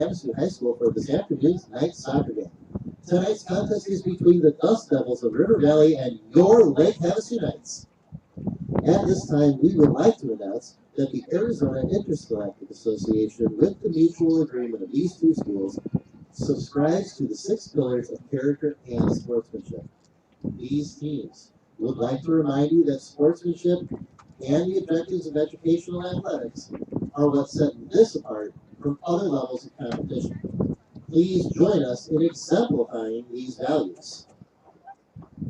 Havasu High School for this afternoon's night soccer game. Tonight's contest is between the Dust Devils of River Valley and your Lake Havasu Knights. At this time, we would like to announce that the Arizona Interscholastic Association, with the mutual agreement of these two schools, subscribes to the 6 pillars of character and sportsmanship. These teams would like to remind you that sportsmanship and the objectives of educational athletics are what set this apart from other levels of competition. Please join us in exemplifying these values.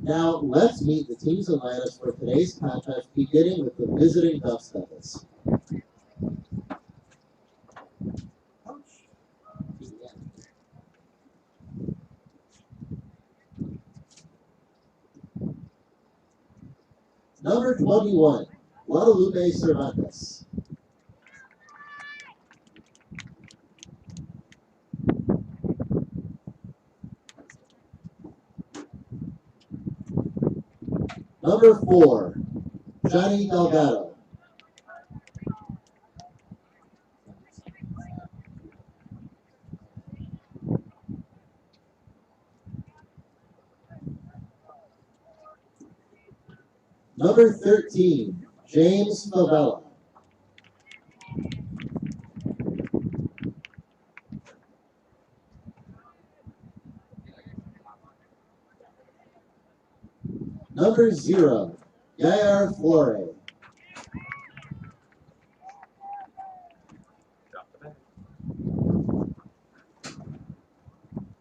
Now, let's meet the teams and lineups for today's contest, beginning with the visiting Dust Devils. Number 21, Guadalupe Cervantes. Number 4, Johnny Delgado. Number 13, James Favela. Number 0, Yair Flore.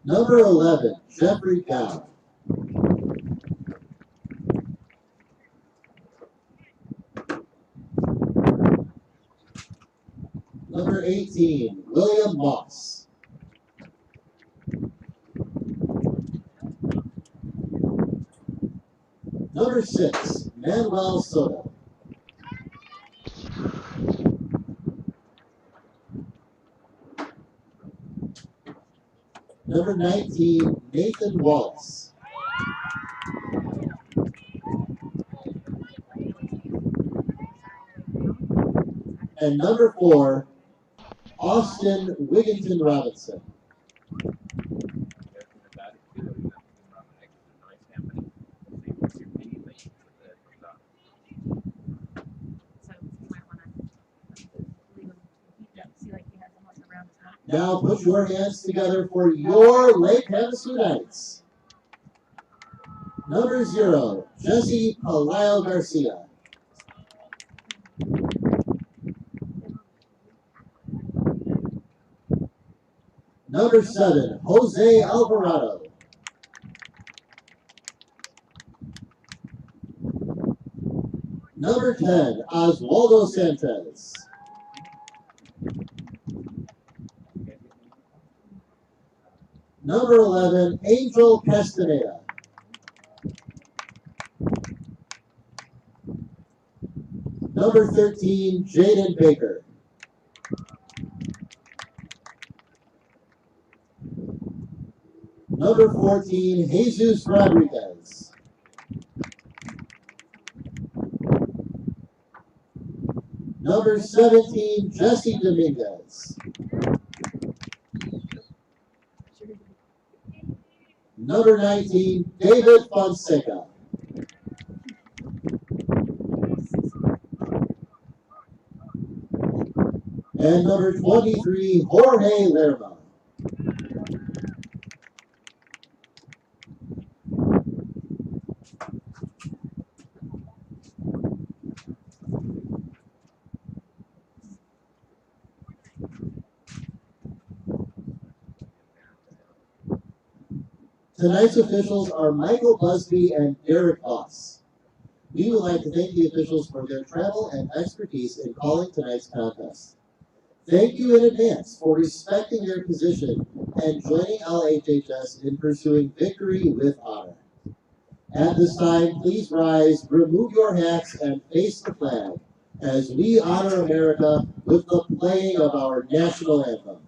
Number 11, Jeffrey Gow. Number 18, William Moss. Number 6, Manuel Soto. Number 19, Nathan Wallace. And number 4, Austin Wigginton Robinson. Now put your hands together for your Lake Havasu Knights. Number 0, Jesse Palayo Garcia. Number 7, Jose Alvarado. Number 10, Oswaldo Sanchez. Number 11, Angel Castaneda. Number 13, Jaden Baker. Number 14, Jesus Rodriguez. Number 17, Jesse Dominguez. Number 19, David Fonseca. And number 23, Jorge Lerma. Tonight's officials are Michael Busby and Derek Voss. We would like to thank the officials for their travel and expertise in calling tonight's contest. Thank you in advance for respecting their position and joining LHHS in pursuing victory with honor. At this time, please rise, remove your hats, and face the flag as we honor America with the playing of our national anthem.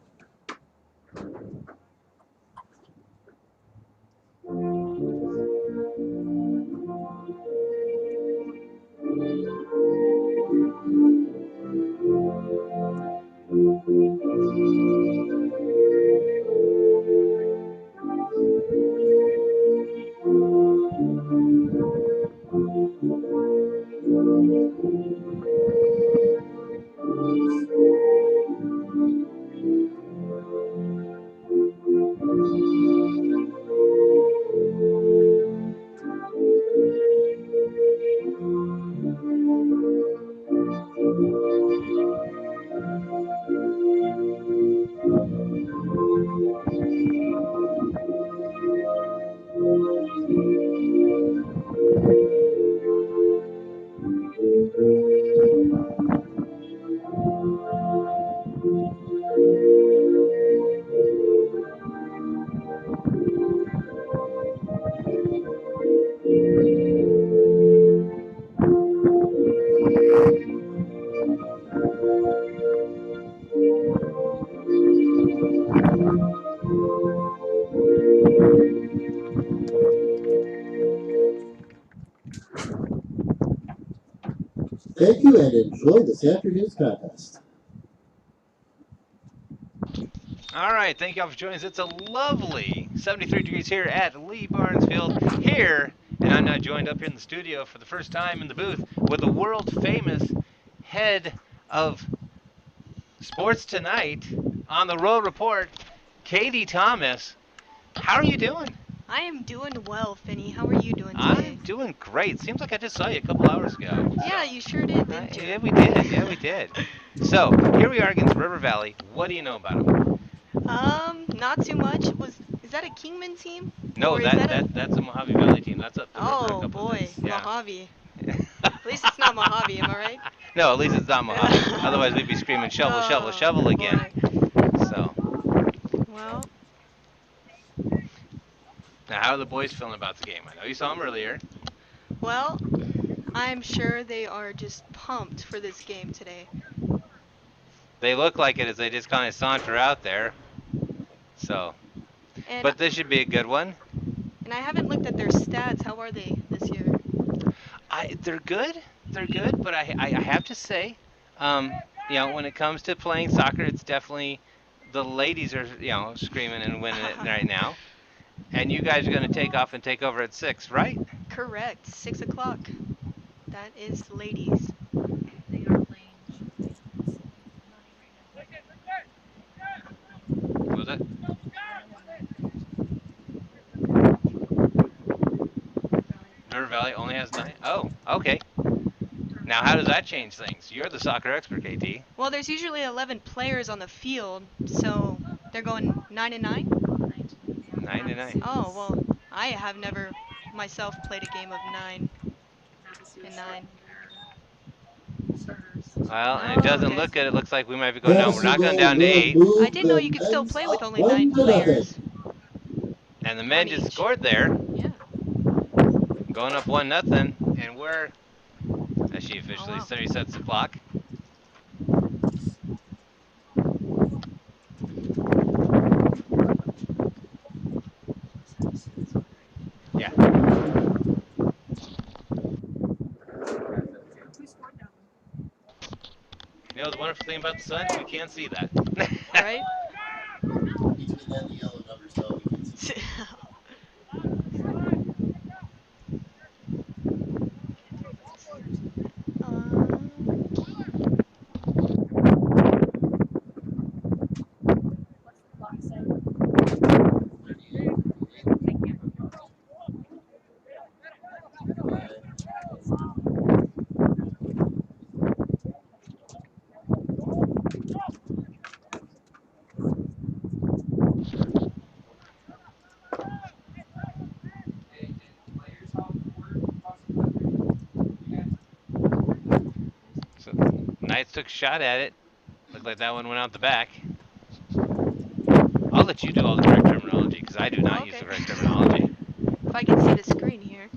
Thank you and enjoy this afternoon's contest. All right, thank you all for joining us. It's a lovely 73 degrees here at Lee Barnes Field here, and I'm now joined up here in the studio for the first time in the booth with the world famous head of Sports Tonight on the Road Report, Katie Thomas. How are you doing? I am doing well, Finny. How are you doing today? I'm doing great. Seems like I just saw you a couple hours ago. Yeah, you sure did, didn't you? Yeah, we did. Yeah, we did. So here we are against River Valley. What do you know about them? Not too much. Is that a Kingman team? No, Or is that that's a Mojave Valley team. That's up the river a Oh couple boy, bits. Yeah. Mojave. At least it's not Mojave, am I right? No, at least it's not Mojave. Otherwise, we'd be screaming shovel, shovel, Oh, shovel again. boy. So, Well, now how are the boys feeling about the game? I know you saw them earlier. well, I'm sure they are just pumped for this game today. They look like it as they just kind of saunter out there. So, And but this should be a good one. and I haven't looked at their stats. How are they this year? They're good. They're good, but I have to say, when it comes to playing soccer, it's definitely the ladies are screaming and winning it right now. And you guys are going to take off and take over at 6, right? Correct. 6 o'clock. That is the ladies. What was it? River Valley only has 9? Oh, okay. Now, how does that change things? You're the soccer expert, KT. Well, there's usually 11 players on the field, so they're going 9 and 9? 9 to 9. Oh, well, I have never myself played a game of 9 and 9. Well, and it doesn't Okay. look good. It looks like we might be going down. We're Havasu not going will down to 8. move I didn't know the you could still men's play with up only 9 1 to nothing. players. And the men On just each. scored there, Yeah. going up 1-0. And we're, as she Oh, officially wow. resets the clock. Yeah. You know, the wonderful thing about the sun, we can't see that. Right? Between that and the yellow numbers, though, we can see. So, Knights took a shot at it. Looked like that one went out the back. I'll let you do all the correct terminology because I do not use the correct terminology. If I can see the screen here.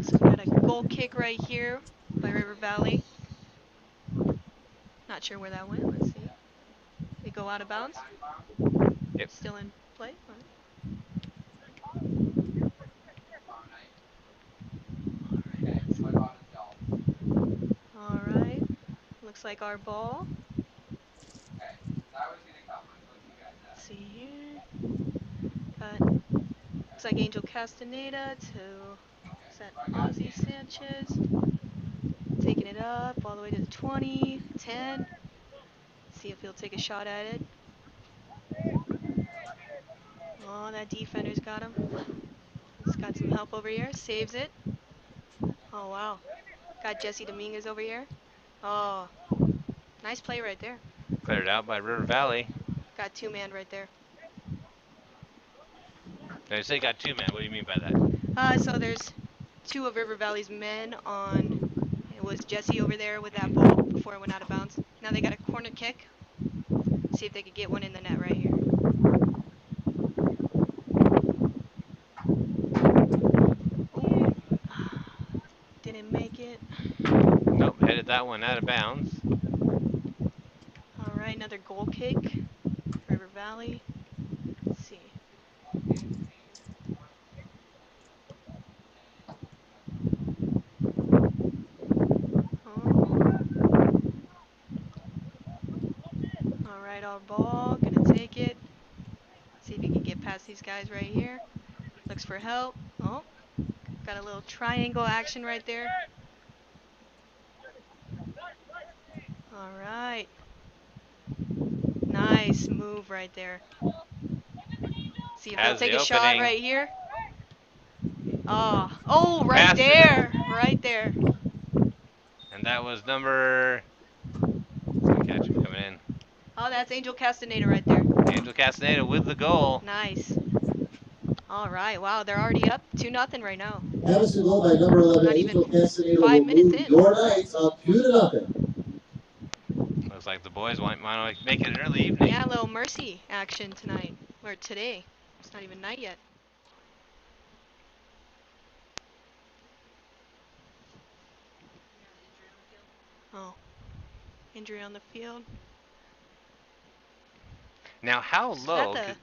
So we got a goal kick right here by River Valley. Not sure where that went. Let's see. They go out of bounds. Yep. Still in play. All right. Looks like our ball. Let's see here. Looks like Angel Castaneda to is that Ozzy Sanchez. Taking it up all the way to the 20, 10. See if he'll take a shot at it. Oh, that defender's got him. He's got some help over here. Saves it. Oh, wow. Got Jesse Dominguez over here. Oh, nice play right there. Cleared out by River Valley. Got two-man right there. Now you say you got 2 men. What do you mean by that? So there's 2 of River Valley's men on. It was Jesse over there with that ball before it went out of bounds. Now they got a corner kick. See if they could get one in the net right here. Ooh. Didn't make it. Nope, headed that one out of bounds. All right, another goal kick. River Valley. Let's see. Oh. All right, our ball. Gonna take it. See if he can get past these guys right here. Looks for help. Oh, got a little triangle action right there. All right. Nice move right there. See if they'll Has take the a shot opening. right here. Oh, right Passed it. there. Right there. And that was number. Let's catch him coming in. Oh, that's Angel Castaneda right there. Angel Castaneda with the goal. Nice. All right. Wow, they're already up 2-0 right now. Havasu goal by number 11, Not even Angel Castaneda, 5 will minutes move in. your Knights up 2-0. Looks like the boys might make it an early evening. Yeah, a little mercy action tonight. Or today. It's not even night yet. Oh. Injury on the field. Now, how Is that low? the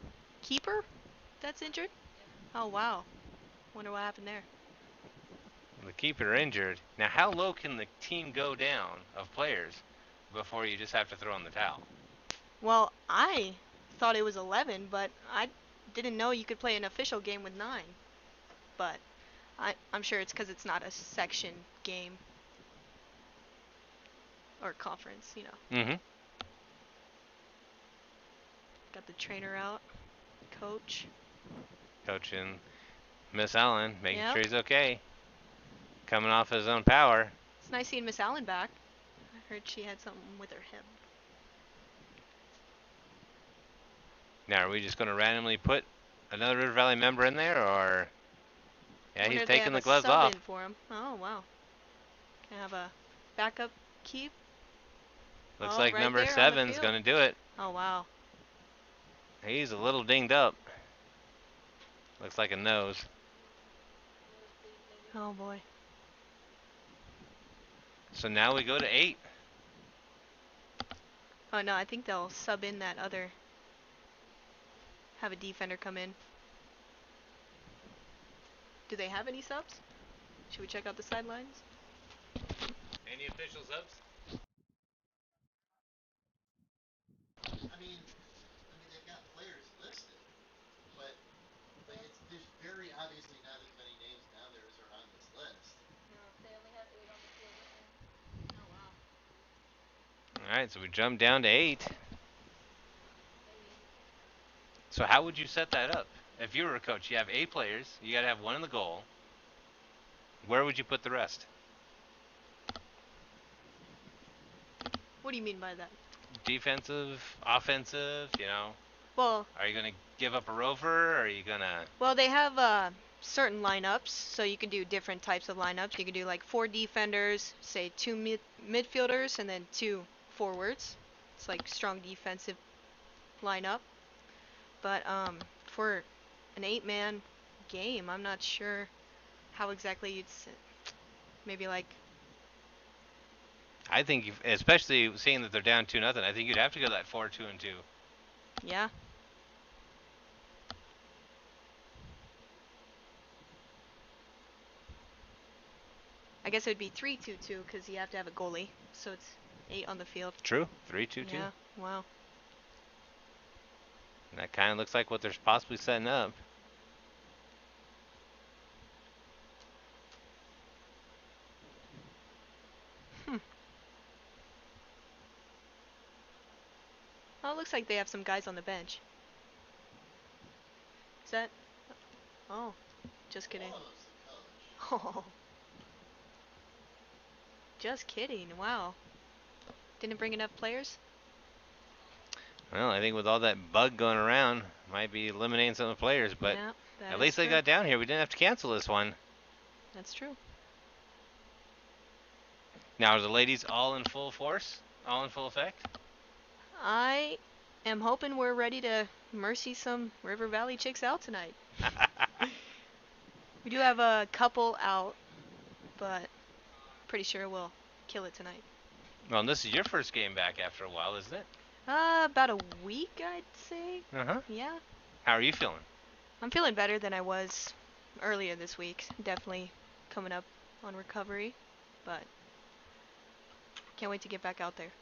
keeper that's injured? Oh, wow. Wonder what happened there. The keeper injured. Now, how low can the team go down of players before you just have to throw in the towel? Well, I thought it was 11, but I didn't know you could play an official game with 9. But I'm sure it's because it's not a section game. Or conference, you know. Mm-hmm. Got the trainer out. Coach. Coaching Miss Allen, making Yep. sure he's okay. Coming off his own power. It's nice seeing Miss Allen back. I heard she had something with her hip. Now, are we just going to randomly put another River Valley member in there, or... Yeah, he's taking the gloves off. In for him. Oh, wow. Can I have a backup keep? Looks Oh, like right number there on the 7's field. going to do it. Oh, wow. He's a little dinged up. Looks like a nose. Oh, boy. So now we go to 8. Oh, no, I think they'll sub in that other. Have a defender come in. Do they have any subs? Should we check out the sidelines? Any official subs? I mean, they've got players listed, but there's very obviously not as many names down there as are on this list. No, they only have 8 on the field right now. Oh, wow. Alright, so we jump down to 8. So how would you set that up? If you were a coach, you have 8 players, you got to have 1 in the goal. Where would you put the rest? What do you mean by that? Defensive, offensive, you know? Well, Are you going to give up a rover, or are you going to... well, they have certain lineups, so you can do different types of lineups. You can do like 4 defenders, say 2 midfielders, and then 2 forwards. It's like strong defensive lineup. But for an 8-man game, I'm not sure how exactly you'd sit. Maybe like... I think, especially seeing that they're down 2-0, I think you'd have to go that 4-2-2. Yeah. I guess it would be 3-2-2 because you have to have a goalie, so it's 8 on the field. True, 3-2-2. Yeah, wow. And that kind of looks like what they're possibly setting up. Oh, it looks like they have some guys on the bench. Is that... Oh, just kidding. Oh. Just kidding, wow. Didn't bring enough players? Well, I think with all that bug going around, might be eliminating some of the players, but Yeah, that at is least they true. got down here. We didn't have to cancel this one. That's true. Now, are the ladies all in full force? All in full effect? I am hoping we're ready to mercy some River Valley chicks out tonight. We do have a couple out, but pretty sure we'll kill it tonight. Well, and this is your first game back after a while, isn't it? About a week, I'd say. Uh-huh. Yeah. How are you feeling? I'm feeling better than I was earlier this week. Definitely coming up on recovery, but can't wait to get back out there.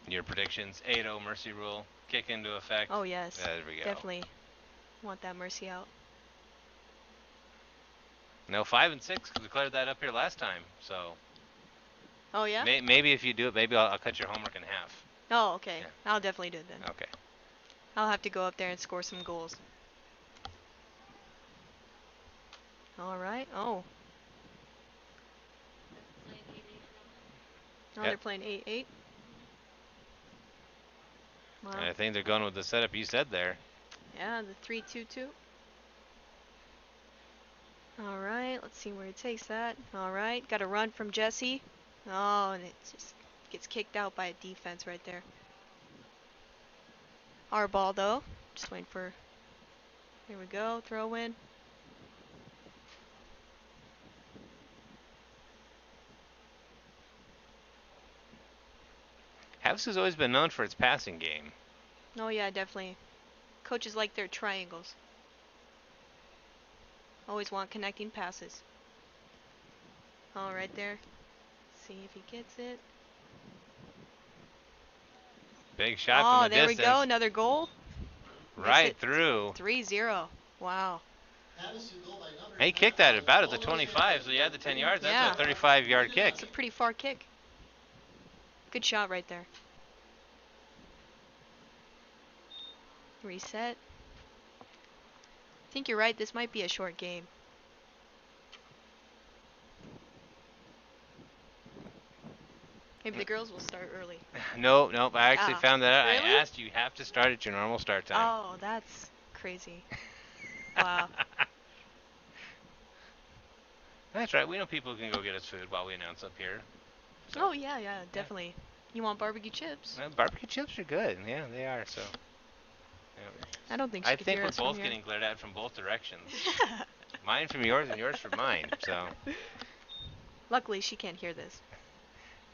Your predictions, 8-0 mercy rule, kick into effect. Oh, yes. There we go. Definitely want that mercy out. No, 5 and 6, because we cleared that up here last time. So Oh, yeah? maybe if you do it, maybe I'll cut your homework in half. Oh, okay. Yeah. I'll definitely do it then. Okay. I'll have to go up there and score some goals. All right. Oh. Oh, Yep. they're playing 8-8. Wow. And I think they're going with the setup you said there. Yeah, the 3-2-2. All right, let's see where he takes that. All right, got a run from Jesse. Oh, and it just gets kicked out by a defense right there. Our ball, though. Just waiting for... Here we go, throw in. Havasu always been known for its passing game. Oh, yeah, definitely. Coaches like their triangles. Always want connecting passes. All right there. See if he gets it. Big shot from the there distance. we go, another goal. Right through. 3-0. Wow. He kicked that about at the 25, so you had the 10 yards. That's a 35-yard kick. It's a pretty far kick. Good shot right there. Reset. I think you're right, this might be a short game. Maybe the girls will start early. Nope. I actually found that out. Really? I asked you have to start at your normal start time. Oh, that's crazy. Wow. That's right. We know people can go get us food while we announce up here. So. Oh, yeah, definitely. You want barbecue chips? Barbecue chips are good. Yeah, they are. So. Yeah. I don't think she could hear we're us from both here. getting glared at from both directions. Mine from yours and yours from mine. So. Luckily, she can't hear this.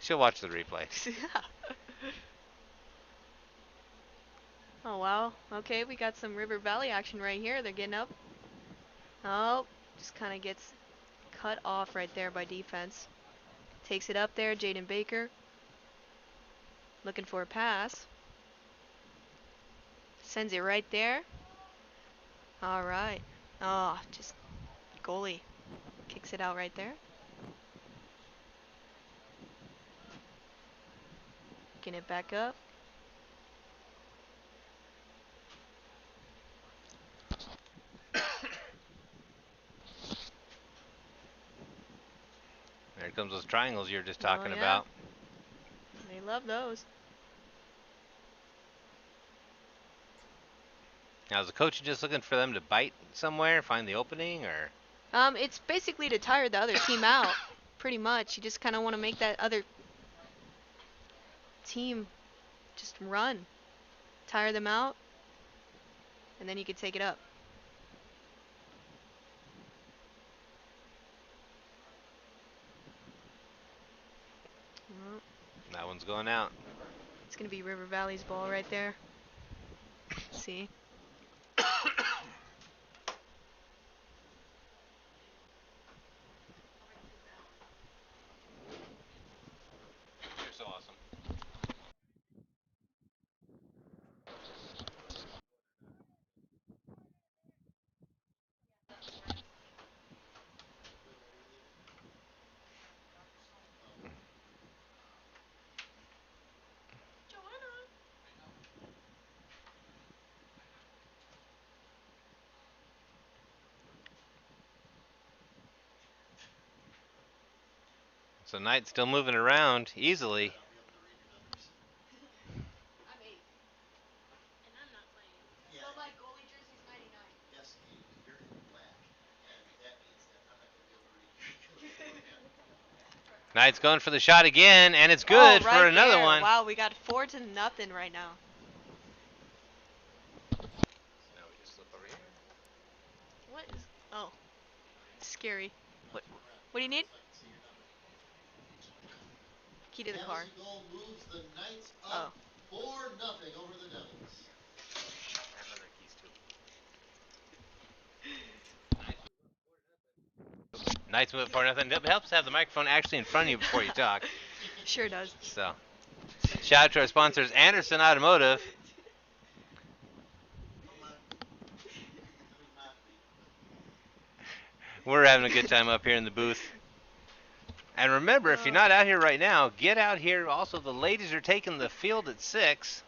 She'll watch the replay. Oh, wow. Okay, we got some River Valley action right here. They're getting up. Oh, just kind of gets cut off right there by defense. Takes it up there, Jaden Baker. Looking for a pass. Sends it right there. All right. Oh, just goalie kicks it out right there. Getting it back up. There comes those triangles you were just talking about. They love those. Now, is the coach just looking for them to bite somewhere, find the opening, or? It's basically to tire the other team out, pretty much. You just kind of want to make that other team just run, tire them out, and then you can take it up. Well, That one's going out. it's going to be River Valley's ball right there. See? You're so awesome. So Knight's still moving around easily. Knight's going for the shot again, and it's Oh, good right for another there. one. Wow, we got 4-0 right now. Now we just slip over here. What is? Oh, scary. What do you need? Key to the car. Havasu goal moves the Knights Oh. up 4-0 over the Devils. I have other keys too. Knights move for nothing. It helps to have the microphone actually in front of you before you talk. Sure does. So, shout out to our sponsors, Anderson Automotive. We're having a good time up here in the booth. And remember, if you're not out here right now, get out here. Also, the ladies are taking the field at 6.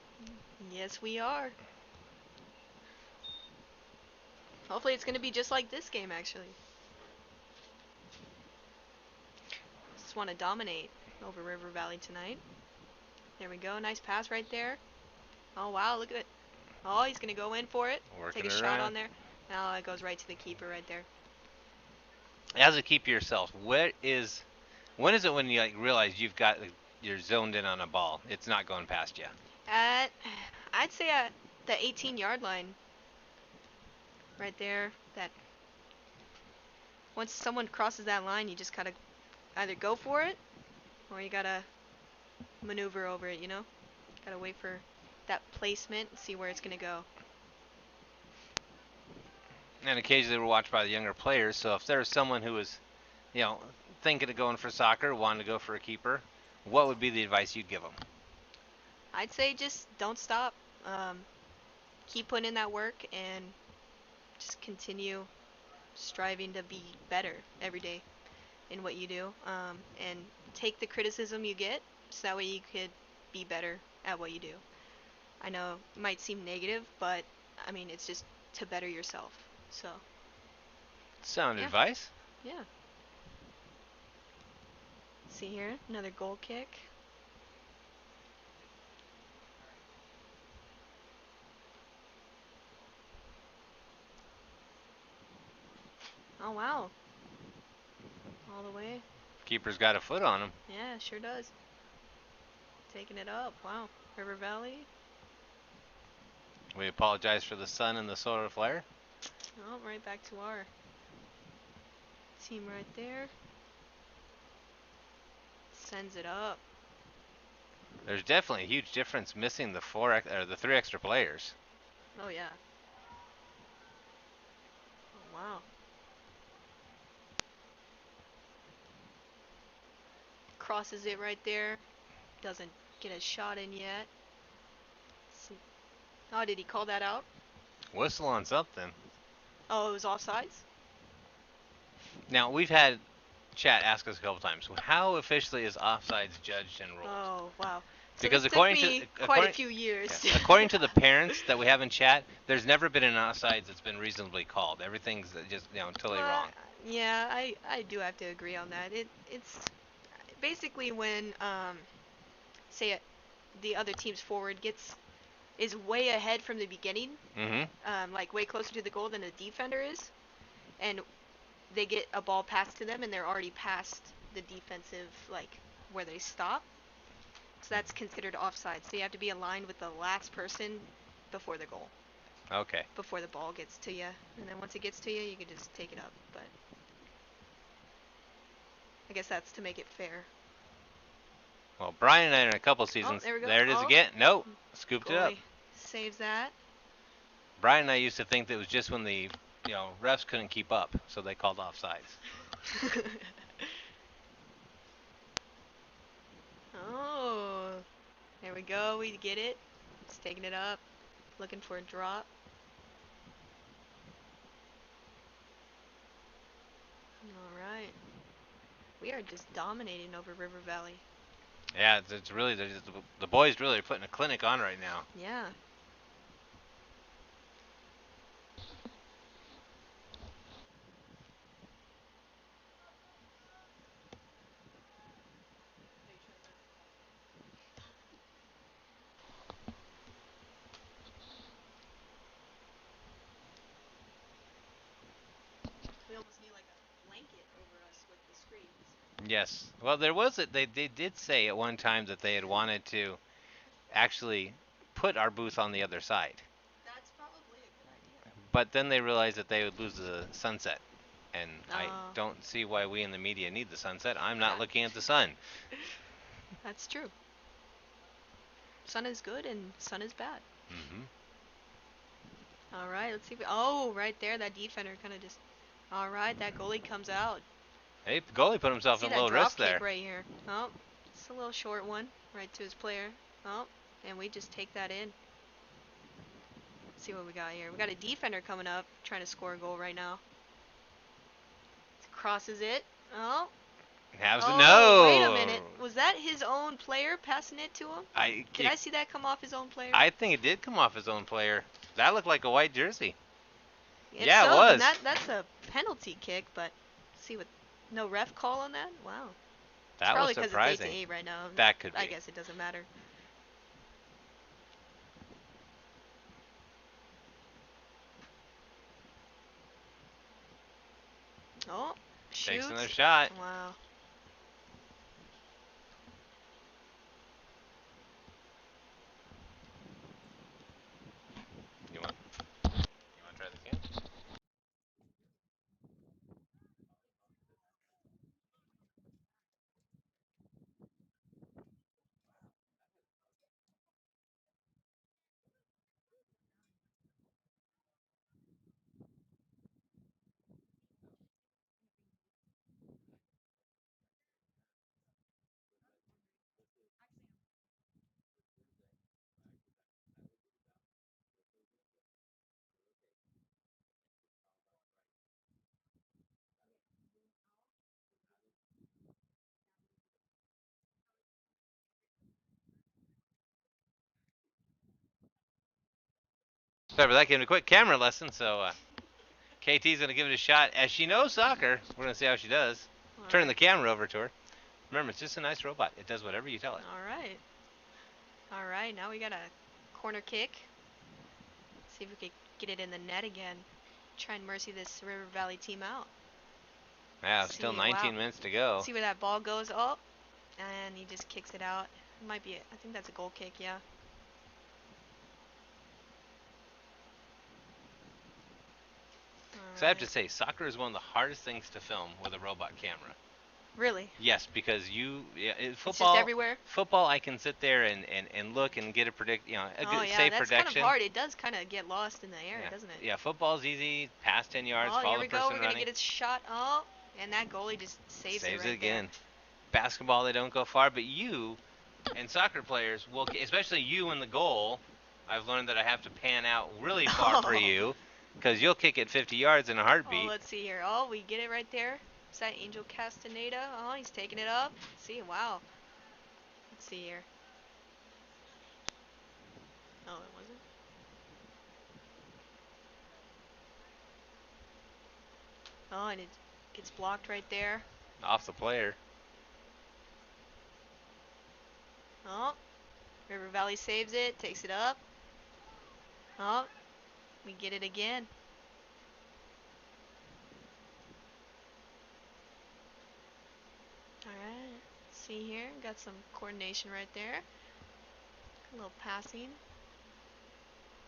Yes, we are. Hopefully it's going to be just like this game, actually. Just want to dominate over River Valley tonight. There we go. Nice pass right there. Oh, wow. Look at it. Oh, he's going to go in for it. Working Take a shot on there. Now it goes right to the keeper right there. As a keeper yourself, when is it when you realize you're zoned in on a ball? It's not going past you. I'd say at the 18-yard line. Right there. That once someone crosses that line, you just gotta either go for it or you gotta maneuver over it, you know? Gotta wait for that placement and see where it's gonna go. And occasionally we're watched by the younger players, so if there's someone who is, thinking of going for soccer, wanting to go for a keeper, what would be the advice you'd give them? I'd say just don't stop. Keep putting in that work and just continue striving to be better every day in what you do. And take the criticism you get so that way you could be better at what you do. I know it might seem negative, but I mean, it's just to better yourself. So, Sound Yeah. advice? yeah. See here, another goal kick. Oh, wow. All the way. Keeper's got a foot on him. Yeah, sure does. Taking it up. Wow. River Valley. We apologize for the sun and the solar flare. Oh, right back to our team right there. Sends it up. There's definitely a huge difference missing the 3 extra players. Oh, yeah. Oh, wow. Crosses it right there. Doesn't get a shot in yet. Oh, did he call that out? Whistle on something. Oh, it was offsides? Now, we've had chat ask us a couple times, how officially is offsides judged and ruled? Oh, wow. So Because this according took me to quite a few years. according to the parents that we have in chat, there's never been an offsides that's been reasonably called. Everything's just totally wrong. Yeah, I do have to agree on that. It's basically when say the other team's forward is way ahead from the beginning, like way closer to the goal than the defender is, and they get a ball passed to them and they're already past the defensive, like where they stop. So that's considered offside. So you have to be aligned with the last person before the goal. Okay. Before the ball gets to you, and then once it gets to you, you can just take it up. But I guess that's to make it fair. Well, Brian and I in a couple seasons. There we go. There it is again. Nope. Scooped it up. Goalie saves that. Brian and I used to think that it was just when the refs couldn't keep up, so they called offsides. Oh, there we go. We get it. Just taking it up. Looking for a drop. All right. We are just dominating over River Valley. Yeah, it's really the boys really are putting a clinic on right now. Yeah. We almost need like a blanket over us with the screens. Yes. Well, there was a, they did say at one time that they had wanted to actually put our booth on the other side, That's probably a good idea. but then they realized that they would lose the sunset, and I Oh, don't see why we in the media need the sunset. I'm not that looking at the sun. that's true. Sun is good and sun is bad. Hmm. All right, let's see. Oh, right there, that defender kind of just. All right, that goalie comes out. Hey, the goalie put himself See in that low drop risk kick there. right here. Oh, it's a little short one, right to his player. Oh, and we just take that in. See what we got here. We got a defender coming up, trying to score a goal right now. Crosses it. Oh, Has it? oh, wait a No. minute. Was that his own player passing it to him? I Did I see that come off his own player? I think it did come off his own player. That looked like a white jersey. It's Yeah, it sub, and was. that's a penalty kick, but see what no ref call on that? Wow. It's That was probably because it's 8 to surprising. 8 right now. That could I be. guess it doesn't matter. Oh, Takes another shoots. shot. Wow. You want? You want to try the can? Sorry about that. Giving a quick camera lesson. So KT's gonna give it a shot. As she knows soccer, we're gonna see how she does. All Turn the right. camera over to her. Remember, it's just a nice robot. It does whatever you tell it. All right. All right. Now we got a corner kick. See if we could get it in the net again. Try and mercy this River Valley team out. Yeah, See, still 19 wow. minutes to go. See where that ball goes. Oh, and he just kicks it out. It might be. I think that's a goal kick. Yeah. All So I have to right. say, soccer is one of the hardest things to film with a robot camera. Really? Yes, because It's just football, everywhere. football, I can sit there and look and get a predict, a Oh good yeah, safe that's kind of prediction. hard. It does kind of get lost in the air, Yeah, doesn't it? yeah, football's easy. Pass 10 yards, Oh, here follow we the go. person We're gonna running. get its shot. Oh, and that goalie just saves it Saves it right there. again. Basketball, they don't go far, but you and soccer players will, especially you in the goal. I've learned that I have to pan out really far for Oh. you because you'll kick it 50 yards in a Oh, heartbeat. let's see here. Oh, we get it right there. Is that Angel Castaneda? Oh, he's taking it up. Let's see, wow. Let's see here. Oh, it wasn't. Oh, and it gets blocked right there. Off the player. Oh, River Valley saves it, takes it up. Oh, we get it again. All right. See here, got some coordination right there. A little passing.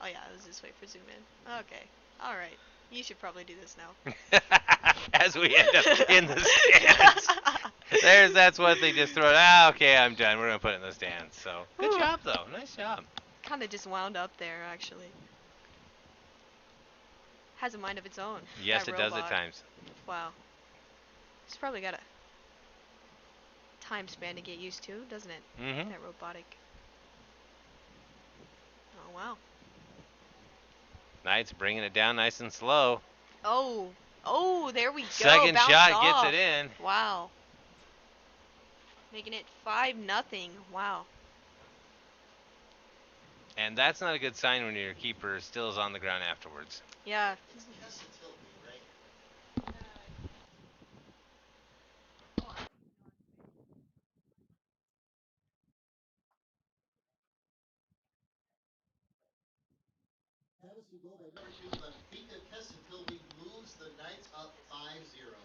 Oh yeah, it was this way for zoom in. Okay. All right. You should probably do this now. As we end up in the stands. That's what they just throw. Okay, I'm done. We're gonna put it in the stands. So good job though. Nice job. Kind of just wound up there actually. Has a mind of its own. Yes, That it does at robot. times. Wow. It's probably got a time span to get used to, doesn't it? Mm-hmm. That robotic. Oh wow. Knight's bringing it down nice and slow. Oh. Oh, there we go. Second Bounced shot off. gets it in. Wow. Making it 5-0. Wow. And that's not a good sign when your keeper still is on the ground afterwards. Yeah. Havasu goal by number 2, Benfica Kestentilby moves the Knights up 5-0.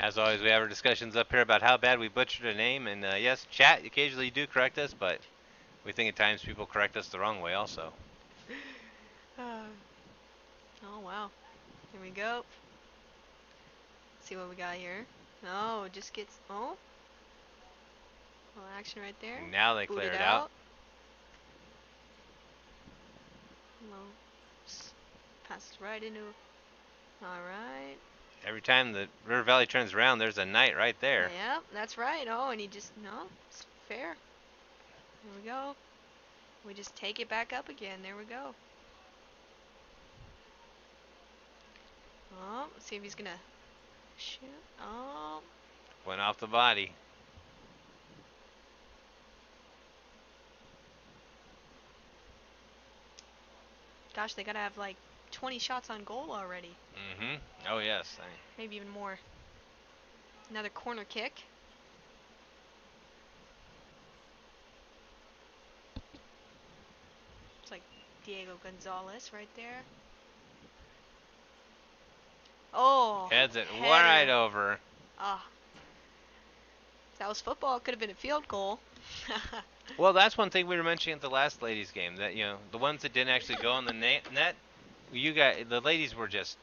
As always, we have our discussions up here about how bad we butchered a name, and yes, chat occasionally do correct us, but we think at times people correct us the wrong way also. Oh, wow. Here we go. See what we got here. Oh, just gets... Oh. A little action right there. And now they Boot clear it it out. Passes right into... Alright. Every time the River Valley turns around, there's a knight right there. Yep, that's right. Oh, and he just... No, it's fair. There we go. We just take it back up again. There we go. Oh, let's see if he's gonna shoot. Oh. Went off the body. Gosh, they gotta have like 20 shots on goal already. Mm-hmm. Oh, yes. Maybe even more. Another corner kick. It's like Diego Gonzalez right there. Oh, Heads it header. right over. Ah. If that was football, it could have been a field goal. Well, that's one thing we were mentioning at the last ladies' game, that, the ones that didn't actually go on the net, the ladies were just,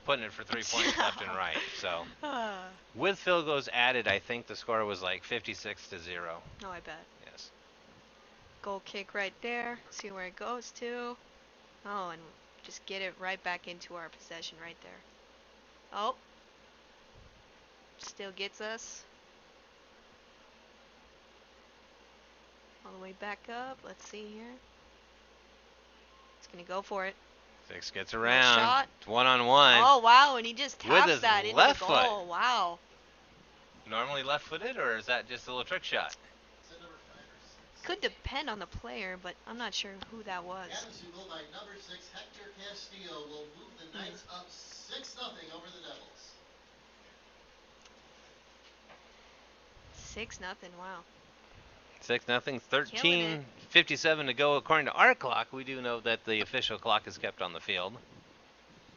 putting it for 3 points left and right. So, with field goals added, I think the score was like 56-0. Oh, I bet. Yes. Goal kick right there. See where it goes to. Oh, and just get it right back into our possession right there. Oh. Still gets us. All the way back up. Let's see here. He's going to go for it. Six gets around. Shot. It's one-on-one. Oh, wow, and he just with taps his that into left the goal. foot. Wow. Normally left-footed, or is that just a little trick shot? Could depend on the player, but I'm not sure who that was. Havasu goal by number 6, Hector Castillo, will move the Knights up 6-0 over the Devils. 6-0, wow. 6-0, 13:57 to go according to our clock. We do know that the official clock is kept on the field,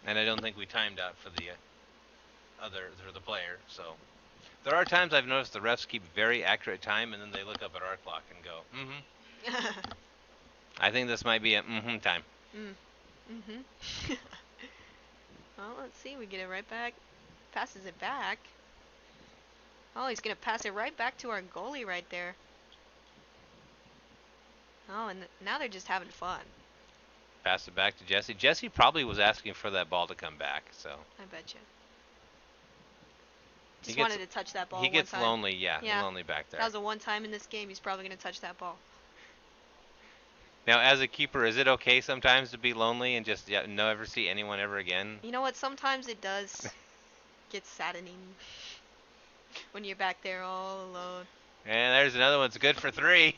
and I don't think we timed out for the the player. So there are times I've noticed the refs keep very accurate time, and then they look up at our clock and go, I think this might be a time. Well, let's see. We get it right back. Passes it back. Oh, he's going to pass it right back to our goalie right there. Oh, and now they're just having fun. Pass it back to Jesse. Jesse probably was asking for that ball to come back, so. I bet you. Just wanted to touch that ball. He gets one time. lonely, lonely back there. That was the one time in this game he's probably going to touch that ball. Now, as a keeper, is it okay sometimes to be lonely and just never see anyone ever again? You know what? Sometimes it does get saddening when you're back there all alone. And there's another one. It's good for 3.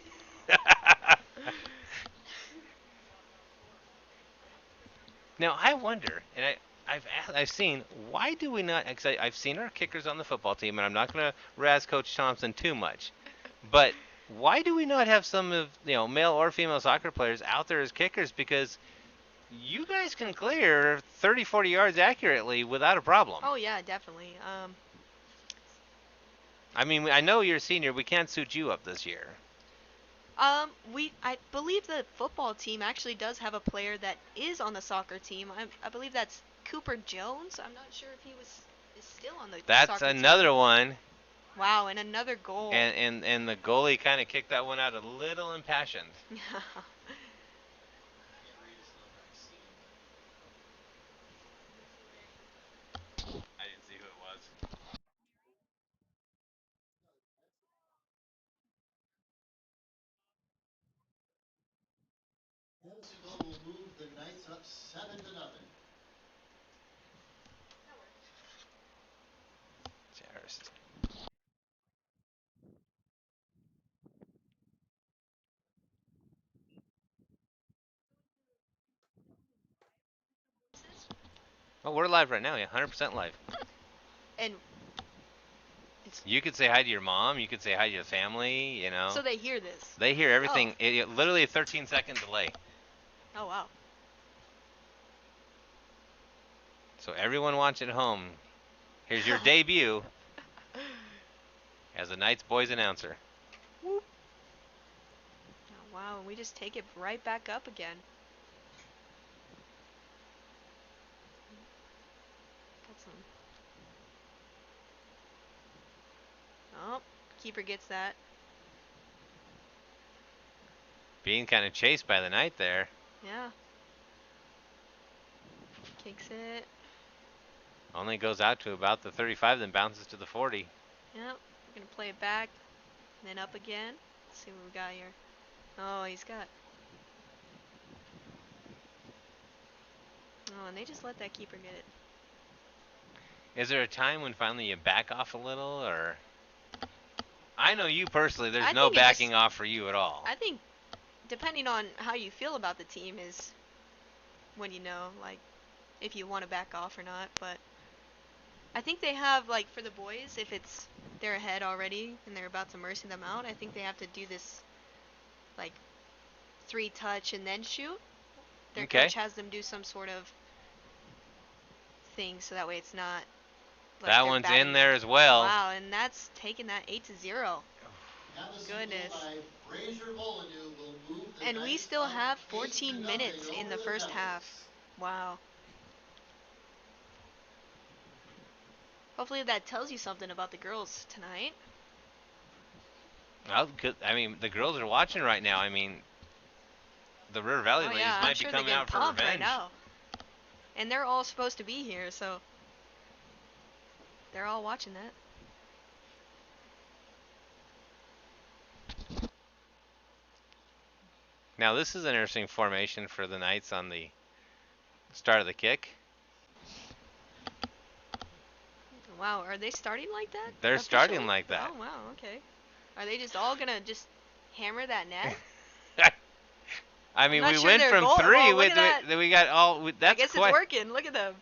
Now, I wonder, and I've seen, why do we not, because I've seen our kickers on the football team, and I'm not going to razz Coach Thompson too much, but why do we not have some of, male or female soccer players out there as kickers? Because you guys can clear 30, 40 yards accurately without a problem. Oh, yeah, definitely. I mean, I know you're a senior. We can't suit you up this year. I believe the football team actually does have a player that is on the soccer team. I believe that's Cooper Jones. I'm not sure if he is still on the That's soccer another team. one. Wow, and another goal. And the goalie kind of kicked that one out a little impassioned. I didn't see who it was. Havasu goal will move the Knights up 7-0. Jarrett. Oh, we're live right now, 100% live. And you could say hi to your mom. You could say hi to your family, So they hear this? They hear everything. Oh. Literally a 13-second delay. Oh, wow. So everyone watching at home, here's your debut. as the Knights boys announcer. Whoop. Oh, wow, and we just take it right back up again. Got some. Oh, keeper gets that. Being kind of chased by the Knight there. Yeah. Kicks it. Only goes out to about the 35, then bounces to the 40. Yep. We're going to play it back. And then up again. Let's see what we got here. Oh, he's got. Oh, and they just let that keeper get it. Is there a time when finally you back off a little, or? I know you personally, there's no backing off for you at all. I think depending on how you feel about the team is when you know, like, if you want to back off or not. But I think they have, like, for the boys, if it's they're ahead already and they're about to mercy them out, I think they have to do this, like, 3 touch and then shoot. Their coach has them do some sort of thing so that way it's not like that one's in there as well. Wow, and that's taking that 8-0. Goodness. And we still have 14 minutes in the first half. Wow. Hopefully that tells you something about the girls tonight. Well, I mean, the girls are watching right now. I mean, the River Valley ladies might be coming out for revenge. Right now. And they're all supposed to be here, so they're all watching that. Now, this is an interesting formation for the Knights on the start of the kick. Wow, are they starting like that? They're starting like that. Oh, wow, okay. Are they just all going to just hammer that net? I mean, we went from 3 with we got all. That's I guess it's working. Look at them.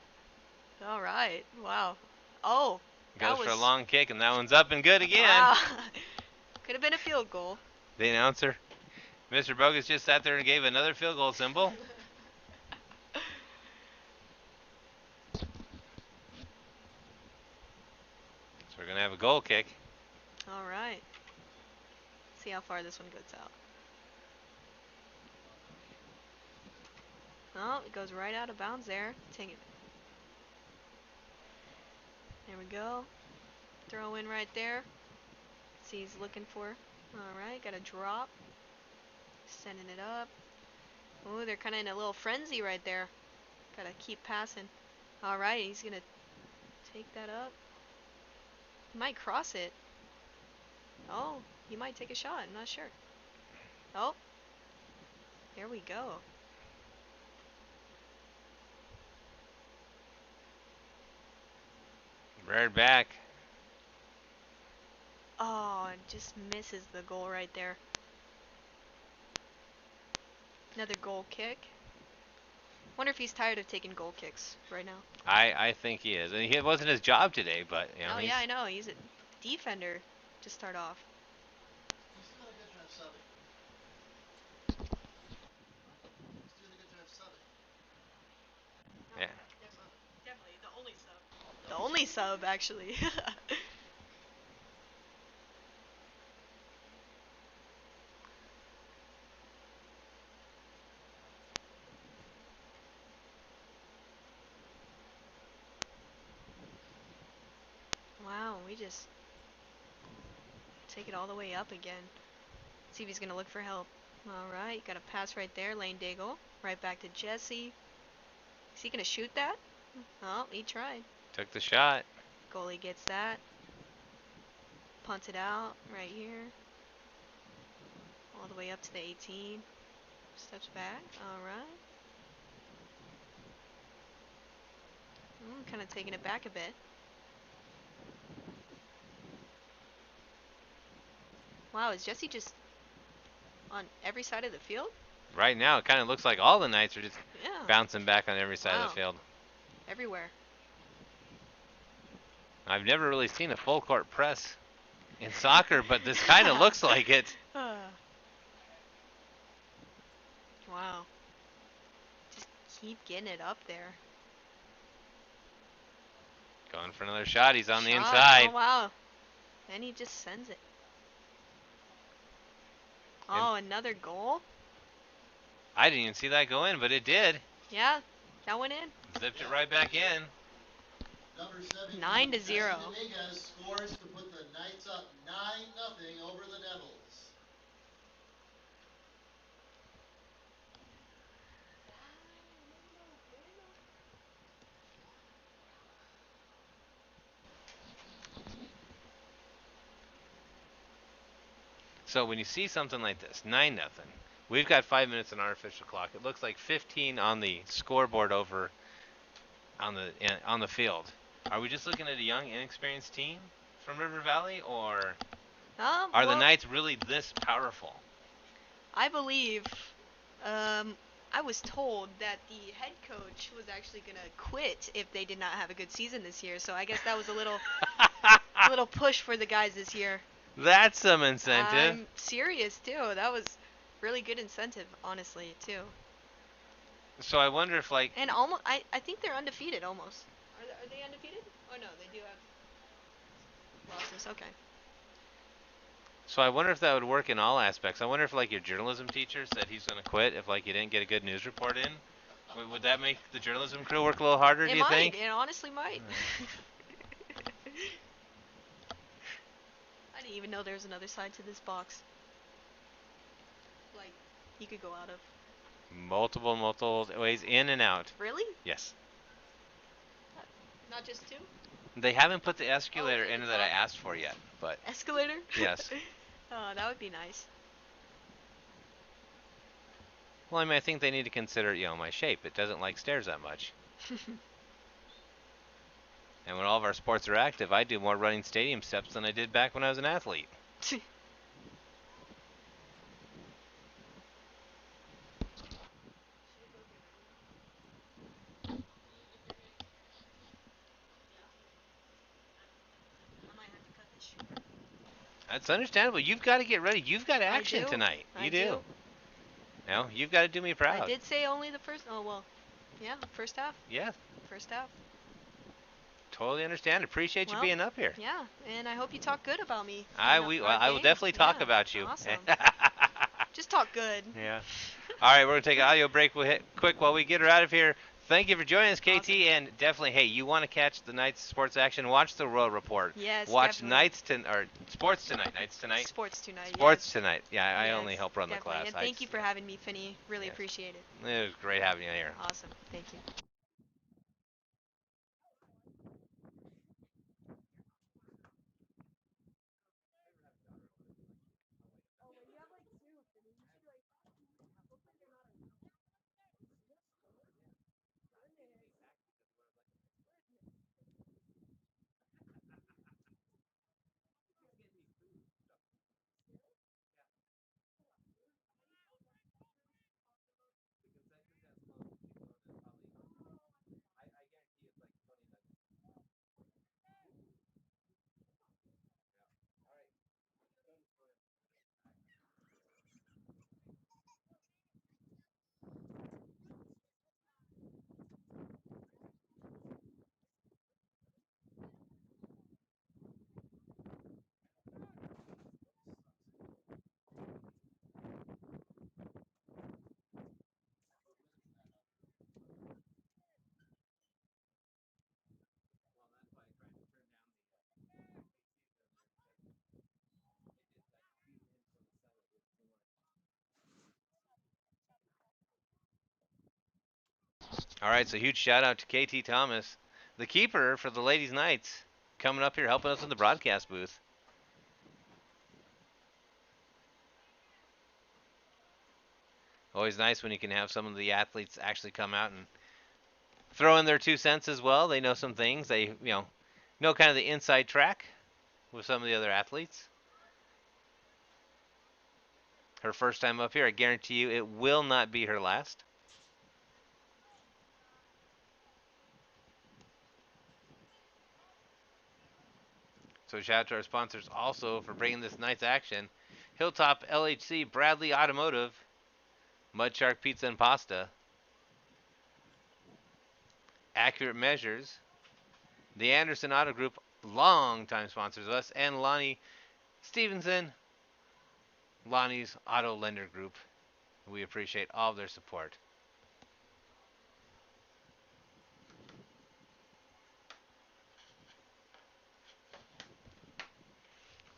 All right. Wow. Oh. Goes for a long kick, and that one's up and good again. Wow. Could have been a field goal. The announcer, Mr. Bogus, just sat there and gave another field goal symbol. So we're going to have a goal kick. All right. See how far this one goes out. Oh, it goes right out of bounds there. Take it. There we go. Throw in right there. See, he's looking for. All right, got a drop. Sending it up. Oh, they're kind of in a little frenzy right there. Got to keep passing. All right, he's going to take that up. He might cross it. Oh, he might take a shot. I'm not sure. Oh, there we go. Reared back. Oh, it just misses the goal right there. Another goal kick. Wonder if he's tired of taking goal kicks right now. I think he is. And it wasn't his job today, but you know. Oh yeah, I know. He's a defender to start off. Yeah. Definitely the only sub. The only sub, actually. Wow, we just take it all the way up again. See if he's going to look for help. All right, got a pass right there, Lane Daigle. Right back to Jesse. Is he going to shoot that? Oh, he tried. Took the shot. Goalie gets that. Punts it out right here. All the way up to the 18. Steps back. All right. Kind of taking it back a bit. Wow, is Jesse just on every side of the field? Right now, it kind of looks like all the Knights are just bouncing back on every side of the field. Everywhere. I've never really seen a full court press in soccer, but this kind of looks like it. Wow. Just keep getting it up there. Going for another shot. He's on the inside. Oh, wow. And he just sends it. Oh, another goal? I didn't even see that go in, but it did. Yeah, that went in. Zipped it right back in. Number 17, 9-0. Dominguez scores to put the Knights up 9-0 over the Devils. So when you see something like this, 9-0, we've got 5 minutes on our official clock. It looks like 15 on the scoreboard over on the field. Are we just looking at a young, inexperienced team from River Valley, or are the Knights really this powerful? I believe, I was told that the head coach was actually going to quit if they did not have a good season this year. So I guess that was a little push for the guys this year. That's some incentive. I'm serious too. That was really good incentive, honestly, too. So I wonder if and almost I think they're undefeated almost. Are they undefeated? Oh no, they do have losses. Okay. So I wonder if that would work in all aspects. I wonder if your journalism teacher said he's going to quit if you didn't get a good news report in. Would that make the journalism crew work a little harder, do you think? It honestly might. I didn't even know there was another side to this box. You could go out of. Multiple ways in and out. Really? Yes. Not just two? They haven't put the escalator in that I asked for yet, but escalator? Yes. Oh, that would be nice. Well, I mean, I think they need to consider, my shape. It doesn't like stairs that much. And when all of our sports are active, I do more running stadium steps than I did back when I was an athlete. That's understandable. You've got to get ready. You've got action tonight. You do. No, you've got to do me proud. I did say only the first. Oh well, yeah, first half. Yeah. First half. Totally understand. Appreciate you being up here. Yeah, and I hope you talk good about me. I will definitely talk about you. Awesome. Just talk good. Yeah. All right, we're going to take an audio break quick while we get her out of here. Thank you for joining us, KT, awesome. And definitely, hey, you want to catch the Knights sports action, watch the Royal Report. Yes, watch definitely. Sports Tonight. Knights Tonight. Sports Tonight. Sports yes. Tonight. Yeah, I only help run definitely. the class. And thank you for having me, Finney. Really appreciate it. It was great having you here. Awesome. Thank you. All right, so huge shout out to KT Thomas, the keeper for the Ladies Knights, coming up here helping us in the broadcast booth. Always nice when you can have some of the athletes actually come out and throw in their 2 cents as well. They know some things. They, know kind of the inside track with some of the other athletes. Her first time up here, I guarantee you it will not be her last. So shout out to our sponsors also for bringing this night's action. Hilltop LHC, Bradley Automotive, Mud Shark Pizza and Pasta, Accurate Measures, the Anderson Auto Group, Long-time sponsors of us, and Lonnie Stevenson, Lonnie's Auto Lender Group. We appreciate all of their support.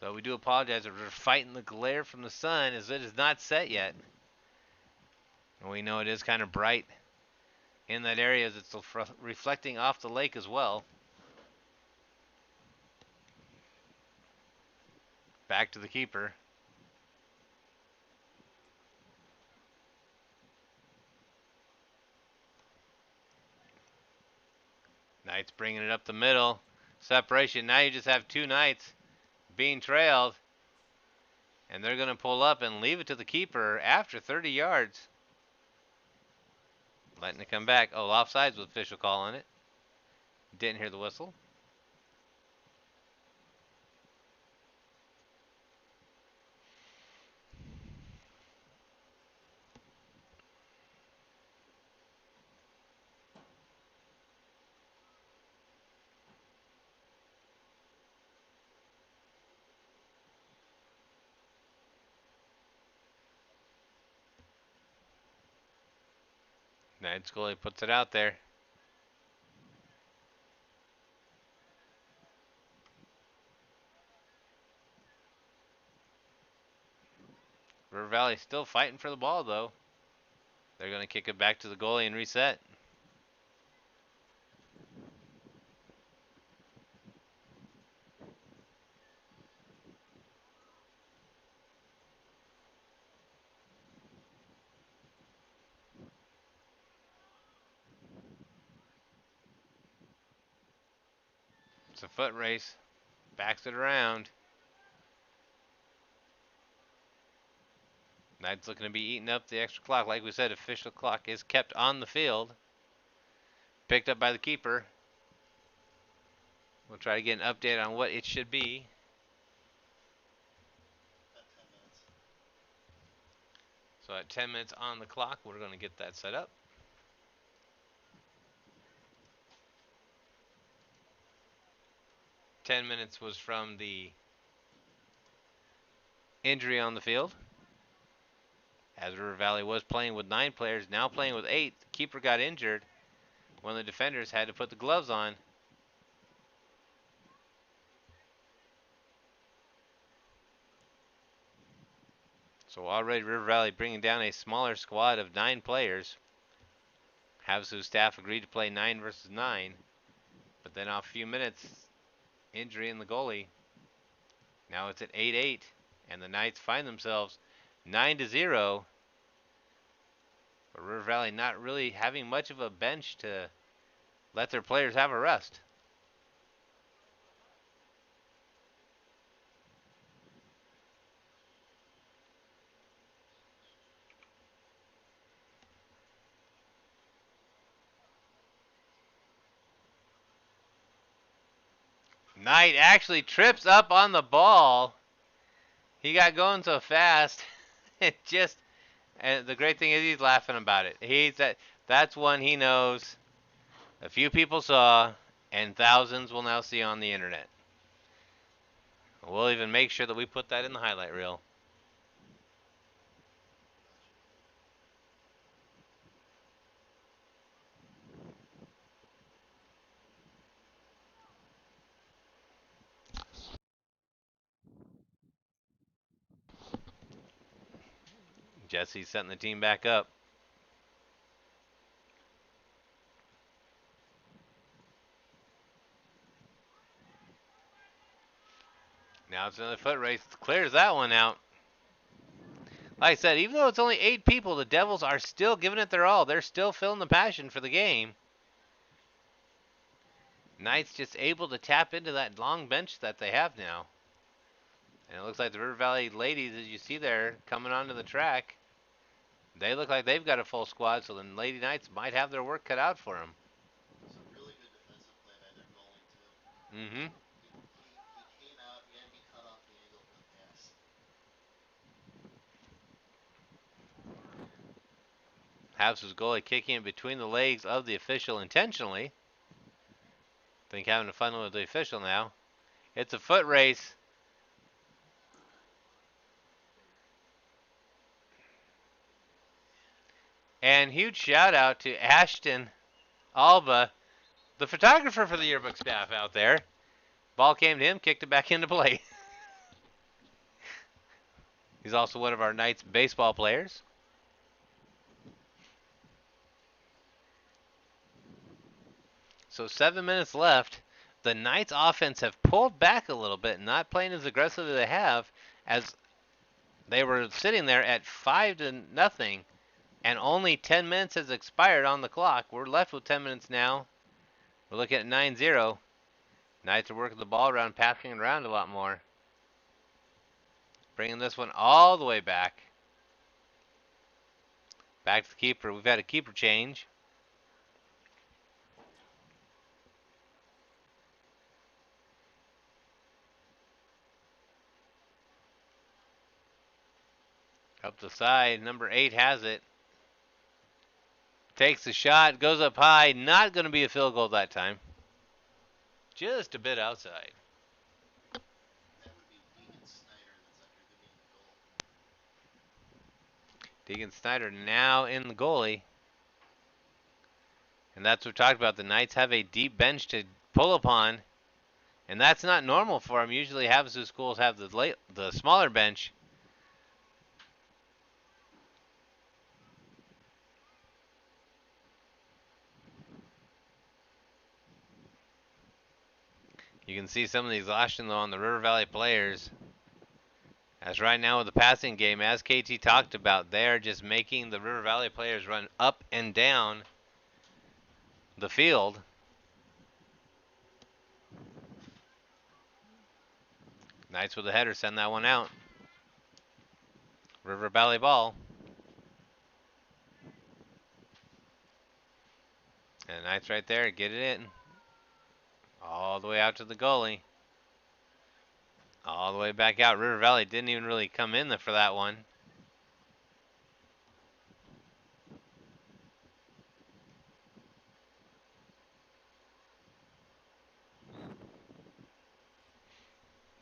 So we do apologize if we're fighting the glare from the sun, as it is not set yet. And we know it is kind of bright in that area as it's reflecting off the lake as well. Back to the keeper. Knights bringing it up the middle. Separation. Now you just have two Knights being trailed. And they're going to pull up and leave it to the keeper after 30 yards. Letting it come back. Oh, offsides with official call on it. Didn't hear the whistle. Knights goalie puts it out there. River Valley still fighting for the ball, though. They're going to kick it back to the goalie and reset. It's a foot race. Backs it around. Knights looking to be eating up the extra clock. Like we said, official clock is kept on the field. Picked up by the keeper. We'll try to get an update on what it should be. So at 10 minutes on the clock, we're going to get that set up. Ten minutes was from the injury on the field. As River Valley was playing with 9 players, now playing with 8. The keeper got injured. One of the defenders had to put the gloves on. So already River Valley bringing down a smaller squad of 9 players. Havasu staff agreed to play 9 versus 9. But then off a few minutes, injury in the goalie. Now it's at 8-8. And the Knights find themselves 9-0. But River Valley not really having much of a bench to let their players have a rest. Knight actually trips up on the ball. He got going so fast. And the great thing is he's laughing about it. That's one he knows a few people saw and thousands will now see on the internet. We'll even make sure that we put that in the highlight reel. Jesse's setting the team back up. Now it's another foot race. Clears that one out. Like I said, even though it's only 8 people, the Devils are still giving it their all. They're still feeling the passion for the game. Knights just able to tap into that long bench that they have now. And it looks like the River Valley ladies, as you see there, coming onto the track. They look like they've got a full squad, so the Lady Knights might have their work cut out for them. Some really good defensive play by their goalie, too. Mm-hmm. He came out and he cut off the angle for the pass. Havasu's goalie kicking in between the legs of the official intentionally. I think having fun with the official now. It's a foot race. And huge shout out to Ashton Alba, the photographer for the yearbook staff out there. Ball came to him, kicked it back into play. He's also one of our Knights baseball players. So 7 minutes left. The Knights offense have pulled back a little bit, not playing as aggressive as they have, as they were sitting there at 5-0, and only 10 minutes has expired on the clock. We're left with 10 minutes now. We're looking at 9-0. Knights are working the ball around, passing it around a lot more. Bringing this one all the way back. Back to the keeper. We've had a keeper change. Up the side. Number 8 has it. Takes the shot. Goes up high. Not going to be a field goal that time. Just a bit outside. Deegan Snyder now in the goalie. And that's what we talked about. The Knights have a deep bench to pull upon. And that's not normal for them. Usually Havasu schools have the smaller bench. You can see some of the exhaustion though on the River Valley players. As right now with the passing game, as KT talked about, they are just making the River Valley players run up and down the field. Knights with a header, send that one out. River Valley ball. And Knights right there, get it in. All the way out to the goalie. All the way back out. River Valley didn't even really come in for that one.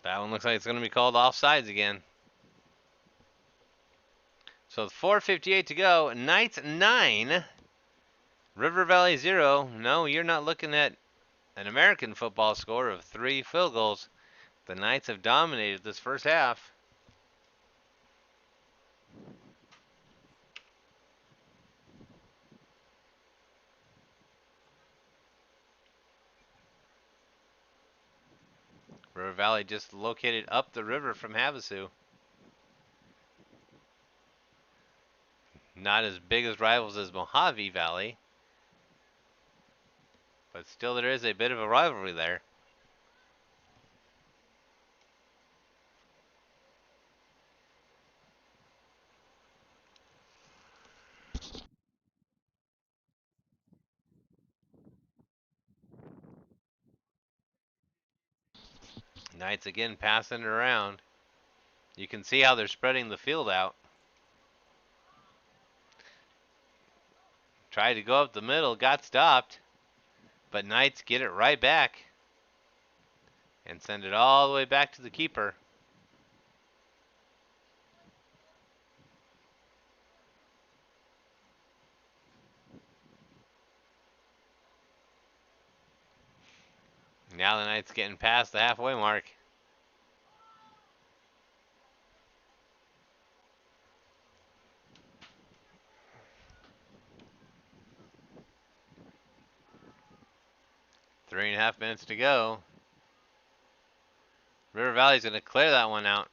That one looks like it's going to be called offsides again. So 4:58 to go. Knights 9. River Valley 0. No, you're not looking at an American football score of 3 field goals. The Knights have dominated this first half. River Valley just located up the river from Havasu. Not as big as rivals as Mojave Valley, but still there is a bit of a rivalry there. Knights again passing it around. You can see how they're spreading the field out. Tried to go up the middle, got stopped, but Knights get it right back and send it all the way back to the keeper. Now the Knights getting past the halfway mark. Three and a half minutes to go. River Valley's going to clear that one out.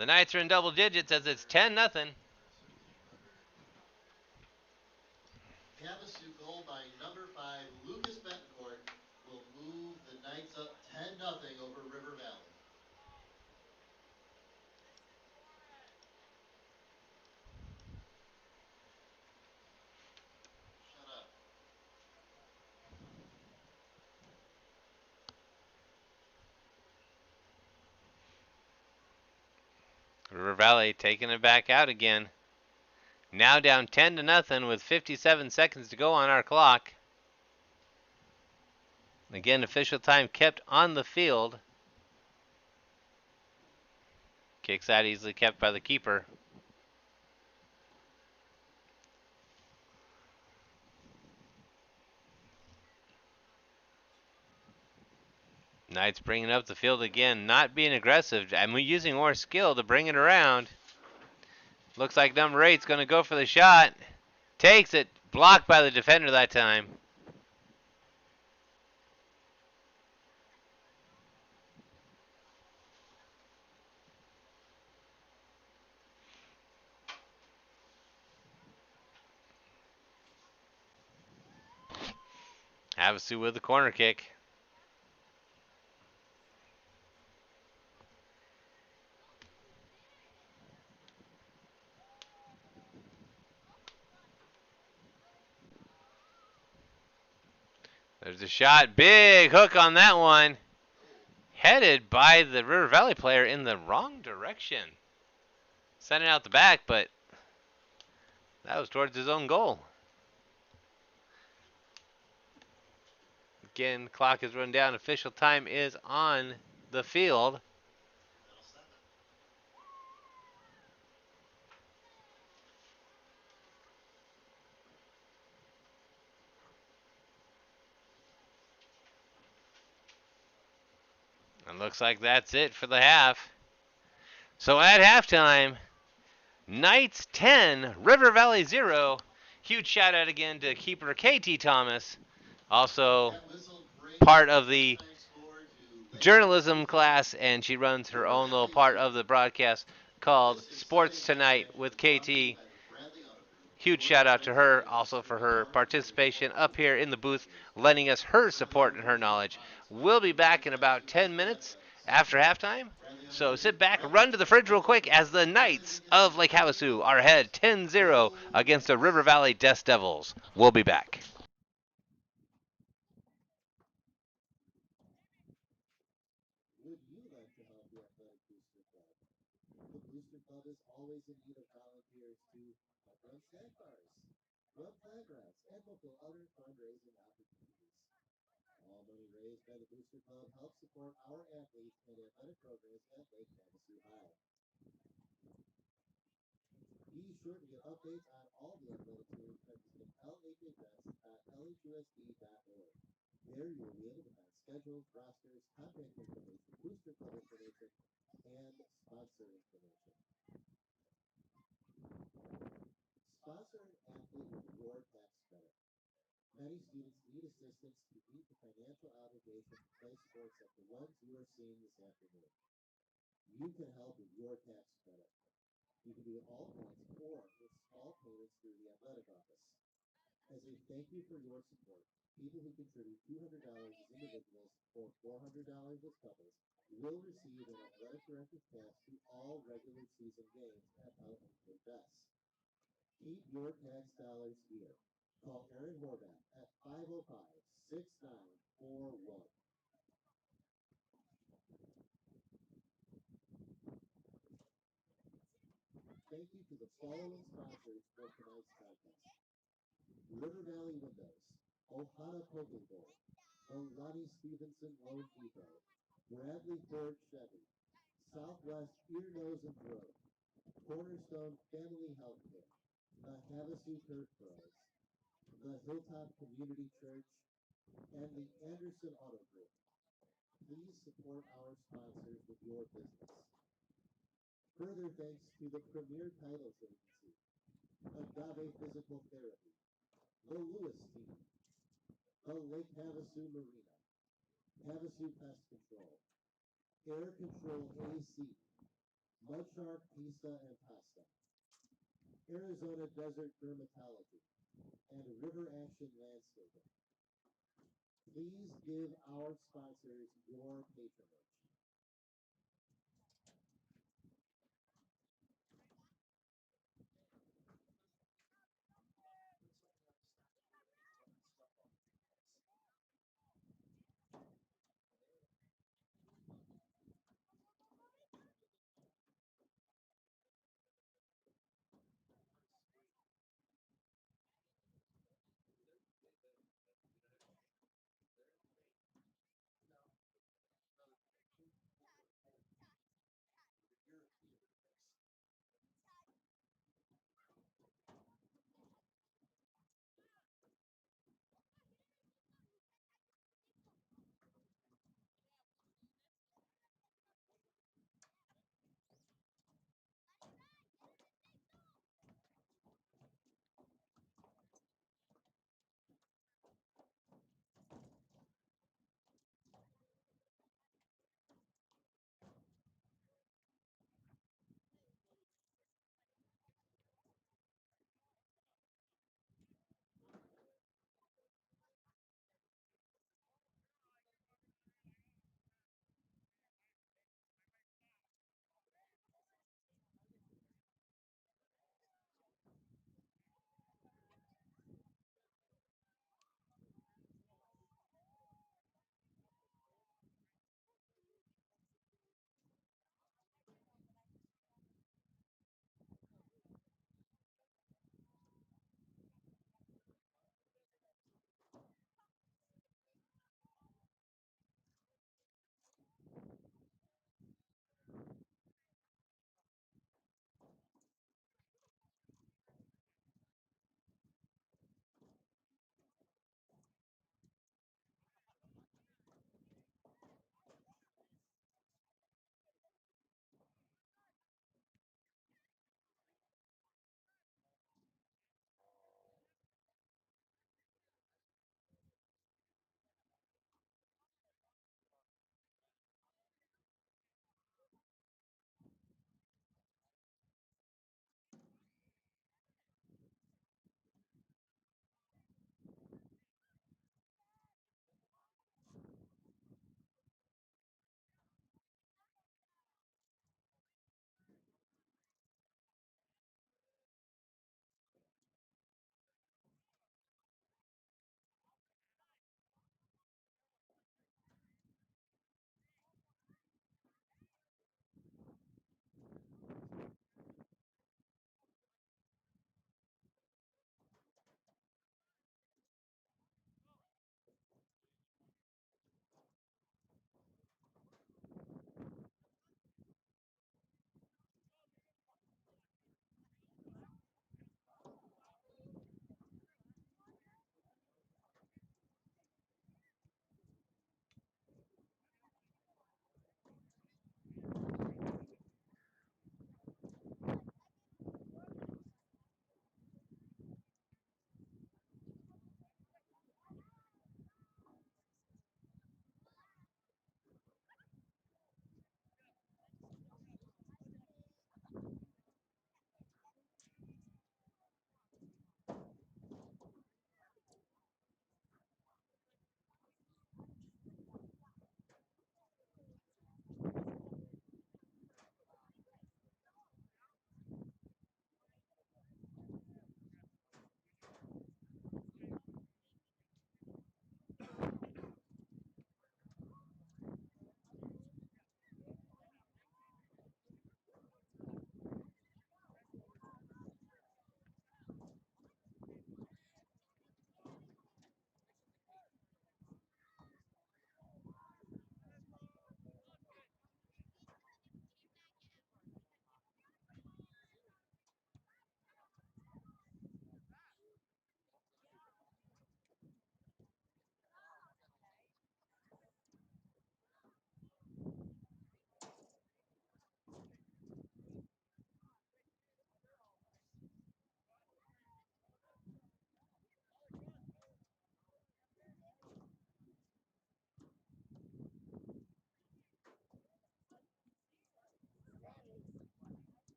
The Knights are in double digits as it's 10-0. Havasu goal by number 5, Lucas Betancourt, will move the Knights up 10-0 over River Valley. Shut up. River Valley taking it back out again. Now down 10-0 with 57 seconds to go on our clock. Again, official time kept on the field. Kicks out easily kept by the keeper. Knights bringing up the field again, not being aggressive. I'm using more skill to bring it around. Looks like number 8's going to go for the shot. Takes it. Blocked by the defender that time. Havasu with the corner kick. There's a shot. Big hook on that one. Headed by the River Valley player in the wrong direction. Sending out the back, but that was towards his own goal. Again, clock is run down. Official time is on the field. And looks like that's it for the half. So at halftime, Knights 10, River Valley 0. Huge shout out again to keeper KT Thomas. Also part of the journalism class, and she runs her own little part of the broadcast called Sports Tonight with KT. Huge shout out to her also for her participation up here in the booth, lending us her support and her knowledge. We'll be back in about 10 minutes after halftime. So sit back, run to the fridge real quick as the Knights of Lake Havasu are ahead 10-0 against the River Valley Death Devils. We'll be back. Would you like to help the Athletic Booster Club? The Booster Club is always in need of volunteers to help run snack bars, run flag routes, and fulfill other fundraising opportunities. All money raised by the Booster Club helps support our athletes and athletic programs at Lake Havasu High. Be sure to get updates on all the athletic teams by visiting LHHS.LHUSD.org. There you will be able to find schedules, rosters, contact information, Booster Club information, and sponsor information. Sponsor an athlete with your tax credit. Many students need assistance to meet the financial obligation to play sports like the ones you are seeing this afternoon. You can help with your tax credit. You can do it all at once or with small payments through the athletic office. As a thank you for your support, people who contribute $200 as individuals or $400 as couples will receive an athletic director's pass to all regular season games at LHHS. Keep your tax dollars here. Call Aaron Horvath at 505-6941. Thank you to the following sponsors for tonight's contest: River Valley Windows, Ohana Poke Bowl, the Lonnie Stevenson Loan Depot, Bradley Ford Chevy, Southwest Ear, Nose, and Throat, Cornerstone Family Healthcare, the Havasu Turf Pros, the Hilltop Community Church, and the Anderson Auto Group. Please support our sponsors with your business. Further thanks to the Premier Titles Agency, Agave Physical Therapy, the Lewis Team, the Lake Havasu Marina, Havasu Pest Control, Air Control AC, Mud Shark Pizza and Pasta, Arizona Desert Dermatology, and River Action Landscaping. Please give our sponsors your patronage.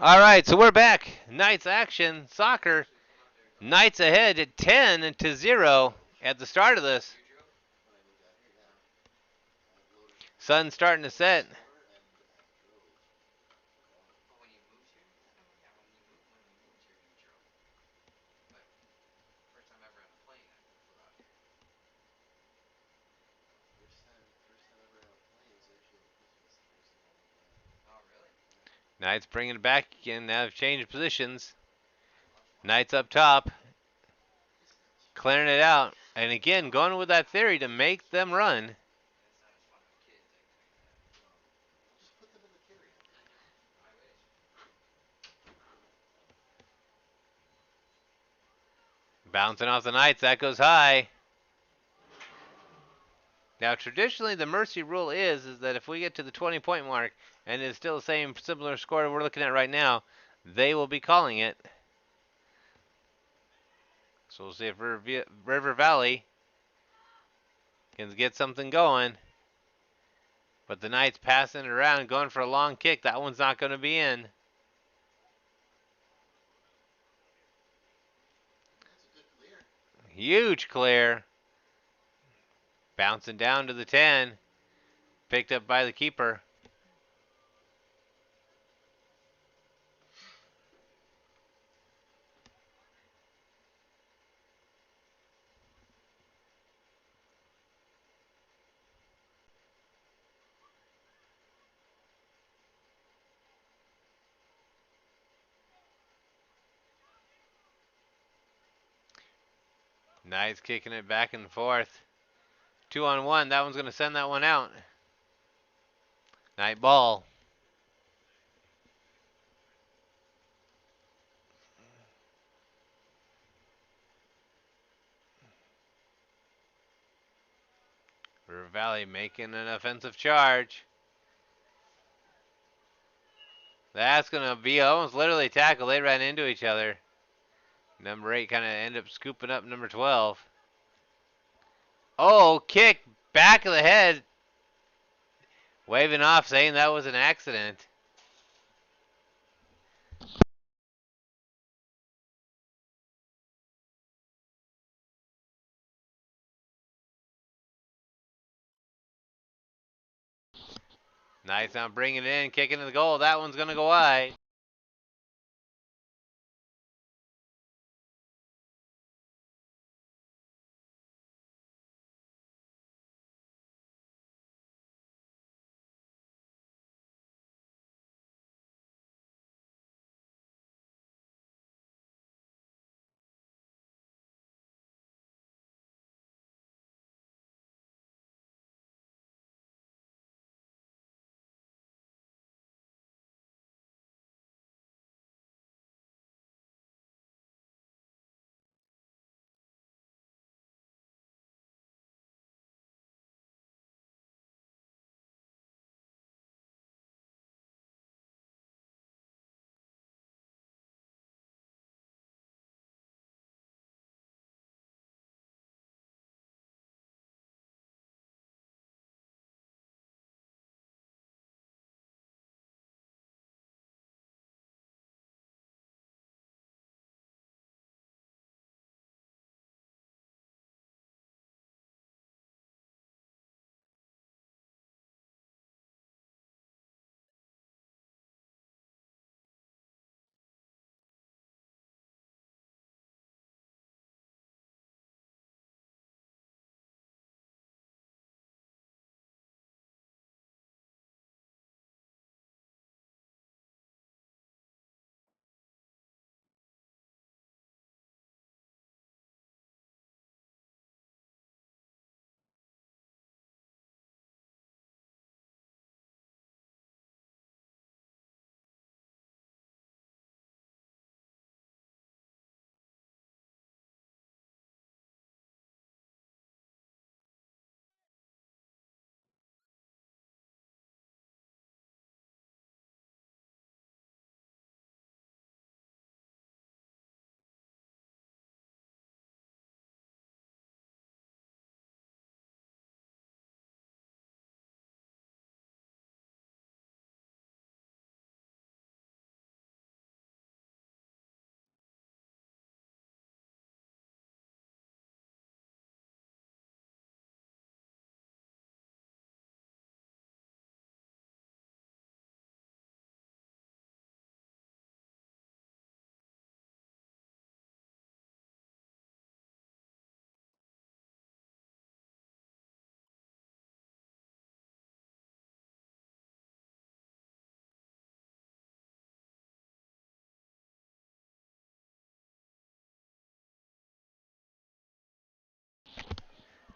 All right, so we're back. Knights action, soccer. Knights ahead at 10-0 at the start of this. Sun's starting to set. Knights bringing it back again. Now they've changed positions. Knights up top. Clearing it out. And again, going with that theory to make them run. Bouncing off the Knights. That goes high. Now, traditionally, the mercy rule is that if we get to the 20-point mark and it's still the same similar score we're looking at right now, they will be calling it. So we'll see if River Valley can get something going. But the Knights passing it around, going for a long kick. That one's not going to be in. Huge clear. Bouncing down to the 10. Picked up by the keeper. Knights kicking it back and forth. 2-on-1. That one's going to send that one out. Knight ball. River Valley making an offensive charge. That's going to be almost literally a tackle. They ran into each other. Number 8 kind of ended up scooping up number 12. Oh, kick. Back of the head. Waving off, saying that was an accident. Nice on bringing it in, kicking to the goal. That one's going to go wide.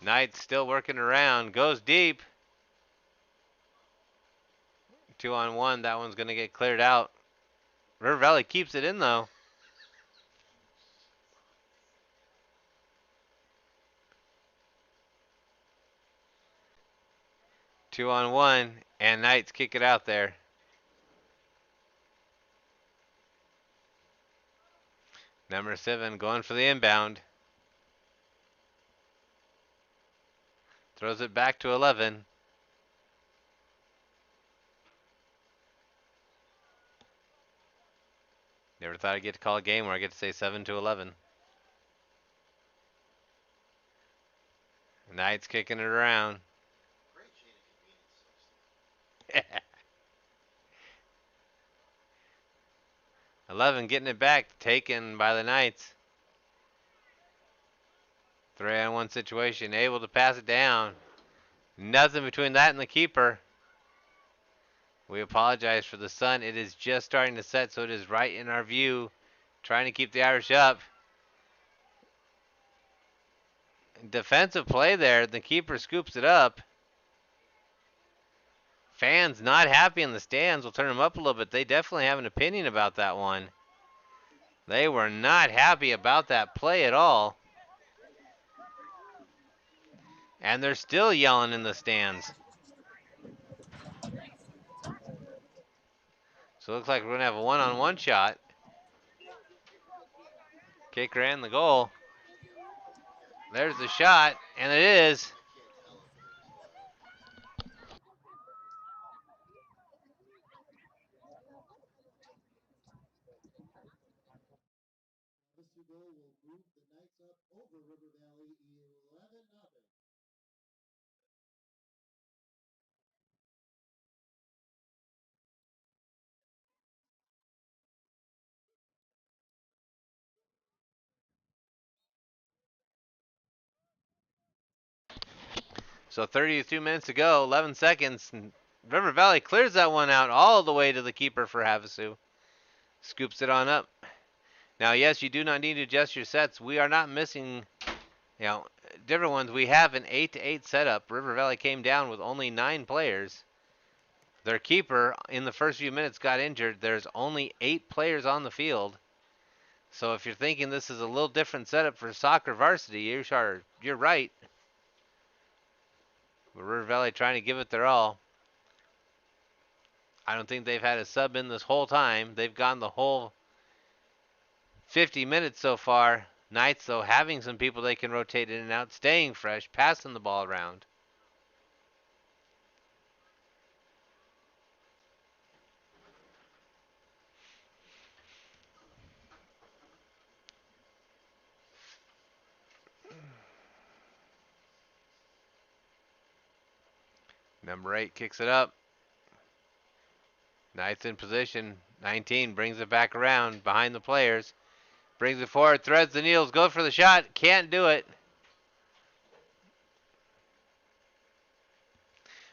Knight's still working around. Goes deep. 2-on-1. That one's going to get cleared out. River Valley keeps it in, though. Two on one, and Knights kick it out there. Number 7 going for the inbound. Throws it back to 11. Never thought I'd get to call a game where I get to say 7-11. Knights kicking it around. 11 getting it back, taken by the Knights. 3-on-1 situation, able to pass it down. Nothing between that and the keeper. We apologize for the sun. It is just starting to set, so it is right in our view. Trying to keep the Irish up. Defensive play there. The keeper scoops it up. Fans not happy in the stands. We'll turn them up a little bit. They definitely have an opinion about that one. They were not happy about that play at all. And they're still yelling in the stands. So it looks like we're going to have a one-on-one shot. Kicker and the goal. There's the shot, and it is. This goal will move the Knights up over River Valley 11-0. So 32 minutes to go, 11 seconds. River Valley clears that one out all the way to the keeper for Havasu. Scoops it on up. Now, yes, you do not need to adjust your sets. We are not missing, different ones. We have an 8-8 setup. River Valley came down with only 9 players. Their keeper in the first few minutes got injured. There's only 8 players on the field. So if you're thinking this is a little different setup for soccer varsity, you're right. But River Valley trying to give it their all. I don't think they've had a sub in this whole time. They've gone the whole 50 minutes so far. Knights, though, having some people they can rotate in and out, staying fresh, passing the ball around. Number 8 kicks it up. Knights in position. 19 brings it back around behind the players. Brings it forward, threads the needles, goes for the shot. Can't do it.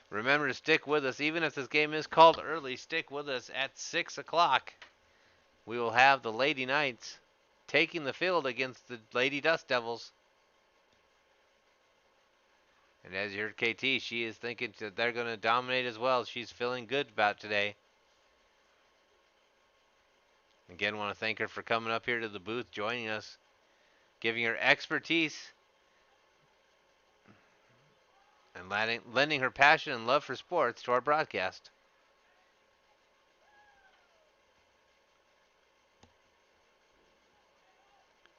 Remember to stick with us. Even if this game is called early, stick with us at 6 o'clock. We will have the Lady Knights taking the field against the Lady Dust Devils. And as you heard KT, she is thinking that they're going to dominate as well. She's feeling good about today. Again, want to thank her for coming up here to the booth, joining us, giving her expertise, and lending her passion and love for sports to our broadcast.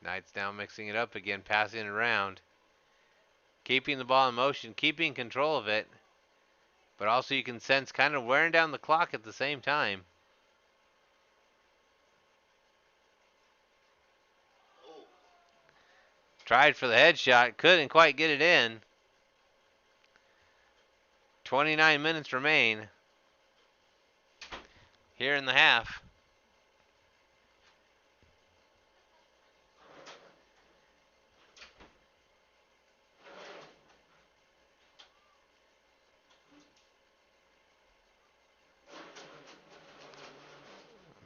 Knights now mixing it up again, passing it around. Keeping the ball in motion, keeping control of it. But also you can sense kind of wearing down the clock at the same time. Tried for the headshot, couldn't quite get it in. 29 minutes remain here in the half.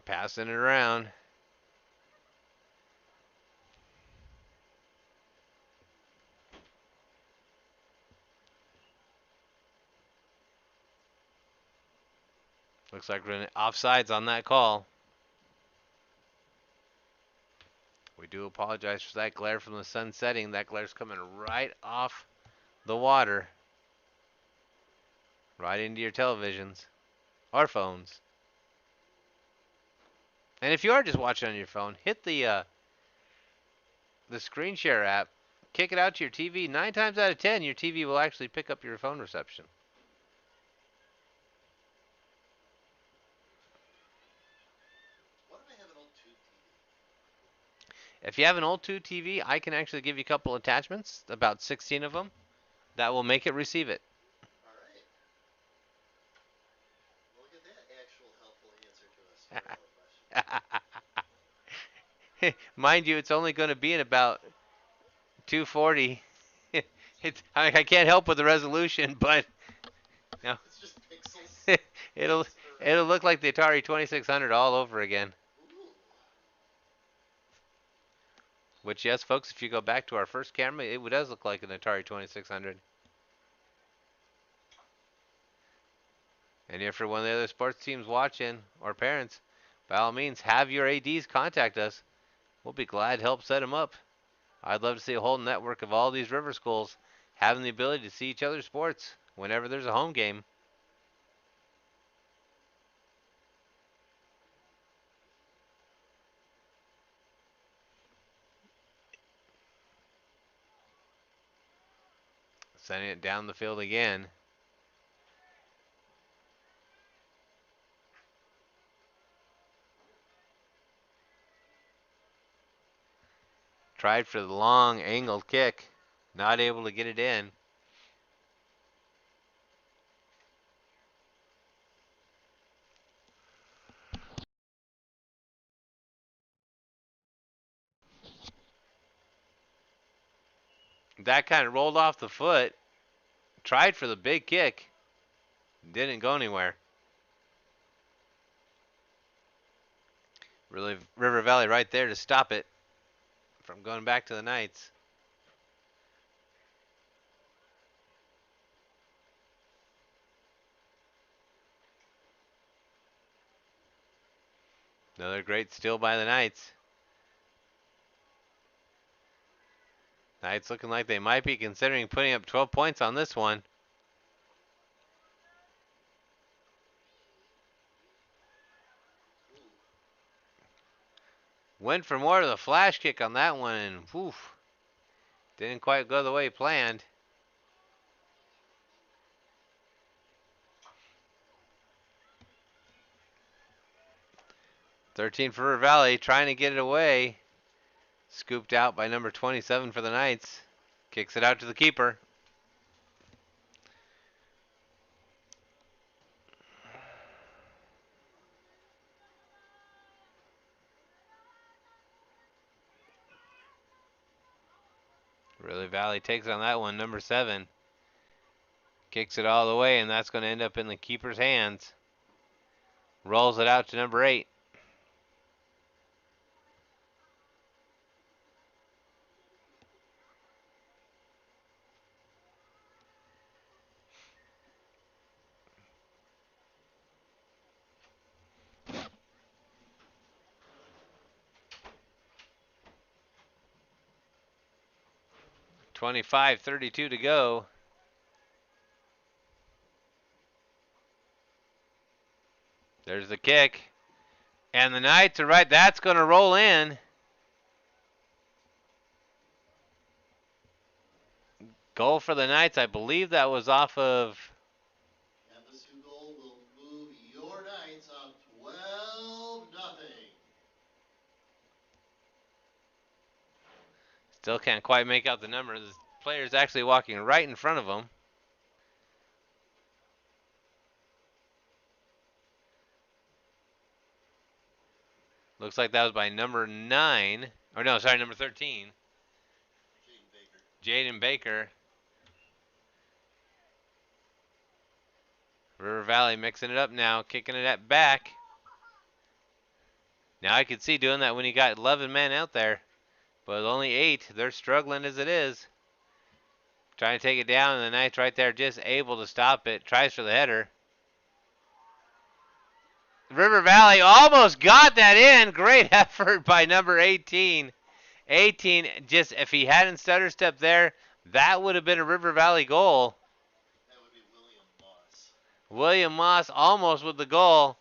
Passing it around. Looks like we're offsides on that call. We do apologize for that glare from the sun setting. That glare's coming right off the water, right into your televisions or phones. And if you are just watching on your phone, hit the screen share app, kick it out to your TV. 9 times out of 10, your TV will actually pick up your phone reception. What if I have an old tube TV? If you have an old tube TV, I can actually give you a couple attachments, about 16 of them, that will make it receive it. All right. Well, look at that actual helpful answer to a question. Mind you, it's only going to be in about 240. I can't help with the resolution, but no. It's just pixels. it'll look like the Atari 2600 all over again. Ooh. Which, yes, folks, if you go back to our first camera, it does look like an Atari 2600. And if you're one of the other sports teams watching, or parents, by all means, have your ADs contact us. We'll be glad to help set them up. I'd love to see a whole network of all these river schools having the ability to see each other's sports whenever there's a home game. Sending it down the field again. Tried for the long angled kick. Not able to get it in. That kind of rolled off the foot. Tried for the big kick. Didn't go anywhere. Really, River Valley right there to stop it from going back to the Knights. Another great steal by the Knights. Knights looking like they might be considering putting up 12 points on this one. Went for more of the flash kick on that one, and whew, didn't quite go the way he planned. "13 for River Valley, trying to get it away. Scooped out by number 27 for the Knights. Kicks it out to the keeper. River Valley takes on that one, number 7. Kicks it all the way, and that's going to end up in the keeper's hands. Rolls it out to number 8. .25:32 to go. There's the kick. And the Knights are right. That's going to roll in. Goal for the Knights. I believe that was off of... Havasu goal will move your Knights up 12-0. Still can't quite make out the number. The player's actually walking right in front of him. Looks like that was by number 9. Or no, sorry, number 13. Jaden Baker. River Valley mixing it up now, kicking it back. Now I could see doing that when you got 11 men out there. But with only 8, they're struggling as it is. Trying to take it down, and the Knights right there just able to stop it. Tries for the header. River Valley almost got that in. Great effort by number 18. 18, just if he hadn't stutter stepped there, that would have been a River Valley goal. That would be William Moss. William Moss almost with the goal.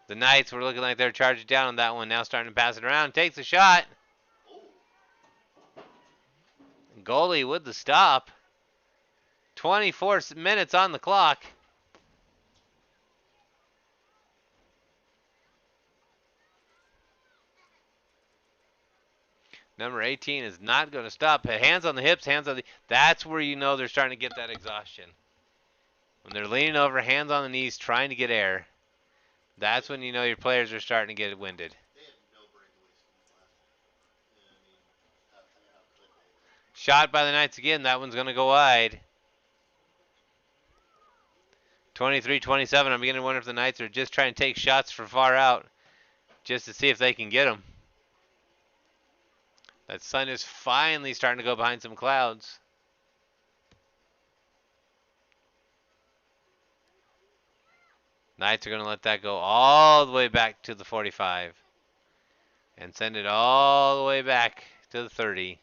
The Knights were looking like they're charging down on that one. Now starting to pass it around. Takes a shot. Oh. Goalie with the stop. 24 minutes on the clock. Number 18 is not going to stop. Hands on the hips, hands on the... That's where you know they're starting to get that exhaustion. When they're leaning over, hands on the knees, trying to get air. That's when you know your players are starting to get winded. They have no breakaway speed left. I mean, how could they? Shot by the Knights again. That one's going to go wide. 23-27. I'm beginning to wonder if the Knights are just trying to take shots from far out just to see if they can get them. That sun is finally starting to go behind some clouds. Knights are going to let that go all the way back to the 45 and send it all the way back to the 30.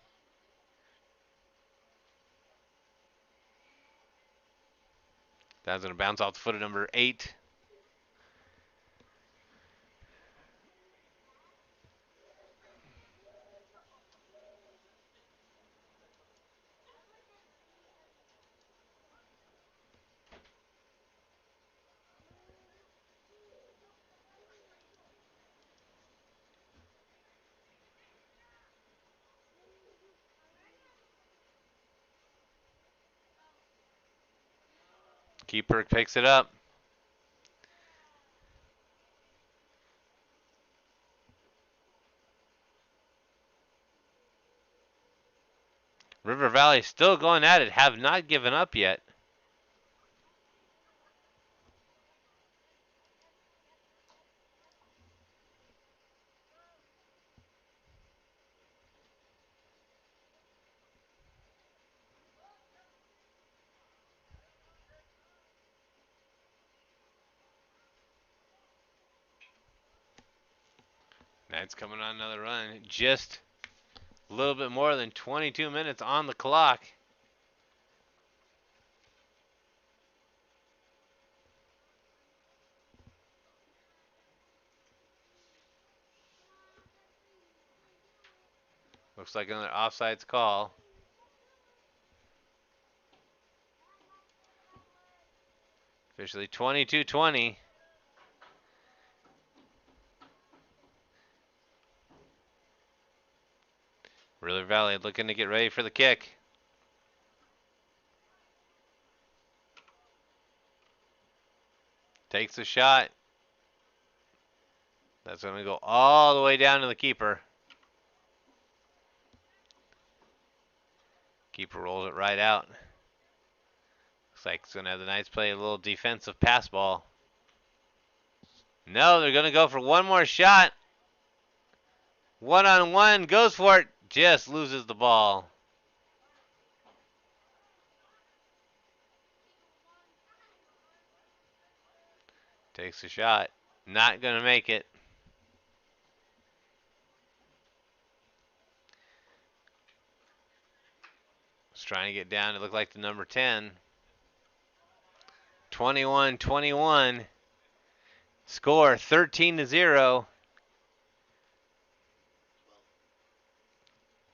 That's going to bounce off the foot of number 8. Keeper picks it up. River Valley still going at it, have not given up yet. Knights coming on another run. Just a little bit more than 22 minutes on the clock. Looks like another offsides call. Officially 22-20. River Valley looking to get ready for the kick. Takes the shot. That's going to go all the way down to the keeper. Keeper rolls it right out. Looks like it's going to have the Knights play a little defensive pass ball. No, they're going to go for one more shot. One-on-one, goes for it, just loses the ball. Takes a shot, not going to make it. Was trying to get down to look like the number 10. 21-21. Score 13-0.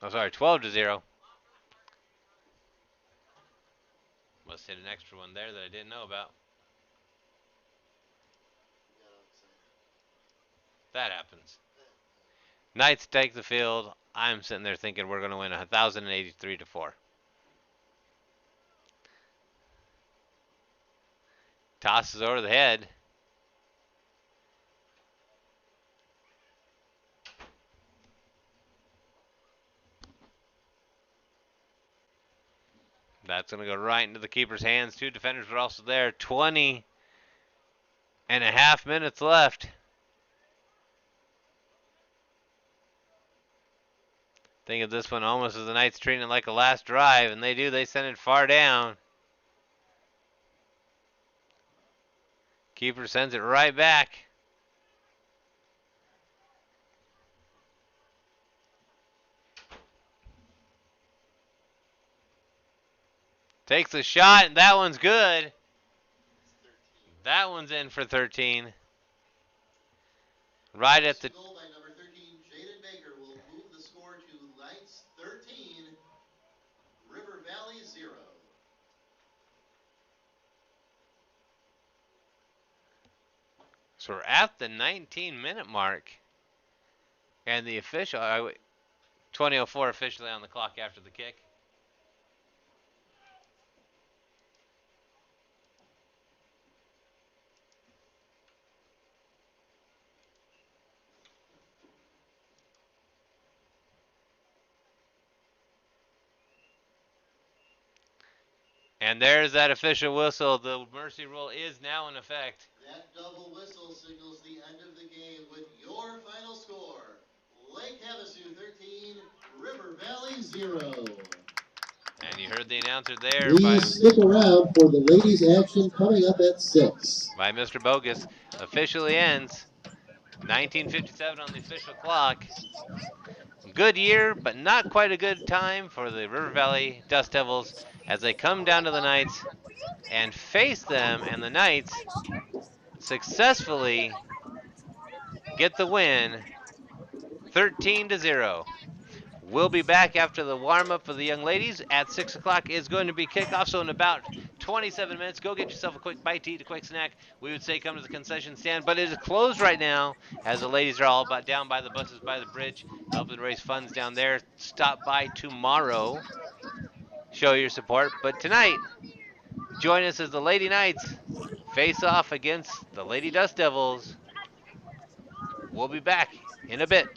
Oh, sorry, 12-0. Must hit an extra one there that I didn't know about. That happens. Knights take the field. I'm sitting there thinking we're going to win 1,083-4. Tosses over the head. That's going to go right into the keeper's hands. 2 defenders were also there. 20 and a half minutes left. Think of this one almost as the Knights treating it like a last drive, and they do. They send it far down. Keeper sends it right back. Takes a shot, and that one's good. That one's in for 13. Right at the... Goal by number 13, Jaden Baker, will move the score to Knights 13, River Valley 0. So we're at the 19-minute mark. And the official... 20:04 officially on the clock after the kick. And there's that official whistle. The mercy rule is now in effect. That double whistle signals the end of the game with your final score. Lake Havasu 13, River Valley 0. And you heard the announcer there Please stick around for the ladies' action coming up at 6. by Mr. Bogus. Officially ends. 1957 on the official clock. Good year, but not quite a good time for the River Valley Dust Devils as they come down to the Knights and face them, and the Knights successfully get the win 13-0. We'll be back after the warm-up for the young ladies. At 6 o'clock is going to be kickoff, so in about 27 minutes, go get yourself a quick bite to eat, a quick snack. We would say come to the concession stand, but it is closed right now as the ladies are all about down by the buses by the bridge, helping raise funds down there. Stop by tomorrow, show your support. But tonight, join us as the Lady Knights face off against the Lady Dust Devils. We'll be back in a bit.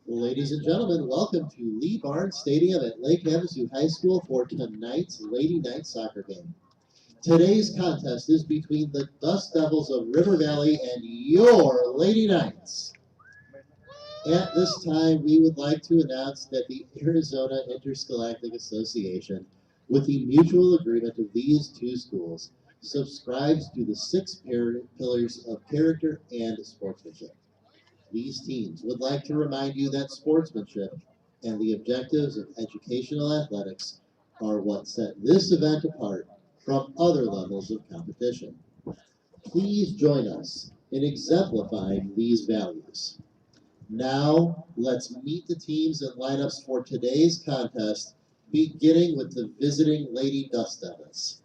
Ladies and gentlemen, welcome to Lee Barnes Stadium at Lake Havasu High School for tonight's Lady Night soccer game. Today's contest is between the Dust Devils of River Valley and your Lady Knights. At this time, we would like to announce that the Arizona Interscholastic Association, with the mutual agreement of these two schools, subscribes to the six pillars of character and sportsmanship. These teams would like to remind you that sportsmanship and the objectives of educational athletics are what set this event apart from other levels of competition. Please join us in exemplifying these values. Now, let's meet the teams and lineups for today's contest, beginning with the visiting Lady Dust Devils.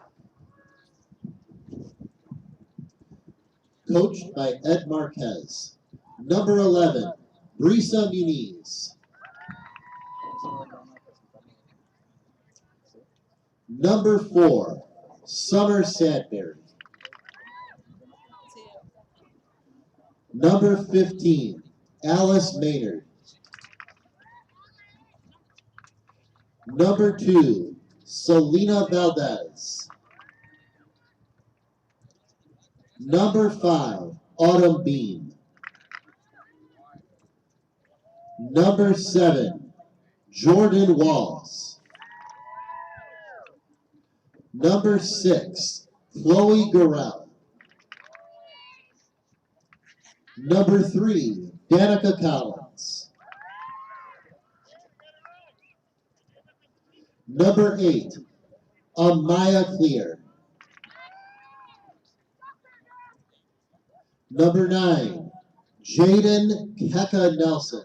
Coached by Ed Marquez. Number 11, Brisa Muniz. Number 4, Summer Sadberry. Number 15, Alice Maynard. Number 2, Selena Valdez. Number 5, Autumn Beam. Number 7, Jordan Walls. Number 6, Chloe Gorell. Number 3, Danica Collins. Number 8, Amaya Clear. Number 9, Jaden Keka Nelson.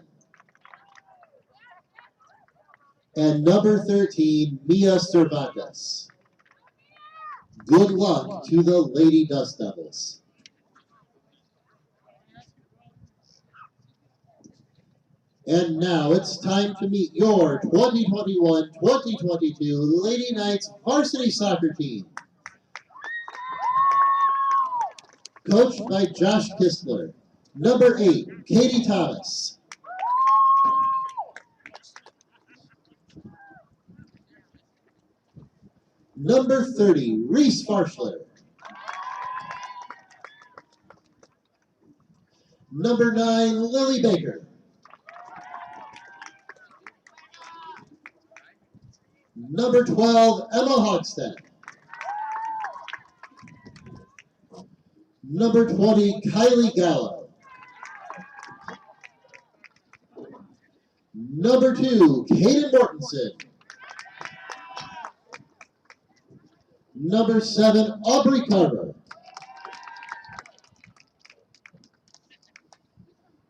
And number 13, Mia Cervantes. Good luck to the Lady Dust Devils. And now it's time to meet your 2021-2022 Lady Knights varsity soccer team. Coached by Josh Kistler. Number 8, Katie Thomas. Number 30, Reese Farschler. Number 9, Lily Baker. Number 12, Emma Hogstead. Number 20, Kylie Gallo. Number 2, Kaden Mortensen. Number 7, Aubrey Carver.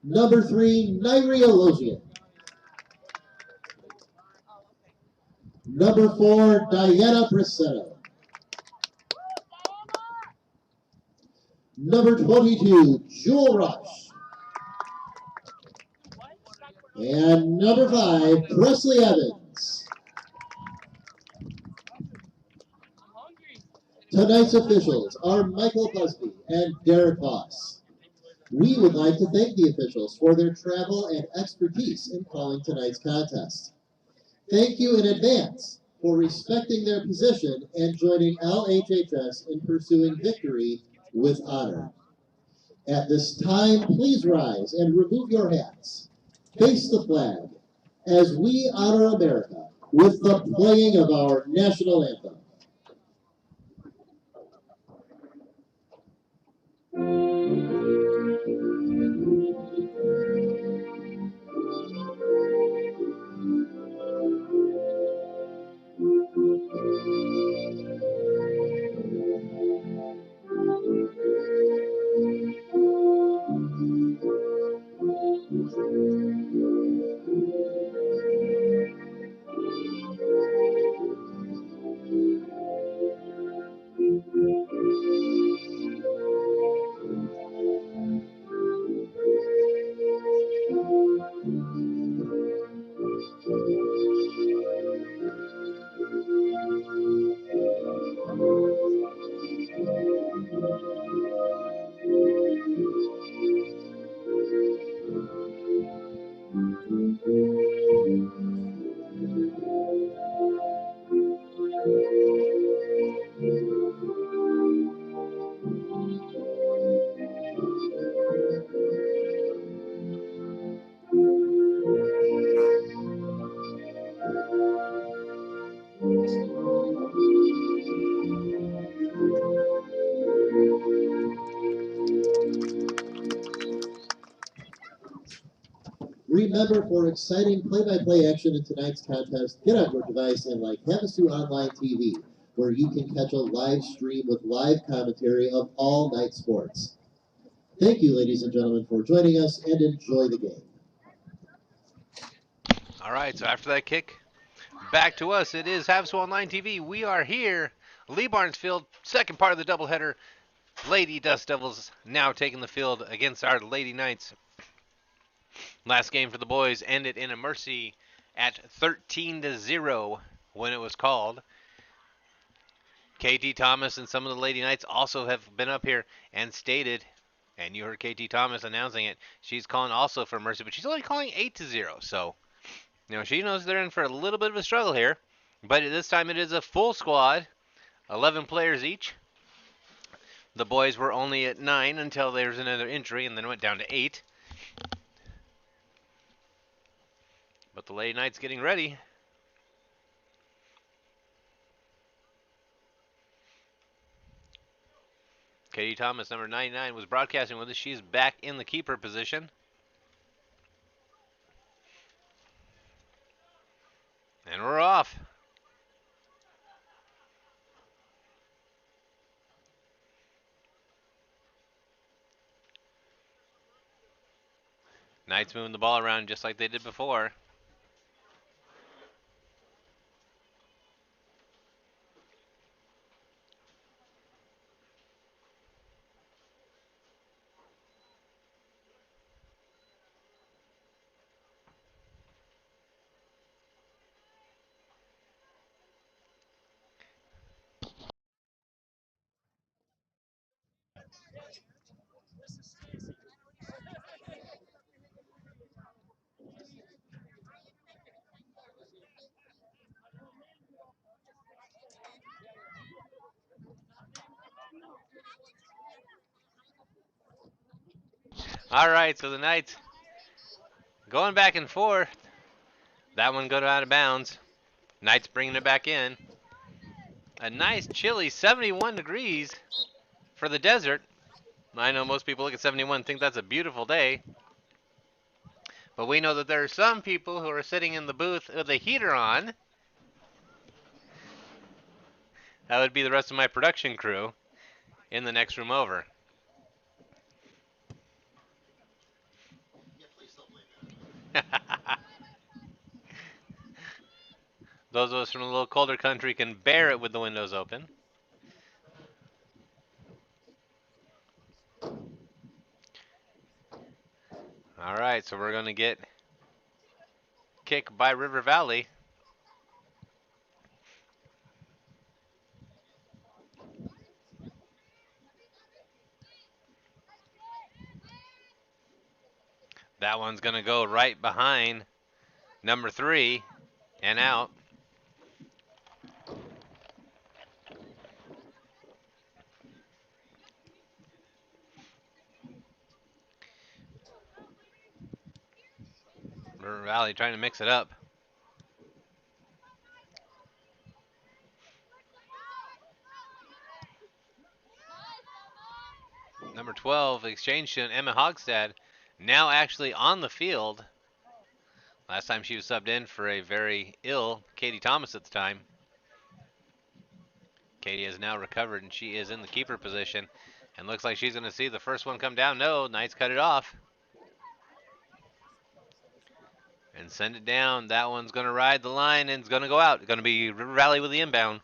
Number 3, Nairi Alozian. Number 4, Diana Brisetto. Number 22, Jewel Rush. And number 5, Presley Evans. Tonight's officials are Michael Busby and Derek Voss. We would like to thank the officials for their travel and expertise in calling tonight's contest. Thank you in advance for respecting their position and joining LHHS in pursuing victory with honor. At this time, please rise and remove your hats. Face the flag as we honor America with the playing of our national anthem. remember, for exciting play-by-play action in tonight's contest, get out your device and like Havasu Online TV, where you can catch a live stream with live commentary of all night sports. Thank you, ladies and gentlemen, for joining us, and enjoy the game. All right, so after that kick, back to us. It is Havasu Online TV. We are here, Lee Barnesfield, second part of the doubleheader. Lady Dust Devils now taking the field against our Lady Knights. Last game for the boys ended in a mercy at 13-0 when it was called. KT Thomas and some of the Lady Knights also have been up here and stated, and you heard KT Thomas announcing it, she's calling also for mercy, but she's only calling 8-0. So, she knows they're in for a little bit of a struggle here. But this time it is a full squad, 11 players each. The boys were only at 9 until there was another injury, and then went down to 8. But the Lady Knights getting ready. Katie Thomas, number 99, was broadcasting with us. She's back in the keeper position. And we're off. Knights moving the ball around just like they did before. All right, so the Knights going back and forth. That one got out of bounds. Knights bringing it back in. A nice chilly 71 degrees for the desert. I know most people look at 71 and think that's a beautiful day. But we know that there are some people who are sitting in the booth with a heater on. That would be the rest of my production crew in the next room over. Those of us from a little colder country can bear it with the windows open. All right, so we're going to get kick by River Valley. That one's going to go right behind number 3 and out. River Valley trying to mix it up. Number 12, exchange to Emma Hogstad, now actually on the field. Last time she was subbed in for a very ill Katie Thomas at the time. Katie has now recovered, and she is in the keeper position. And looks like she's going to see the first one come down. No, Knights cut it off. And send it down. That one's going to ride the line and it's going to go out. It's going to be River Valley with the inbound.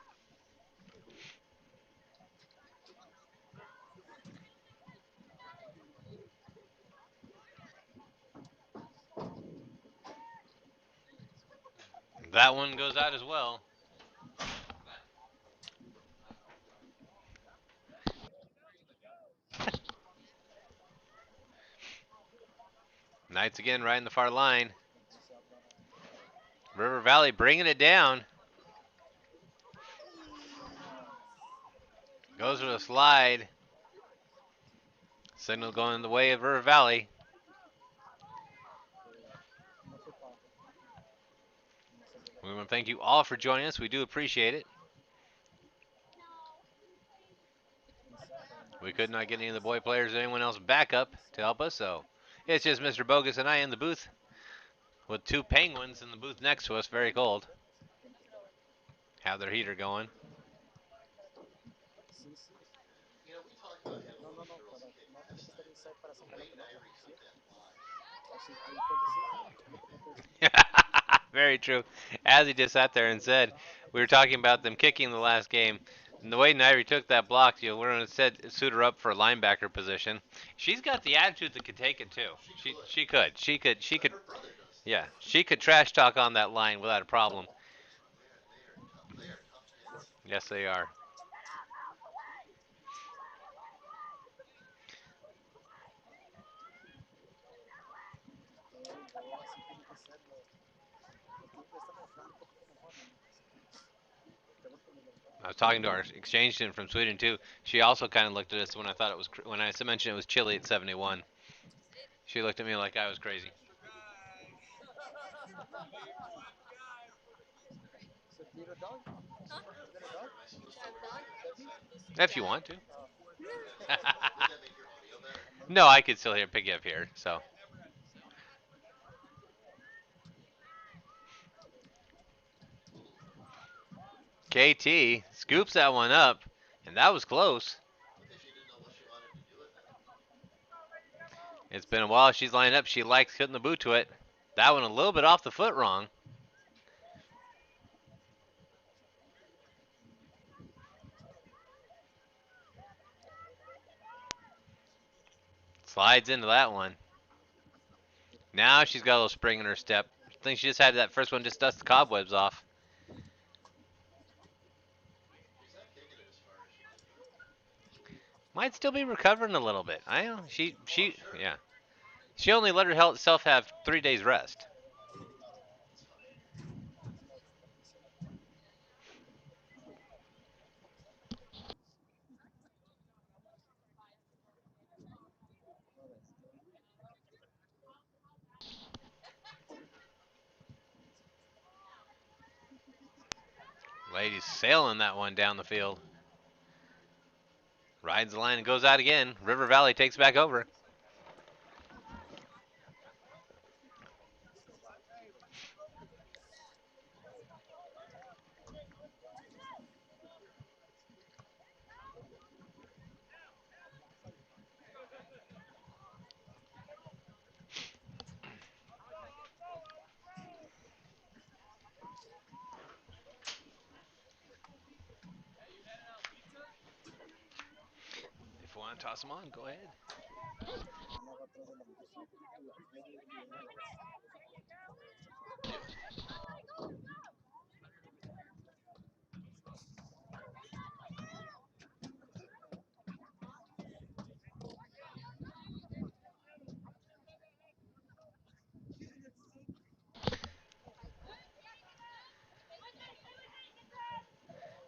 That one goes out as well. Knights again riding the far line. River Valley bringing it down. Goes with a slide. Signal going the way of River Valley. We want to thank you all for joining us. We do appreciate it. We could not get any of the boy players or anyone else back up to help us, so it's just Mr. Bogus and I in the booth. with two penguins in the booth next to us, very cold. Have their heater going. Very true. As he just sat there and said, we were talking about them kicking the last game. And the way Nairi took that block, we're going to suit her up for a linebacker position. She's got the attitude that could take it too. She could. She could. Yeah, she could trash talk on that line without a problem. Yes, they are. I was talking to our exchange student from Sweden too. She also kind of looked at us when I thought it was when I mentioned it was chilly at 71. She looked at me like I was crazy. If you want to. No, I could still pick you up here. So KT scoops that one up, and that was close. It's been a while. She's lined up. She likes hitting the boot to it. That one a little bit off the foot wrong. Slides into that one. Now she's got a little spring in her step. I think she just had that first one just dust the cobwebs off. Might still be recovering a little bit. I know yeah. She only let herself have 3 days rest. Ladies sailing that one down the field. Rides the line and goes out again. River Valley takes back over. If you want to toss them on, go ahead.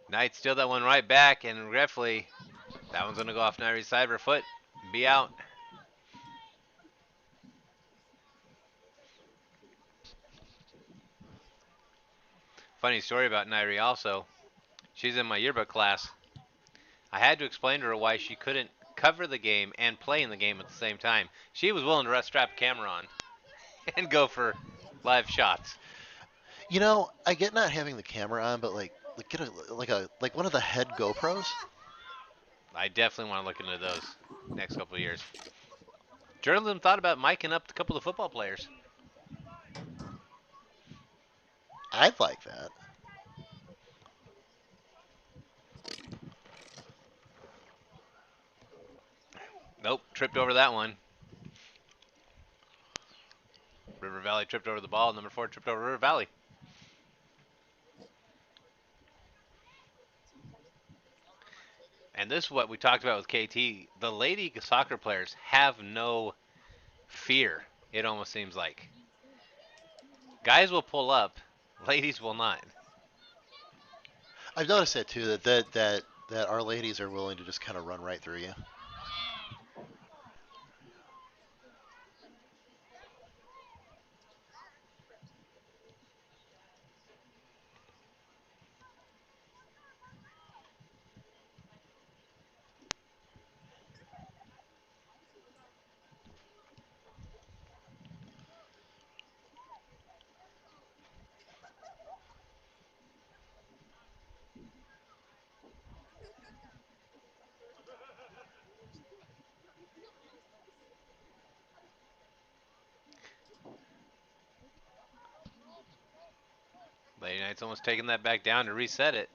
Knight steal that one right back, and regretfully, that one's going to go off Nairi's side of her foot. Be out. Funny story about Nairi also. She's in my yearbook class. I had to explain to her why she couldn't cover the game and play in the game at the same time. She was willing to strap a camera on and go for live shots. I get not having the camera on, but get like one of the head GoPros. I definitely want to look into those next couple of years. Journalism thought about miking up a couple of football players. I'd like that. Nope, tripped over that one. River Valley tripped over the ball. Number 4 tripped over River Valley. And this is what we talked about with KT. The lady soccer players have no fear, it almost seems like. Guys will pull up, ladies will not. I've noticed that too. That our ladies are willing to just kind of run right through you. Lady Knight's almost taking that back down to reset it.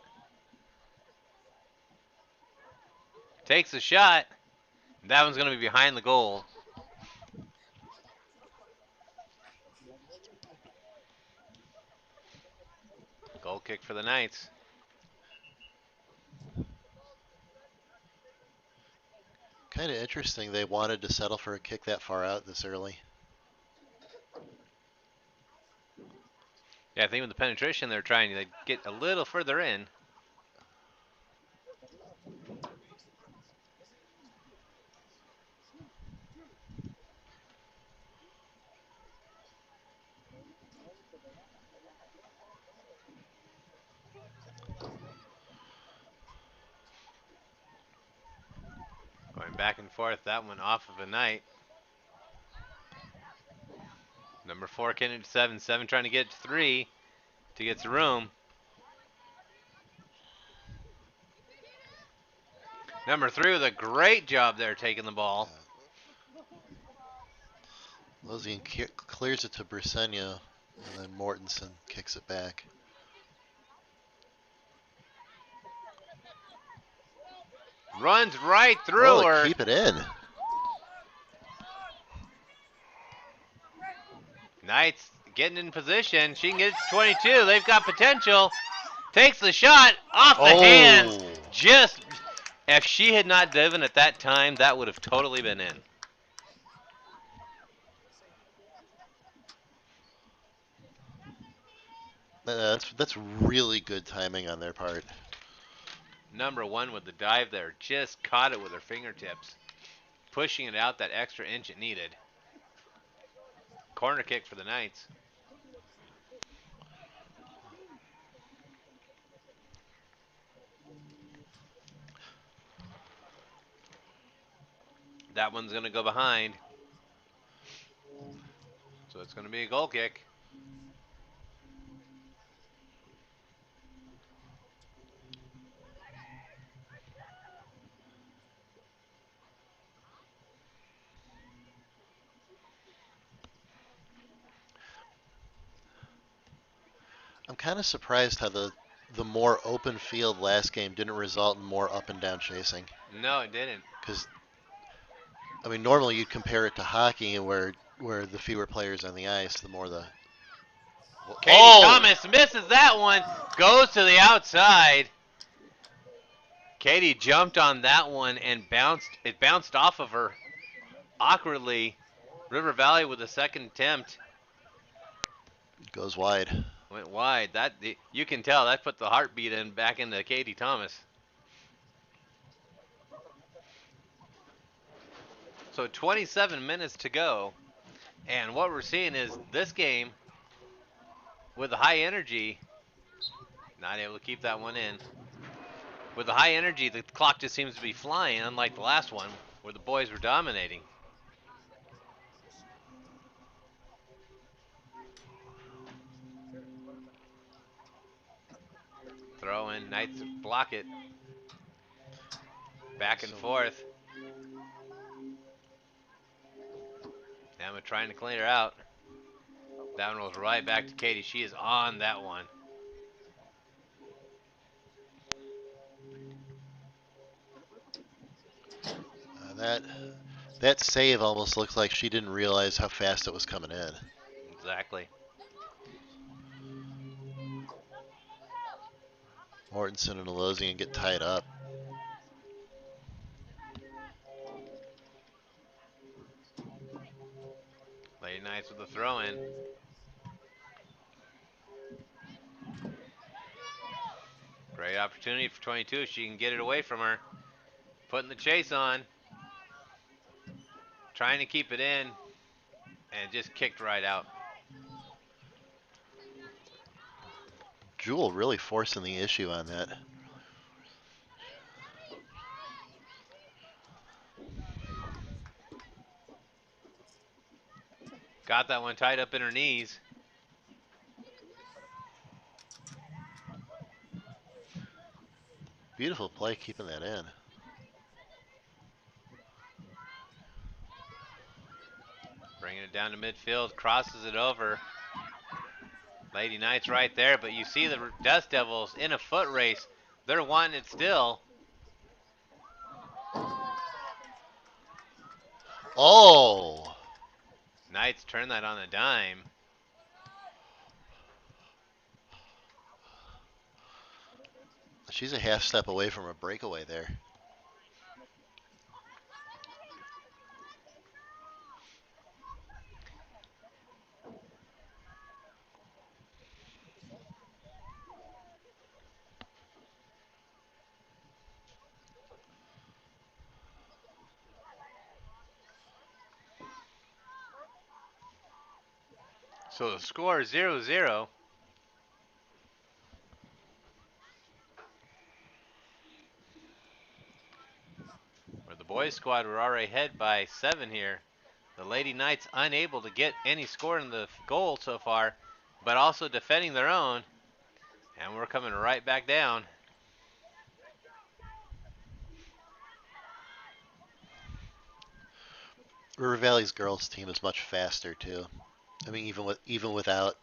Takes a shot. That one's going to be behind the goal. Goal kick for the Knights. Kind of interesting they wanted to settle for a kick that far out this early. Yeah, I think with the penetration they're trying to get a little further in. Going back and forth, that one off of a Knight. Number 4 getting to 7. 7 trying to get to 3 to get to room. Number 3 with a great job there taking the ball. Losian clears it to Briseno, and then Mortensen kicks it back. Runs right through her. Keep it in. Knights getting in position. She can get to 22. They've got potential. Takes the shot off the hands. Just, if she had not driven at that time, that would have totally been in. That's really good timing on their part. Number 1 with the dive there. Just caught it with her fingertips. Pushing it out that extra inch it needed. Corner kick for the Knights. That one's going to go behind. So it's going to be a goal kick. I'm kind of surprised how the more open field last game didn't result in more up and down chasing. No, it didn't. Because, I mean, normally you'd compare it to hockey where the fewer players on the ice, the more the... Katie Thomas misses that one. Goes to the outside. Katie jumped on that one and it bounced off of her awkwardly. River Valley with a second attempt. Goes wide. Went wide. You can tell that put the heartbeat back into Katie Thomas. So 27 minutes to go. And what we're seeing is this game with the high energy, not able to keep that one in. With the high energy, the clock just seems to be flying, unlike the last one where the boys were dominating. Throw in, Knights block it. Back and forth. Emma trying to clean her out. That one rolls right back to Katie. She is on that one. That save almost looks like she didn't realize how fast it was coming in. Exactly. Mortensen and Losian get tied up. Lady Knights with the throw in. Great opportunity for 22 if she can get it away from her. Putting the chase on. Trying to keep it in. And just kicked right out. Jewel really forcing the issue on that. Got that one tied up in her knees. Beautiful play keeping that in. Bringing it down to midfield. Crosses it over. Lady Knights right there, but you see the Dust Devils in a foot race. They're wanting it still. Oh! Knights turn that on a dime. She's a half step away from a breakaway there. So the score is 0-0. Where the boys squad were already ahead by 7 here. The Lady Knights unable to get any score in the goal so far, but also defending their own. And we're coming right back down. River Valley's girls team is much faster too. I mean, even without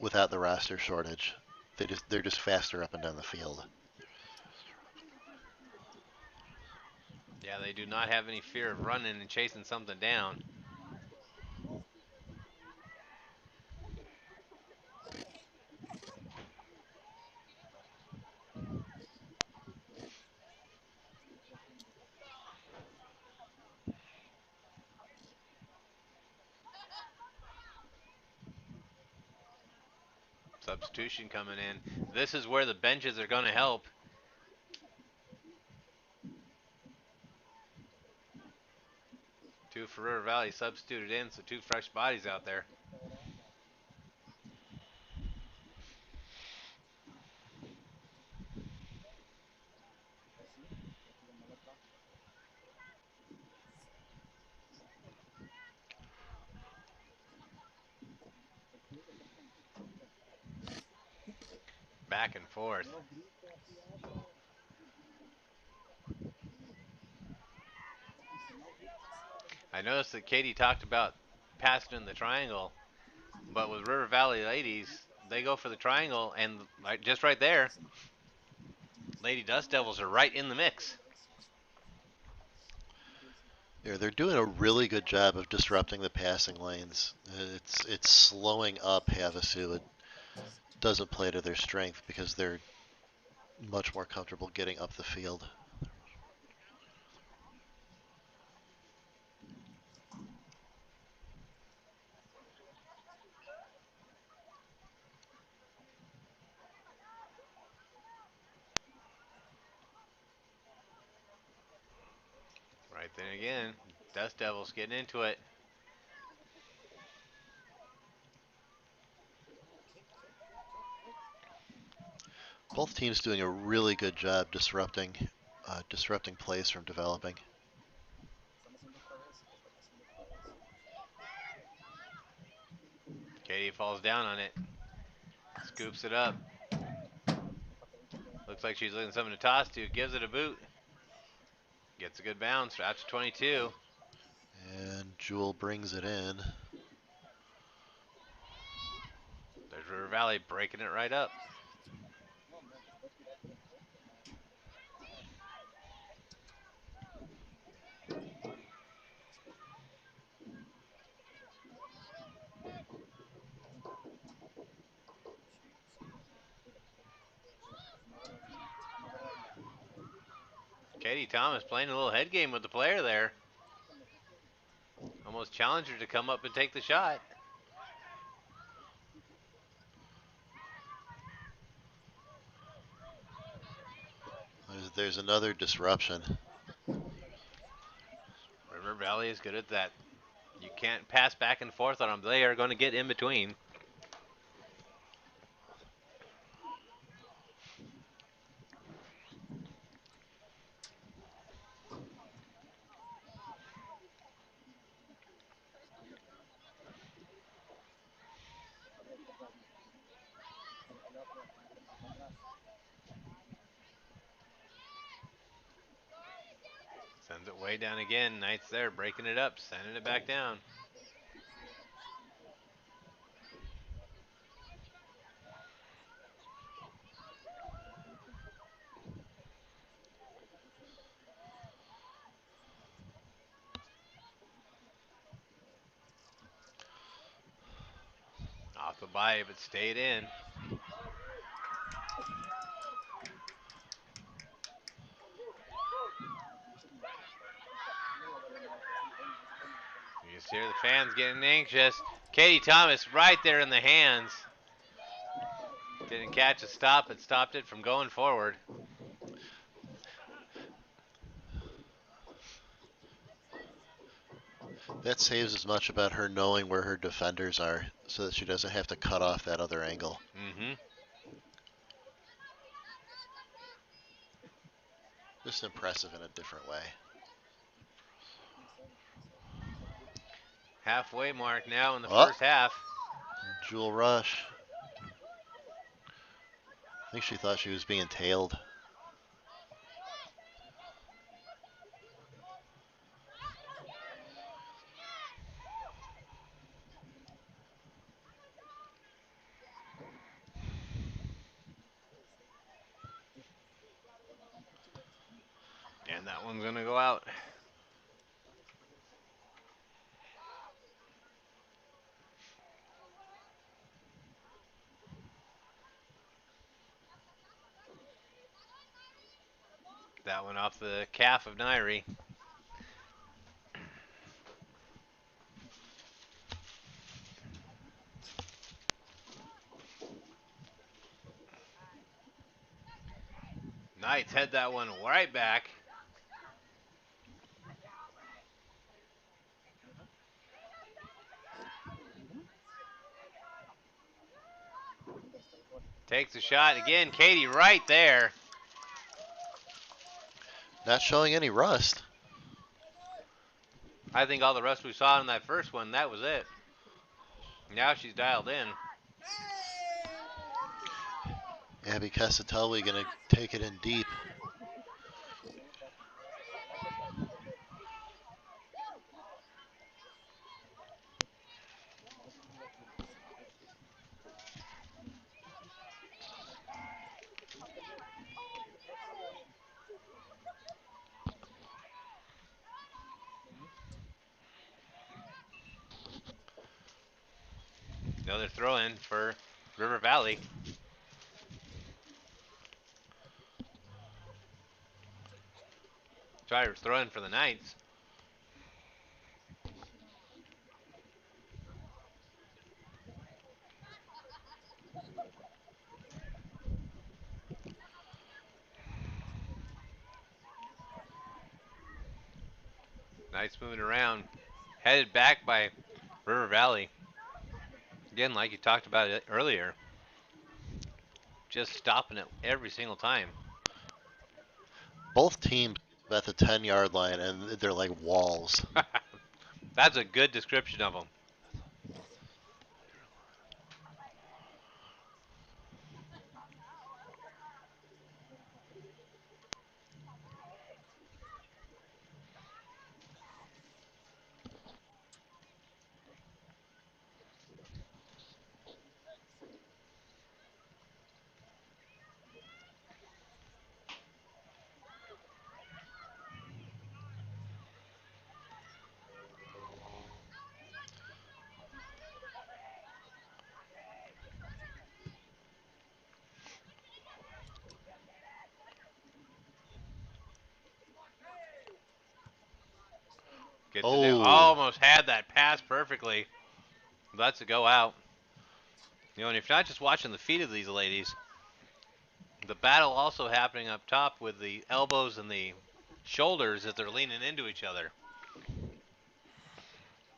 the roster shortage, they're just faster up and down the field. Yeah, they do not have any fear of running and chasing something down. Substitution coming in. This is where the benches are going to help. Two for River Valley substituted in, so 2 fresh bodies out there. Back and forth. I noticed that Katie talked about passing in the triangle, but with River Valley ladies, they go for the triangle, and just right there, Lady Dust Devils are right in the mix. They're doing a really good job of disrupting the passing lanes. It's slowing up Havasu. It doesn't play to their strength because they're much more comfortable getting up the field. Right then again, Dust Devils getting into it. Both teams doing a really good job disrupting plays from developing. Katie falls down on it. Scoops it up. Looks like she's looking something to toss to. Gives it a boot. Gets a good bounce out to 22. And Jewel brings it in. There's River Valley breaking it right up. Katie Thomas playing a little head game with the player there. Almost challenged her to come up and take the shot. There's another disruption. River Valley is good at that. You can't pass back and forth on them. They are going to get in between. Sends it way down again. Knights there breaking it up, sending it back down. the bye, but stayed in. You just hear the fans getting anxious. Katie Thomas right there in the hands. Didn't catch a stop, but stopped it from going forward. That saves as much about her knowing where her defenders are so that she doesn't have to cut off that other angle. Mm-hmm. Just impressive in a different way. Halfway mark now in the Oh. first half. Jewel Rush. I think she thought she was being tailed. And that one's going to go out. That one off the calf of Nairi. Knights head that one right back. Takes a shot again. Katie right there. Not showing any rust. I think all the rust we saw in that first one, that was it. Now she's dialed in. Abby Casatelli going to take it in deep. Another throw in for River Valley. Try to throw in for the Knights. Knights moving around. Headed back by River Valley. Again, like you talked about it earlier. Just stopping it every single time. Both teams at the 10-yard line, and they're like walls. That's a good description of them. Gets it down. Oh. Almost had that pass perfectly. Lets it go out. You know, and if you're not just watching the feet of these ladies, the battle also happening up top with the elbows and the shoulders as they're leaning into each other.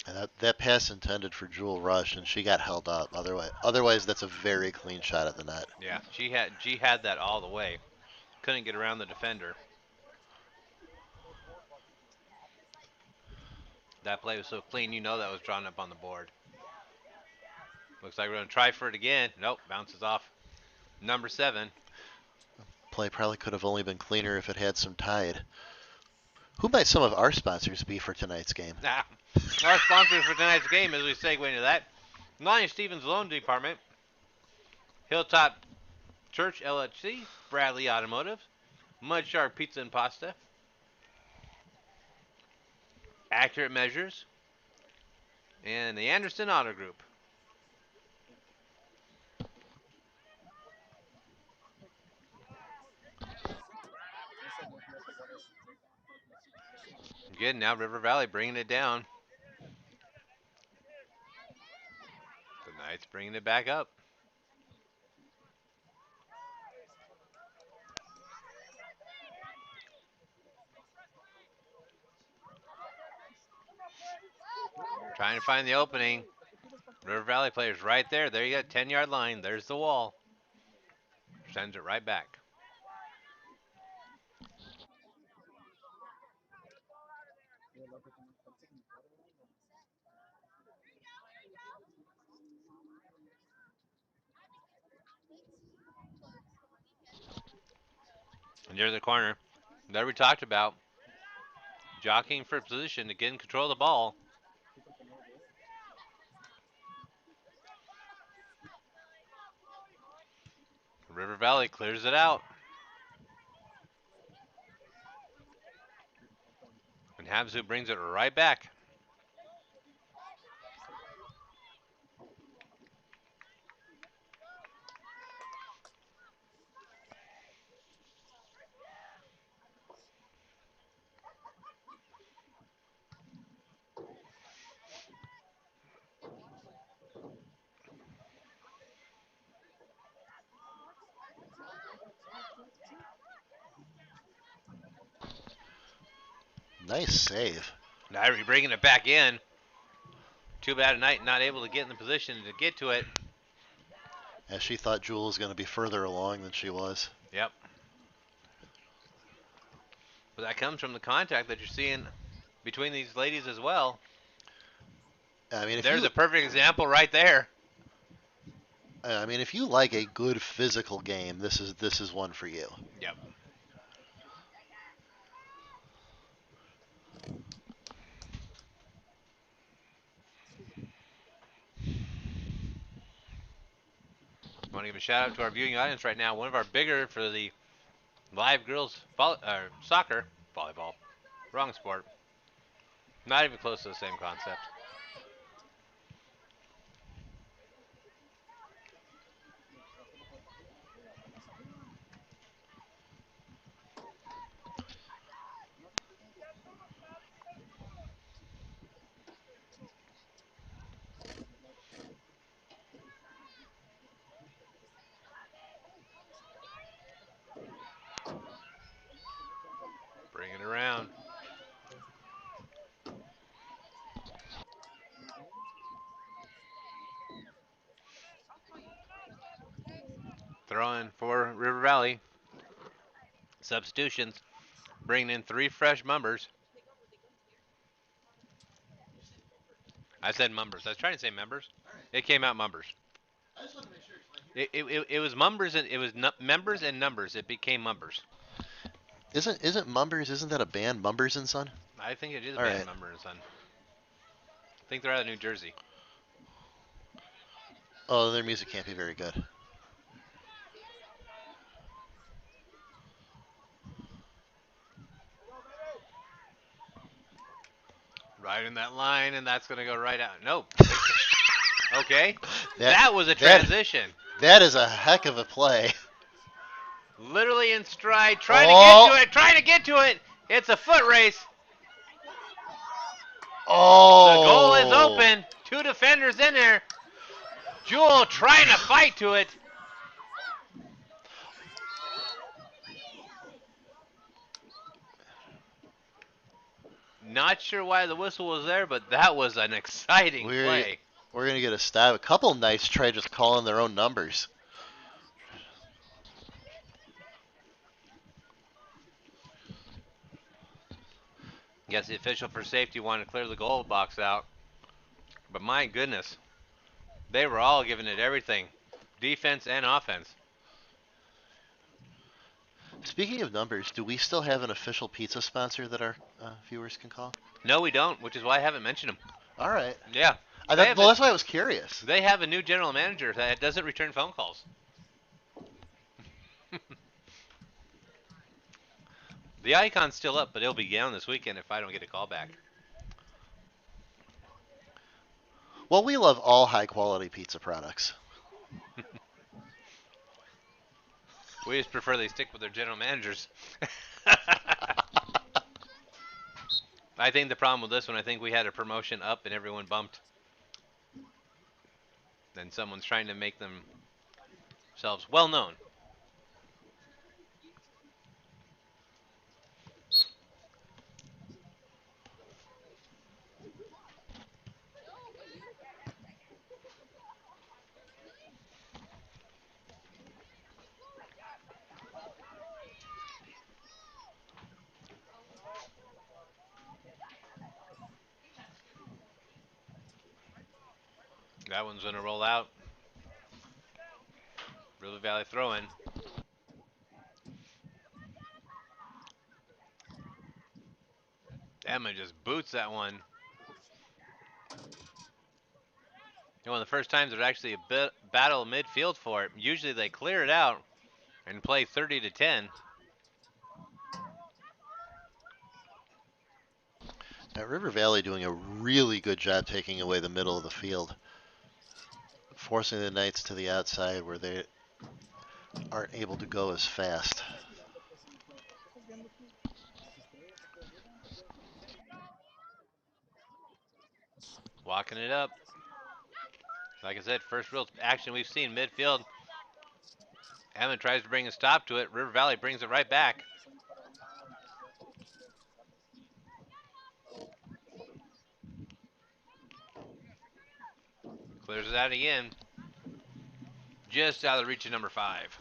And that pass intended for Jewel Rush, and she got held up. Otherwise, that's a very clean shot at the net. Yeah, she had that all the way. Couldn't get around the defender. That play was so clean, you know that was drawn up on the board. Looks like we're going to try for it again. Nope, bounces off. Number 7. Play probably could have only been cleaner if it had some tide. Who might some of our sponsors be for tonight's game? Our sponsors for tonight's game, as we segue into that, Lonnie Stevens Loan Department, Hilltop Church LHC, Bradley Automotive, Mud Shark Pizza and Pasta, Accurate Measures, and the Anderson Auto Group. Good, now River Valley bringing it down. The Knights bringing it back up. Trying to find the opening. River Valley players right there. There you go, 10-yard line. There's the wall. Sends it right back. And there's the corner. There we talked about. Jockeying for position to get in control of the ball. River Valley clears it out. And Havasu brings it right back. Nice save. Now bringing it back in. Too bad tonight not able to get in the position to get to it. As she thought Jewel was going to be further along than she was. Yep. But that comes from the contact that you're seeing between these ladies as well. I mean, There's a perfect example right there. I mean, if you like a good physical game, this is one for you. Yep. I want to give a shout out to our viewing audience right now. One of our bigger for the live girls soccer, volleyball, wrong sport. Not even close to the same concept. Bring it around. Throwing for River Valley. Substitutions. Bringing in 3 fresh members. I said members. I was trying to say members. It came out members. It was members and it was members and numbers. It became members. Isn't Mumbers? Isn't that a band, Mumbers and Son? I think it is a All band, right. Member and Son. I think they're out of New Jersey. Oh, their music can't be very good. Right in that line, and that's going to go right out. Nope. Okay. That- That was a transition. That is a heck of a play. Literally in stride, trying Oh. to get to it, trying to get to it. It's a foot race. Oh. The goal is open. 2 defenders in there. Jewel trying to fight to it. Not sure why the whistle was there, but that was an exciting play. We're going to get a stab. A couple Knights try just calling their own numbers. Guess the official for safety wanted to clear the goal box out. But my goodness, they were all giving it everything. Defense and offense. Speaking of numbers, do we still have an official pizza sponsor that our viewers can call? No, we don't, which is why I haven't mentioned them. All right. Yeah. That's why I was curious. They have a new general manager that doesn't return phone calls. The icon's still up, but it'll be down this weekend if I don't get a call back. Well, we love all high-quality pizza products. We just prefer they stick with their general managers. I think the problem with this one, I think we had a promotion up and everyone bumped. Then someone's trying to make themselves well known. That one's going to roll out. River Valley throw-in. Emma just boots that one. One of the first times there's actually a battle midfield for it. Usually they clear it out and play 30 to 10. Now, River Valley doing a really good job taking away the middle of the field, forcing the Knights to the outside where they aren't able to go as fast. Walking it up. Like I said, first real action we've seen midfield. Emma tries to bring a stop to it. River Valley brings it right back. Clears it out again. Just out of the reach of number 5.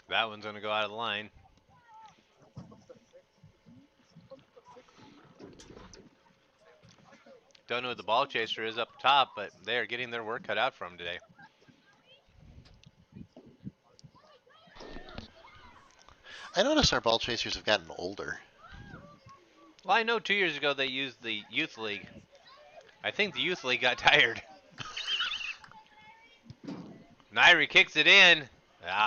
That one's going to go out of the line. Don't know who the ball chaser is up top, but they are getting their work cut out for them today. I noticed our ball chasers have gotten older. Well, I know 2 years ago they used the youth league. I think the youth league got tired. Nairi kicks it in.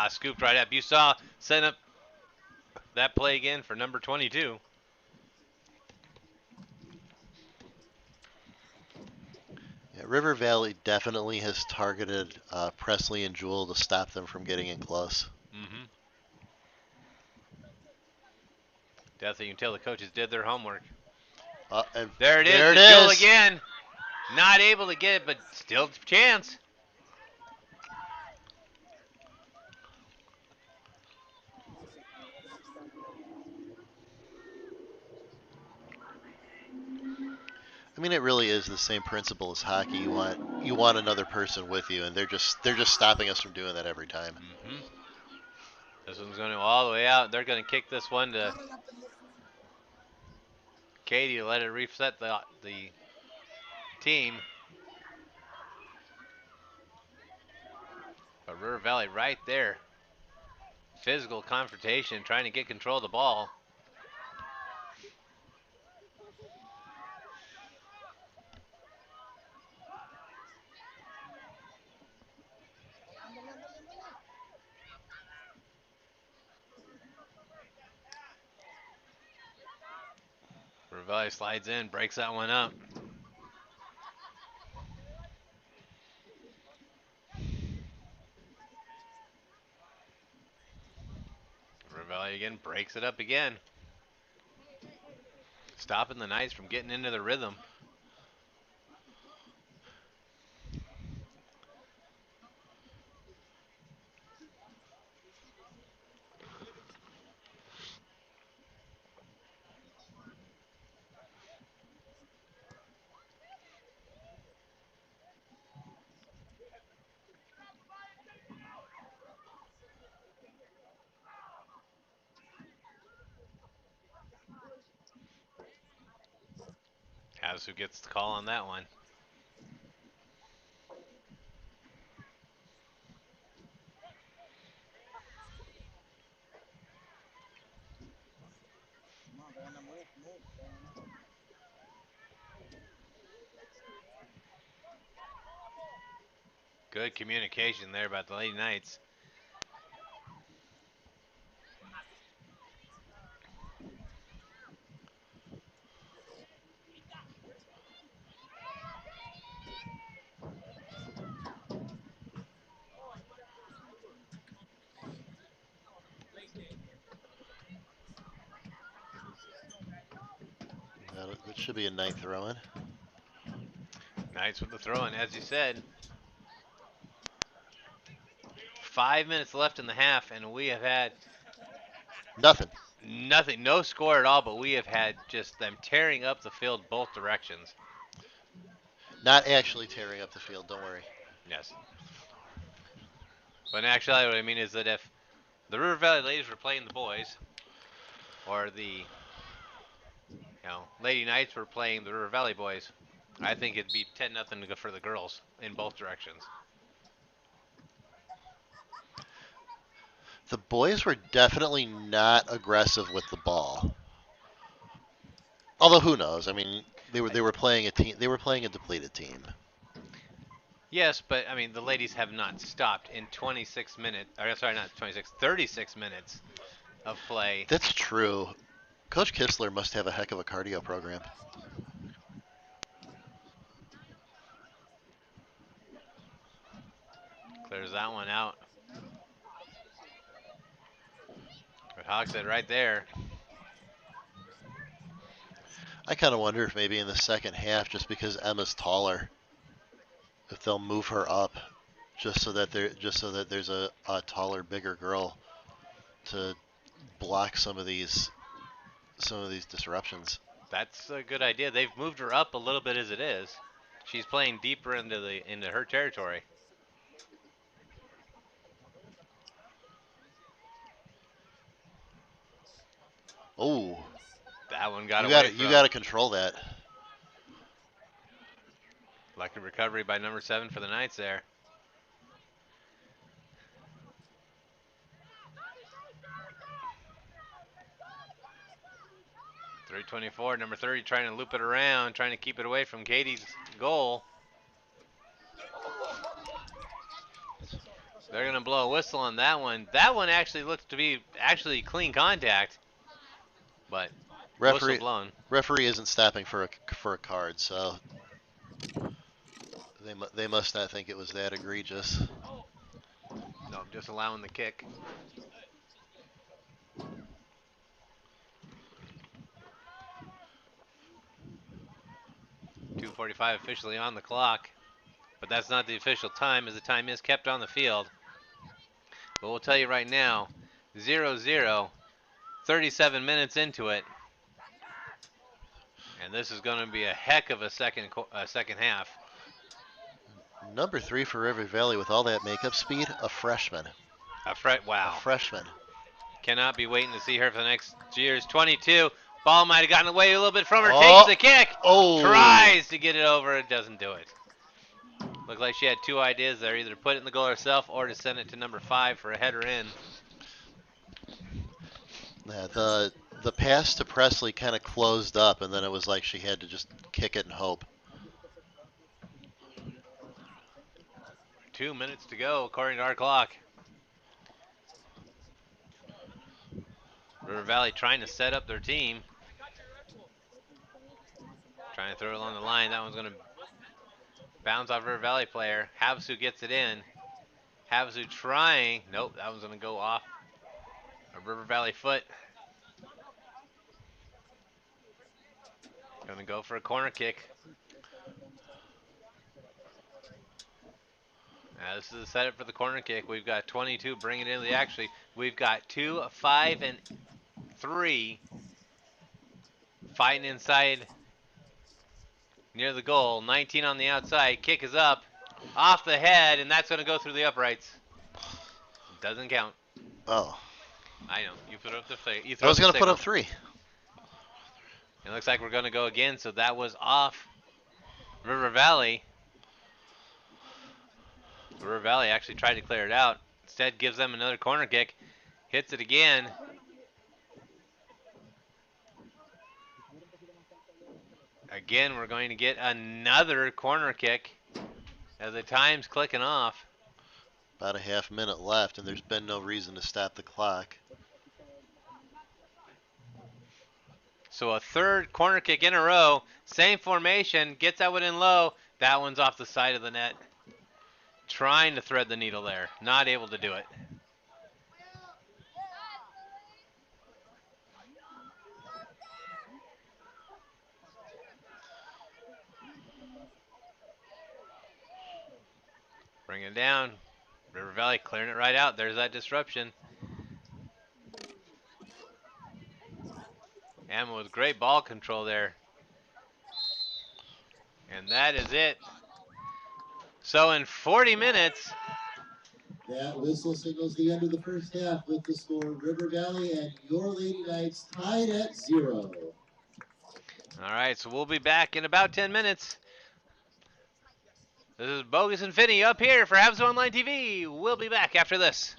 Scooped right up. You saw set up that play again for number 22. Yeah, River Valley definitely has targeted Presley and Jewel to stop them from getting in close. Mm-hmm. Definitely, you can tell the coaches did their homework. There it is. There it Jewel is. again. Not able to get it, but still a chance. I mean, it really is the same principle as hockey. You want another person with you, and they're just stopping us from doing that every time. Mm-hmm. This one's going to go all the way out. They're going to kick this one to Katie to let it reset the team. But River Valley right there. Physical confrontation, trying to get control of the ball. River Valley slides in, breaks that one up. River Valley again breaks it up again. Stopping the Knights from getting into the rhythm. Havasu gets the call on that one. Good communication there about the Lady Knights. That should be a Knight throw-in. Knights with the throw-in, as you said. 5 minutes left in the half, and we have had Nothing. nothing, no score at all, but we have had just them tearing up the field both directions. Not actually tearing up the field, don't worry. Yes. But in actuality, what I mean is that if the River Valley ladies were playing the boys, or the Lady Knights were playing the River Valley boys, I think it'd be 10-0 to go for the girls in both directions. The boys were definitely not aggressive with the ball. Although who knows? I mean, they were playing a team. They were playing a depleted team. Yes, but I mean the ladies have not stopped in 26 minutes. Or sorry, not 26, 36 minutes of play. That's true. Coach Kistler must have a heck of a cardio program. Clears that one out. But Hogshead right there. I kind of wonder if maybe in the second half, just because Emma's taller, if they'll move her up, just so that there's a taller, bigger girl to block some of these disruptions. That's a good idea. They've moved her up a little bit as it is. She's playing deeper into her territory. Oh, That one got you away got from. you got to control that. Lucky recovery by number 7 for the Knights there. .324, number 30 trying to loop it around, trying to keep it away from Katie's goal. They're going to blow a whistle on that one. That one actually looks to be actually clean contact, but whistle blown. Referee isn't stopping for a card, so they must not think it was that egregious. No, I'm just allowing the kick. .245 officially on the clock, but that's not the official time, as the time is kept on the field. But we'll tell you right now, 0-0, 37 minutes into it, and this is going to be a heck of a second half. Number 3 for River Valley with all that makeup speed, a freshman. Wow. A freshman. Cannot be waiting to see her for the next years. 22. Ball might have gotten away a little bit from her. Oh. Takes the kick. Oh. Tries to get it over. It doesn't do it. Looked like she had two ideas there. Either to put it in the goal herself or to send it to number 5 for a header in. Yeah, the pass to Presley kind of closed up, and then it was like she had to just kick it and hope. 2 minutes to go, according to our clock. River Valley trying to set up their team. Trying to throw it along the line. That one's going to bounce off River Valley player. Havasu gets it in. Havasu trying. Nope, that one's going to go off a River Valley foot. Going to go for a corner kick. Now this is the setup for the corner kick. We've got 22 bringing it into the action. We've got 2, 5, and 3 fighting inside near the goal. 19 on the outside. Kick is up, off the head, and that's going to go through the uprights. Doesn't count. Oh. I know. You put up the flag. I was going to put up 3. It looks like we're going to go again, so that was off River Valley. River Valley actually tried to clear it out. Instead, gives them another corner kick. Hits it again. Again, we're going to get another corner kick. As the time's clicking off. About a half minute left, and there's been no reason to stop the clock. So a third corner kick in a row. Same formation. Gets that one in low. That one's off the side of the net. Trying to thread the needle there. Not able to do it. Bring it down. River Valley clearing it right out. There's that disruption. And with great ball control there. And that is it. So in 40 minutes. That whistle signals the end of the first half with the score River Valley and Your Lady Knights tied at 0. All right, so we'll be back in about 10 minutes. This is Bogus and Finney up here for Havasu Online TV. We'll be back after this.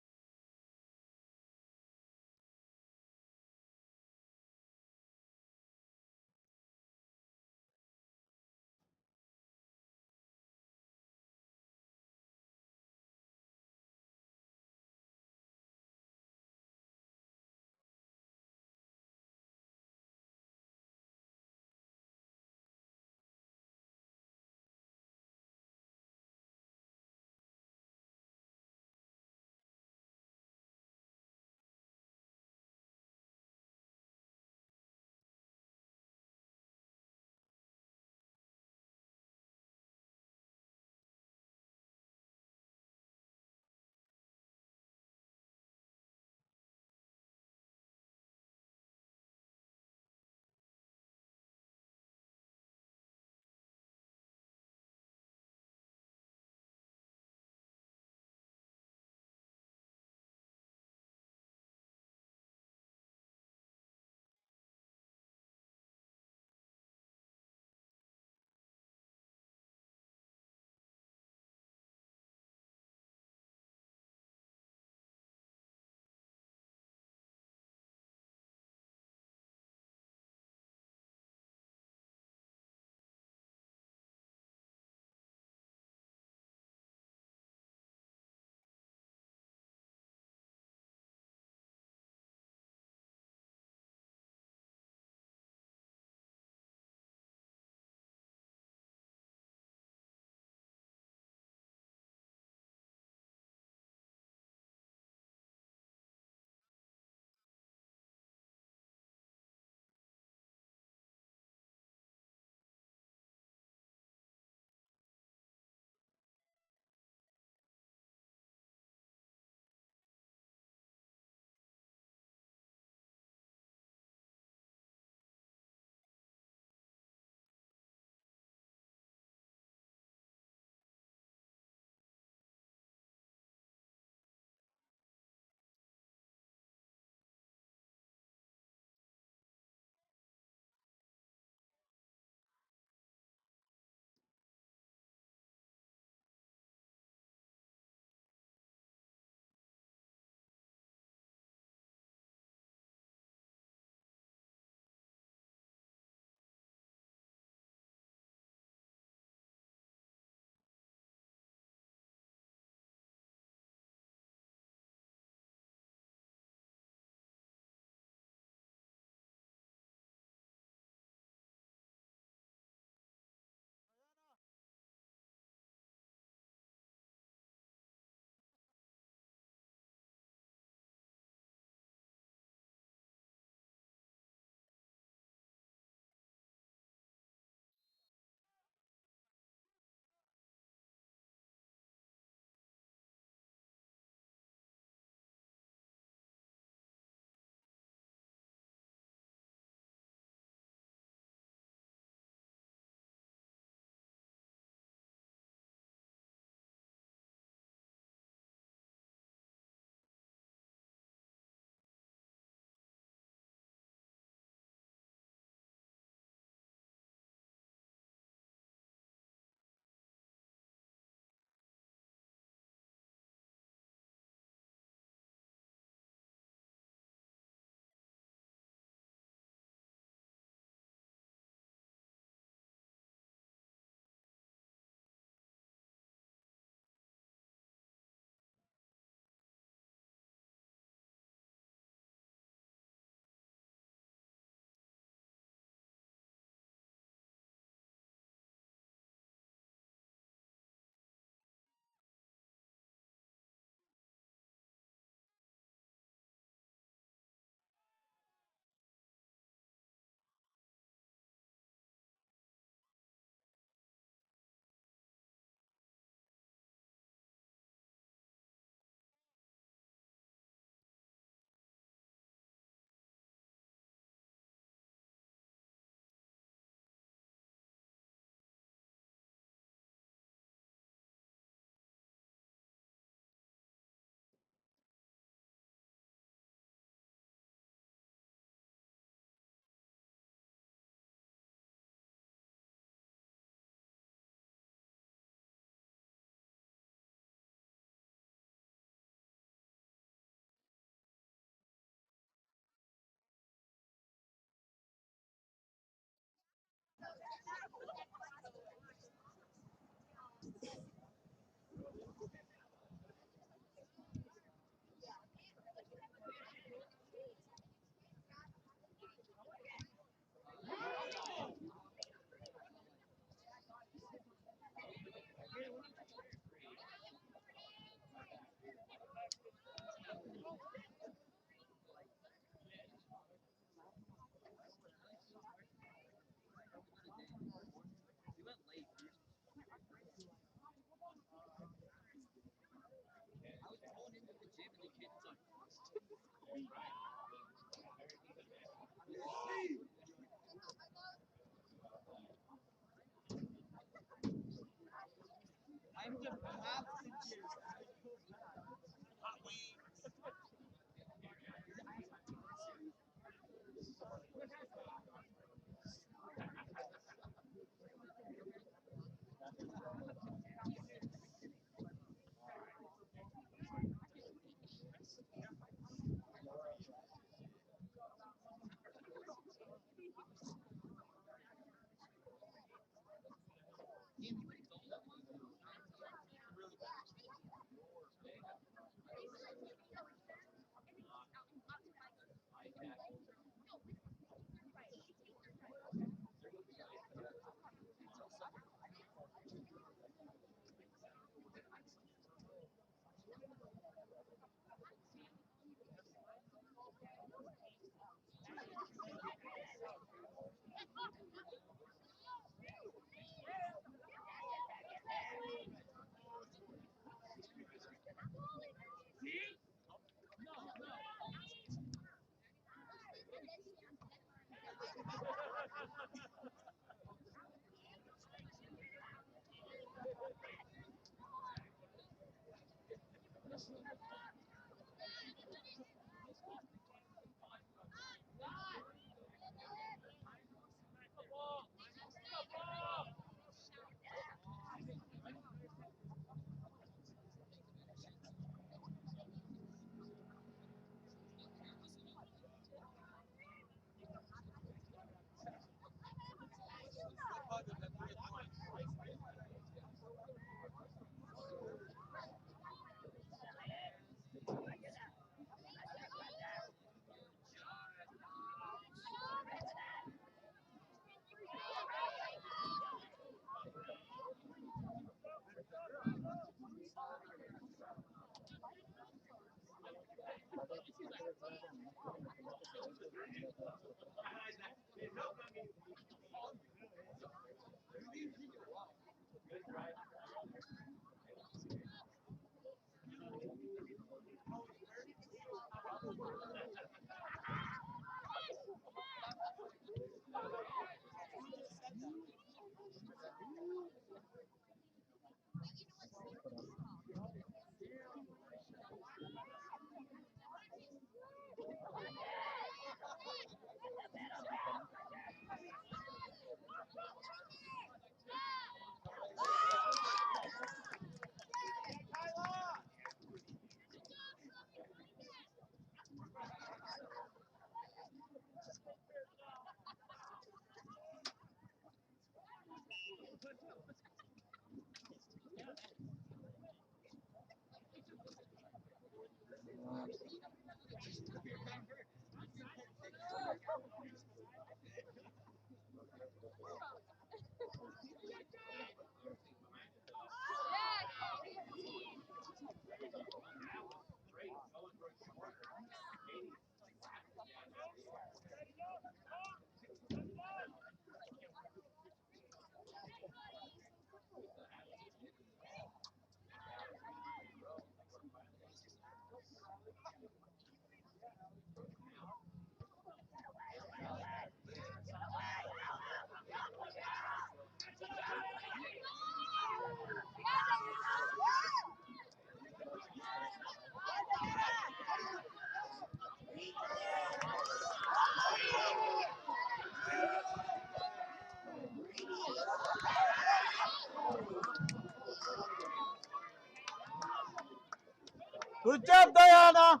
Good job, Diana!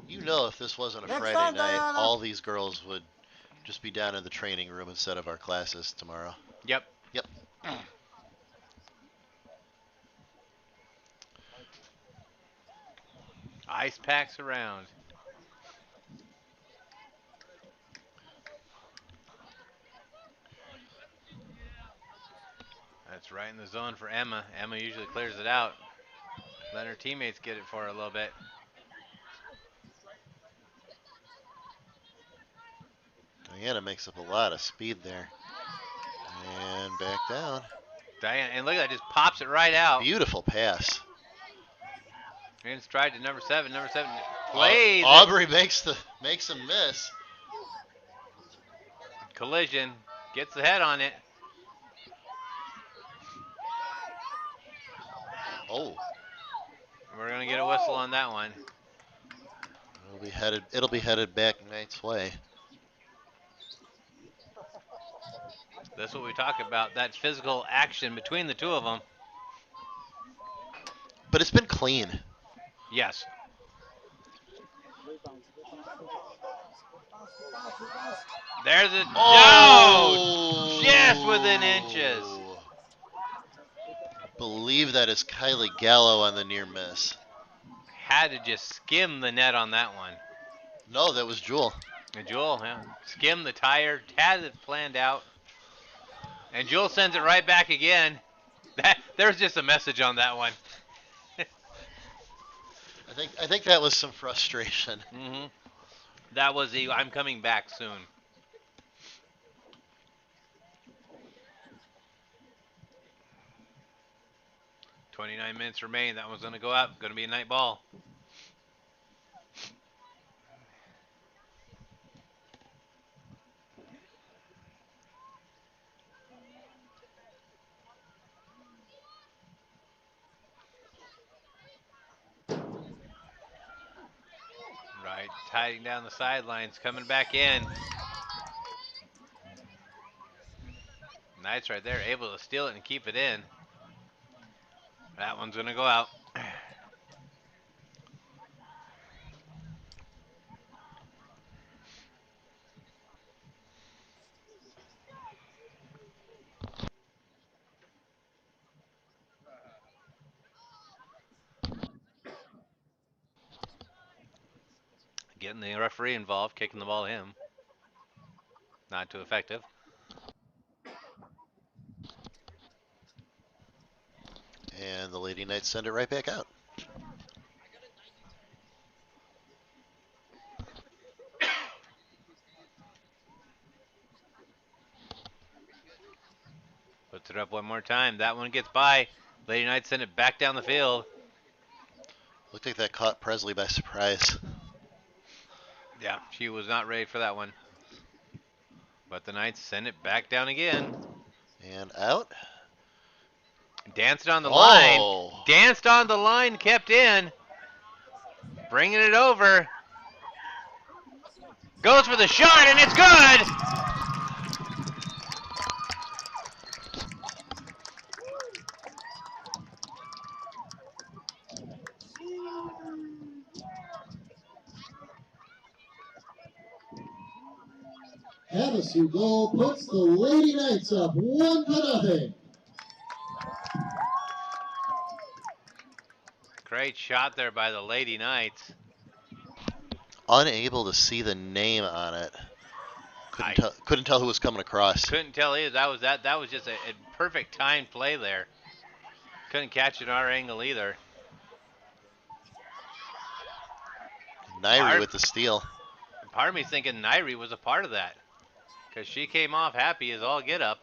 You know, if this wasn't a Next Friday time, night, Diana. all these girls would just be down in the training room instead of our classes tomorrow. Yep. Yep. Ice packs around. That's right in the zone for Emma. Emma usually clears it out. Let her teammates get it for her a little bit. Diana makes up a lot of speed there. And back down. Diana, and look at that, just pops it right out. Beautiful pass. In stride to number 7. Number 7 plays it. Aubrey makes him miss. Collision. Gets the head on it. Oh, We're going to get a whistle on that one. it'll be headed back Knight's way. That's what we talk about, that physical action between the two of them. But it's been clean. Yes. There's a just within inches. Believe that is Kylie Gallo on the near miss. Had to just skim the net on that one. No, that was Jewel. And Jewel, yeah, skimmed the tire, had it planned out. And Jewel sends it right back again. There's just a message on that one. I think that was some frustration. Mm-hmm. That was the I'm coming back soon. .29 minutes remain. That one's going to go up. Going to be a night ball. Right, tiding down the sidelines, coming back in. Knights right there, able to steal it and keep it in. That one's going to go out. Getting the referee involved, kicking the ball to him. Not too effective. And the Lady Knights send it right back out. Puts it up one more time. That one gets by. Lady Knights send it back down the field. Looked like that caught Presley by surprise. Yeah, she was not ready for that one. But the Knights send it back down again. And out. Danced on the line. Oh. Danced on the line, kept in. Bringing it over. Goes for the shot, and it's good! Havasu goal puts the Lady Knights up 1-0. Great shot there by the Lady Knights. Unable to see the name on it. Couldn't tell who was coming across. Couldn't tell either. That was just a perfect timed play there. Couldn't catch it our angle either. Nairi with the steal. Part of me thinking Nairi was a part of that, because she came off happy as all get up.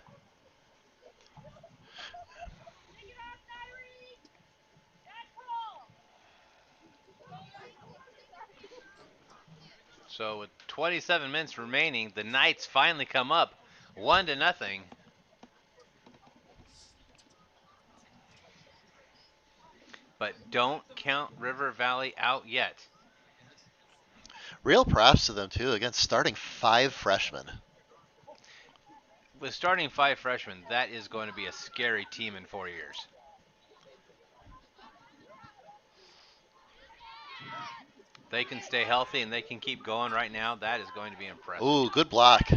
So with 27 minutes remaining, the Knights finally come up 1-0. But don't count River Valley out yet. Real props to them, too, against starting 5 freshmen. With starting 5 freshmen, that is going to be a scary team in 4 years. They can stay healthy and they can keep going right now. That is going to be impressive. Ooh, good block.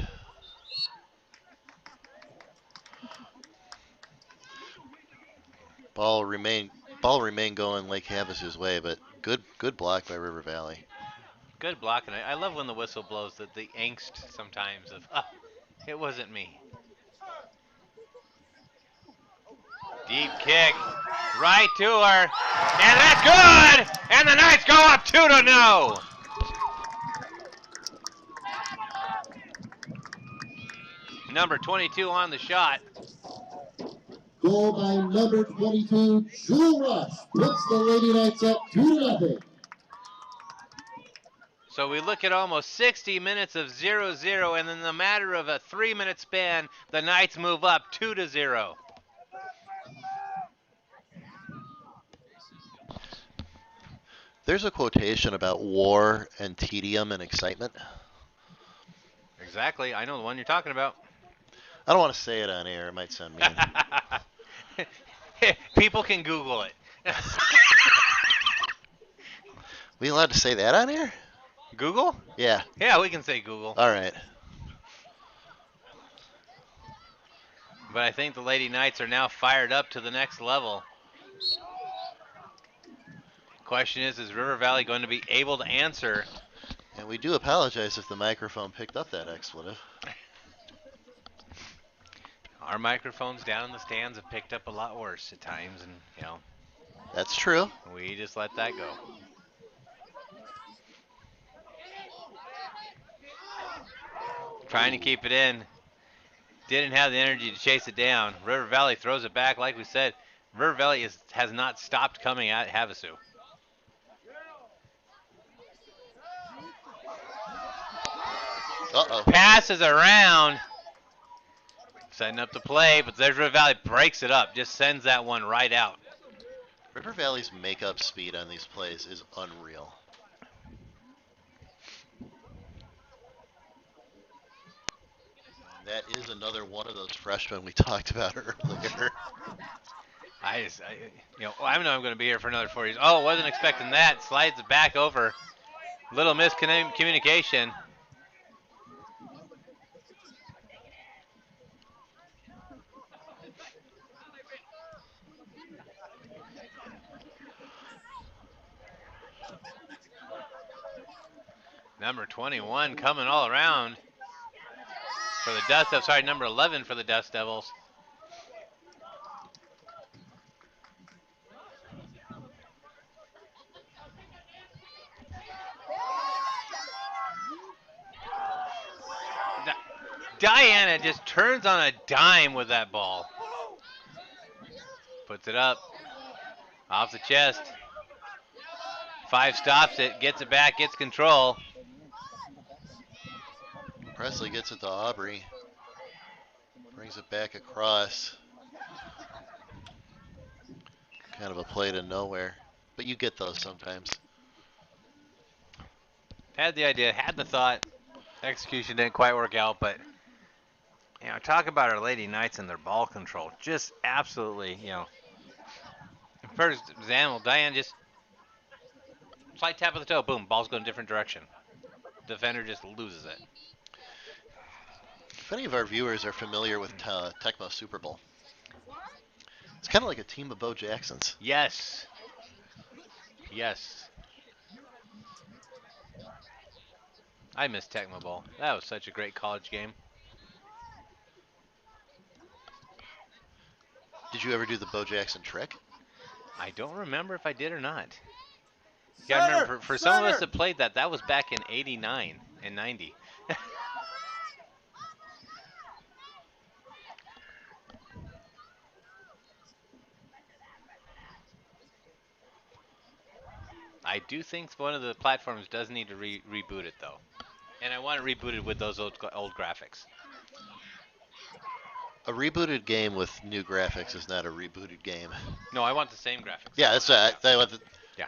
Ball remain going Lake Havasu's way, but good block by River Valley. Good blocking. I love when the whistle blows, the angst sometimes of, it wasn't me. Deep kick, right to her, and that's good! And the Knights go up 2-0. Number 22 on the shot. Goal by number 22, Jewel Rush, puts the Lady Knights up 2-0. So we look at almost 60 minutes of 0-0, and in the matter of a 3-minute span, the Knights move up 2-0. There's a quotation about war and tedium and excitement. Exactly. I know the one you're talking about. I don't want to say it on air. It might sound mean. People can Google it. We allowed to say that on air? Google? Yeah. Yeah, we can say Google. All right. But I think the Lady Knights are now fired up to the next level. Question is River Valley going to be able to answer? And we do apologize if the microphone picked up that expletive. Our microphones down in the stands have picked up a lot worse at times, and, That's true. we just let that go. Trying to keep it in. Didn't have the energy to chase it down. River Valley throws it back, like we said. River Valley has not stopped coming at Havasu. Uh-oh. Passes around. Setting up the play, but there's River Valley, breaks it up. Just sends that one right out. River Valley's makeup speed on these plays is unreal. That is another one of those freshmen we talked about earlier. I know I'm going to be here for another 4 years. Oh, wasn't expecting that. Slides it back over. Little miscommunication. Number 21 coming all around for the Dust Devils. Sorry, number 11 for the Dust Devils. Diana just turns on a dime with that ball. Puts it up. Off the chest. 5 stops it, gets it back, gets control. Presley gets it to Aubrey. Brings it back across. Kind of a play to nowhere. But you get those sometimes. Had the idea, had the thought. Execution didn't quite work out, but talk about our Lady Knights and their ball control. Just absolutely, First example, Diane just slight tap of the toe, boom, ball's going a different direction. Defender just loses it. If any of our viewers are familiar with Tecmo Super Bowl, it's kind of like a team of Bo Jacksons. Yes. Yes. I miss Tecmo Bowl. That was such a great college game. Did you ever do the Bo Jackson trick? I don't remember if I did or not. Yeah, I remember for some of us that played that was back in 89 and 90. I do think one of the platforms does need to reboot it, though. And I want it rebooted with those old graphics. A rebooted game with new graphics is not a rebooted game. No, I want the same graphics. Yeah, that's right. Yeah.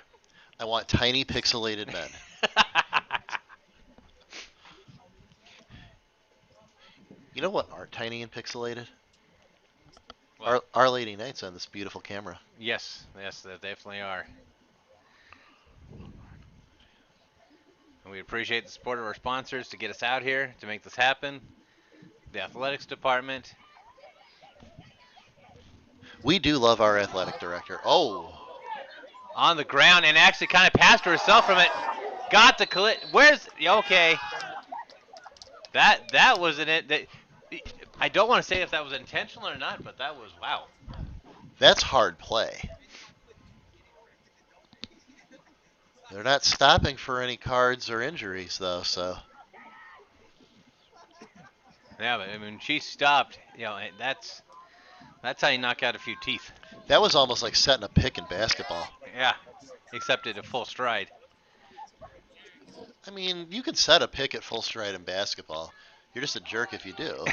I want tiny pixelated men. You know what aren't tiny and pixelated? Our Lady Knights on this beautiful camera. Yes, they definitely are. And we appreciate the support of our sponsors to get us out here, to make this happen. The athletics department. We do love our athletic director. Oh. On the ground and actually kind of passed herself from it. Got the where's okay. That wasn't it. I don't want to say if that was intentional or not, but that was wow. That's hard play. They're not stopping for any cards or injuries though, so. Yeah, but I mean she stopped. That's how you knock out a few teeth. That was almost like setting a pick in basketball. Yeah, except at a full stride. I mean, you could set a pick at full stride in basketball. You're just a jerk if you do.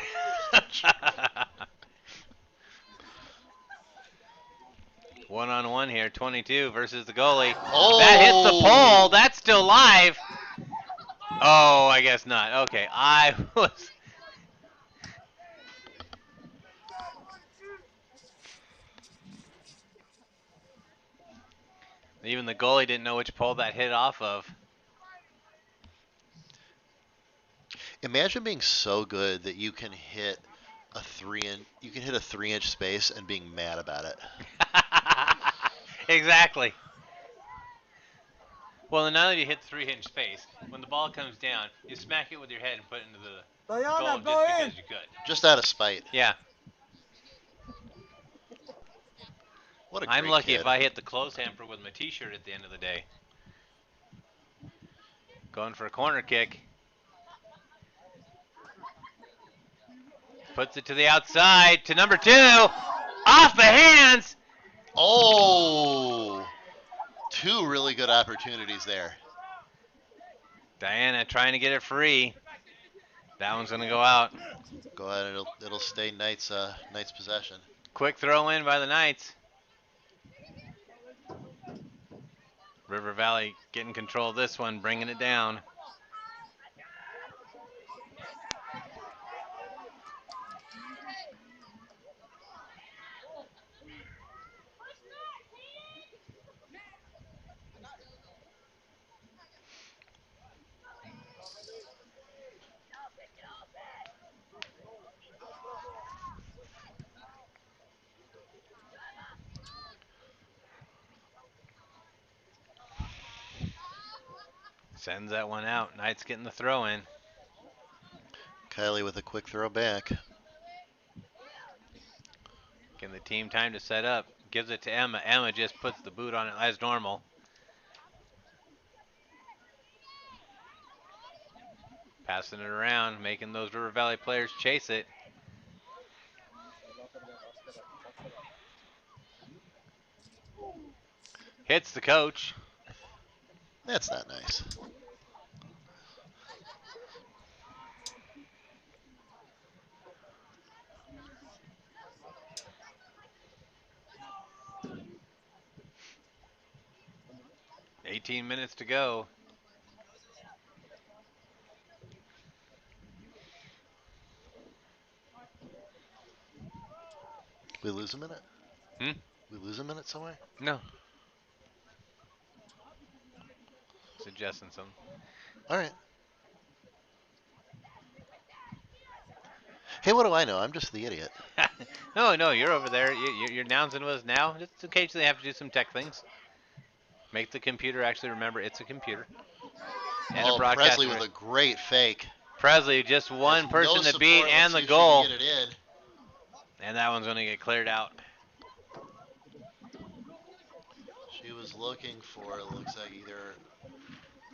One-on-one here, 22 versus the goalie. Oh! That hits the pole. That's still live. Oh, I guess not. Okay, I was... Even the goalie didn't know which pole that hit off of. Imagine being so good that you can hit a 3-inch space and being mad about it. Exactly. Well, not only do you hit the 3-inch space, when the ball comes down, you smack it with your head and put it into the goal just because you're good. Just out of spite. Yeah. What a great I'm lucky kid. if I hit the clothes hamper with my t-shirt at the end of the day. Going for a corner kick. Puts it to the outside to number 2. Off the hands. Oh! 2 really good opportunities there. Diana trying to get it free. That one's going to go out. Go ahead, it'll stay Knights possession. Quick throw in by the Knights. River Valley getting control of this one, bringing it down. Sends that one out. Knights getting the throw in. Kylie with a quick throw back. Giving the team time to set up. Gives it to Emma. Emma just puts the boot on it as normal. Passing it around, making those River Valley players chase it. Hits the coach. That's not nice. $18 minutes to go. We lose a minute? Hmm? We lose a minute somewhere? No. Suggesting some. All right. Hey, what do I know? I'm just the idiot. No, you're over there. You're announcing with us now. Just occasionally have to do some tech things. Make the computer actually remember it's a computer. And a broadcaster. Presley with a great fake. Presley, just one person to beat and the goal. And that one's going to get cleared out. She was looking for, it looks like, either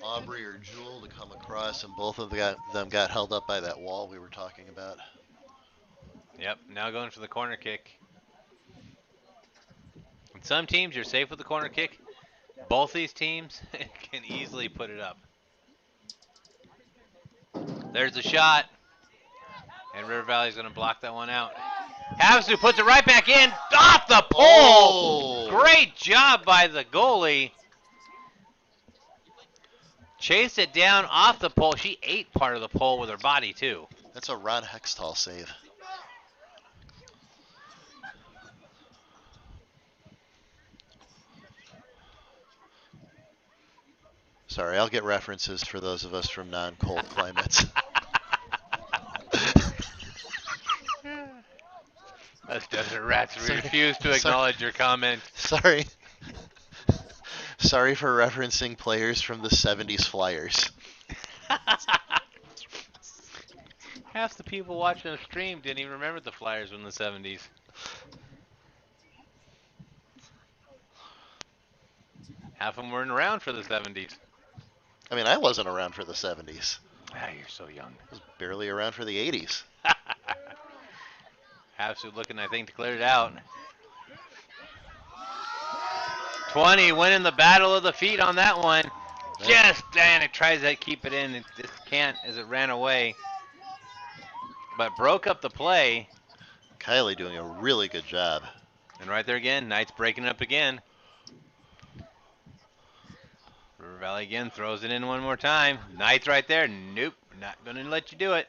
Aubrey or Jewel to come across, and both of them got held up by that wall we were talking about. Yep, now going for the corner kick. In some teams, you're safe with the corner kick. Both these teams can easily put it up. There's the shot. And River Valley's going to block that one out. Havasu puts it right back in. Off the pole! Oh! Great job by the goalie. Chased it down off the pole. She ate part of the pole with her body, too. That's a Ron Hextall save. Sorry, I'll get references for those of us from non-cold climates. Us desert rats Sorry. refuse to acknowledge your comment. Sorry. Sorry for referencing players from the 70s Flyers. Half the people watching the stream didn't even remember the Flyers in the 70s. Half of them weren't around for the 70s. I mean, I wasn't around for the 70s. Ah, you're so young. I was barely around for the 80s. Havasu looking, I think, to clear it out. 20 winning the battle of the feet on that one. Just, and it tries to keep it in. It just can't as it ran away. But broke up the play. Kylie doing a really good job. And right there again, Knights breaking up again. River Valley again throws it in one more time. Knights right there. Nope, not going to let you do it.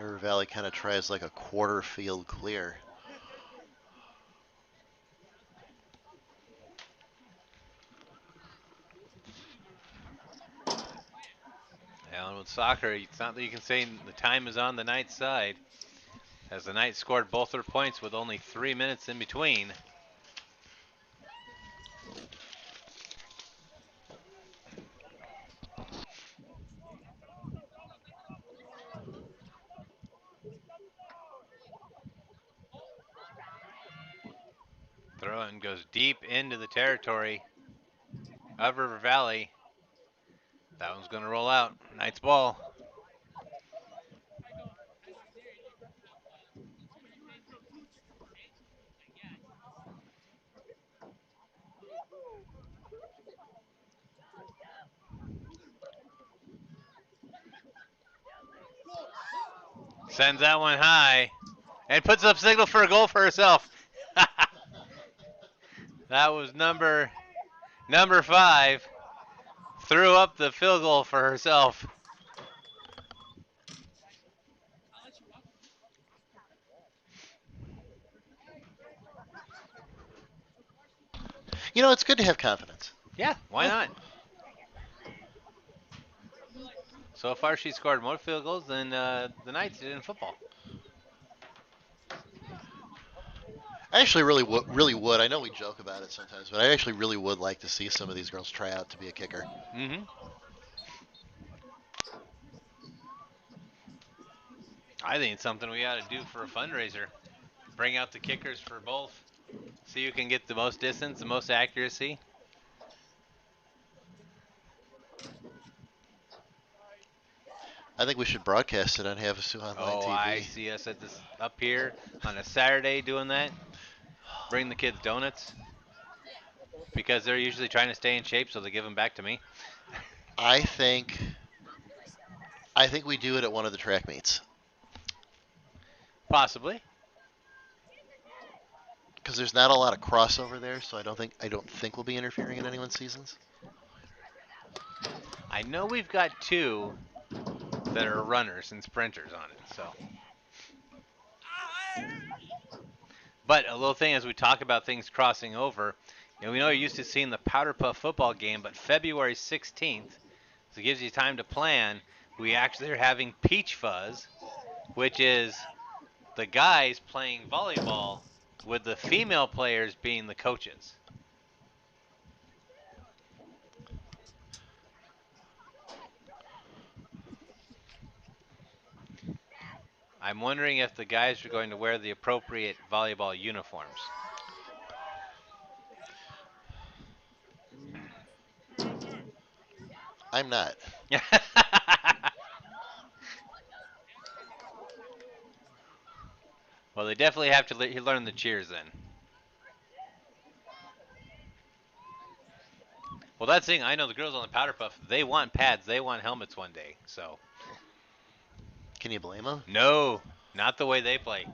River Valley kind of tries like a quarter field clear. And with soccer, it's not that you can say the time is on the Knights' side, as the Knights scored both their points with only 3 minutes in between. Throw-in goes deep into the territory of River Valley. That one's going to roll out. Knights ball. Sends that one high and puts up signal for a goal for herself. That was number 5. Threw up the field goal for herself. You know, it's good to have confidence. Yeah, why not? So far, she scored more field goals than the Knights did in football. I actually really would. I know we joke about it sometimes, but I actually really would like to see some of these girls try out to be a kicker. Mm-hmm. I think it's something we ought to do for a fundraiser. Bring out the kickers for both. See who can get the most distance, the most accuracy. I think we should broadcast it on Havasu Online TV. I see us at this up here on a Saturday doing that. Bring the kids donuts because they're usually trying to stay in shape, so they give them back to me. I think we do it at one of the track meets. Possibly. Because there's not a lot of crossover there, so I don't think we'll be interfering in anyone's seasons. I know we've got 2 that are runners and sprinters on it, so. But a little thing as we talk about things crossing over, we know you're used to seeing the Powder Puff football game, but February 16th, so it gives you time to plan. We actually are having Peach Fuzz, which is the guys playing volleyball with the female players being the coaches. I'm wondering if the guys are going to wear the appropriate volleyball uniforms. I'm not. Well, they definitely have to learn the cheers then. that's the thing. I know the girls on the Powder Puff, they want pads. They want helmets one day. So. Can you blame them? No, not the way they play.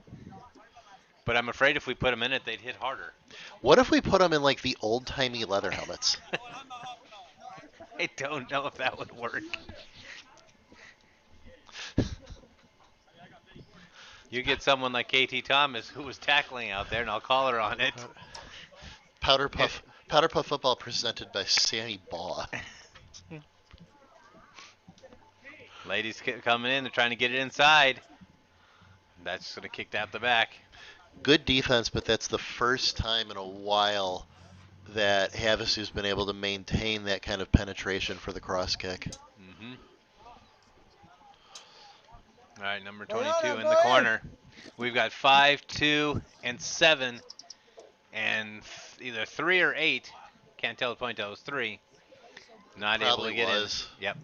But I'm afraid if we put them in it, they'd hit harder. What if we put them in like the old-timey leather helmets? I don't know if that would work. You get someone like KT Thomas who was tackling out there, and I'll call her on it. Powder Puff football presented by Sammy Baugh. Ladies coming in, they're trying to get it inside. That's going to kick out the back. Good defense, but that's the first time in a while that Havasu's been able to maintain that kind of penetration for the cross kick. Mm-hmm. All right, number 22 in the corner. We've got 5, 2, and 7, and either 3 or 8. Can't tell the point till it was 3. Not Probably able to get was. in. Yep.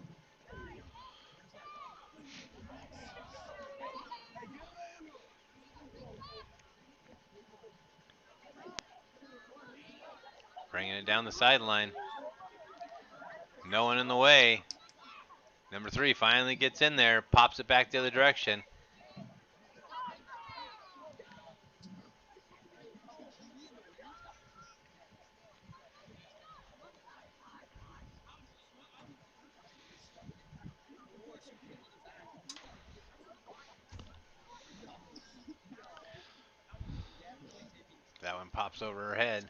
Bringing it down the sideline. No one in the way. Number 3 finally gets in there, pops it back the other direction. That one pops over her head.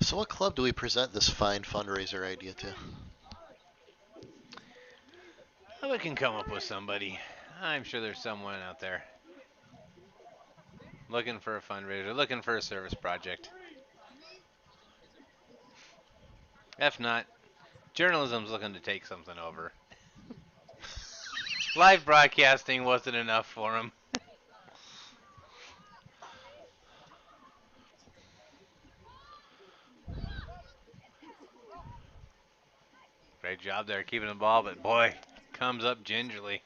So what club do we present this fine fundraiser idea to? We can come up with somebody. I'm sure there's someone out there looking for a fundraiser, looking for a service project. If not, journalism's looking to take something over. Live broadcasting wasn't enough for them. Great job there keeping the ball, but boy, comes up gingerly.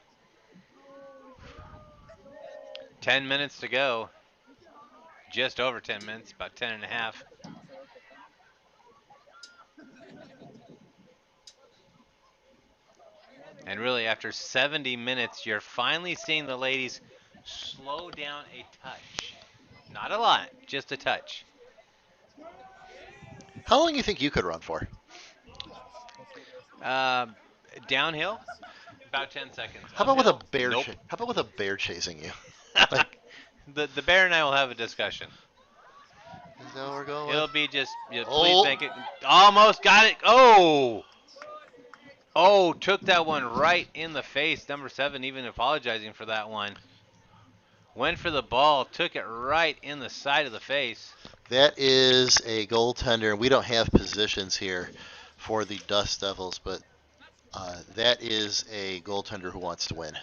10 minutes to go. Just over 10 minutes, about 10 and a half. And really, after 70 minutes, you're finally seeing the ladies slow down a touch. Not a lot, just a touch. How long do you think you could run for? Downhill, about 10 seconds. How about with a Uphill, bear? nope. How about with a bear chasing you? The bear and I will have a discussion. Is that where we're going? It'll be just, please Oh. make it. Almost got it. Oh, took that one right in the face. Number 7 even apologizing for that one. Went for the ball, took it right in the side of the face. That is a goaltender. We don't have positions here for the Dust Devils, but that is a goaltender who wants to win.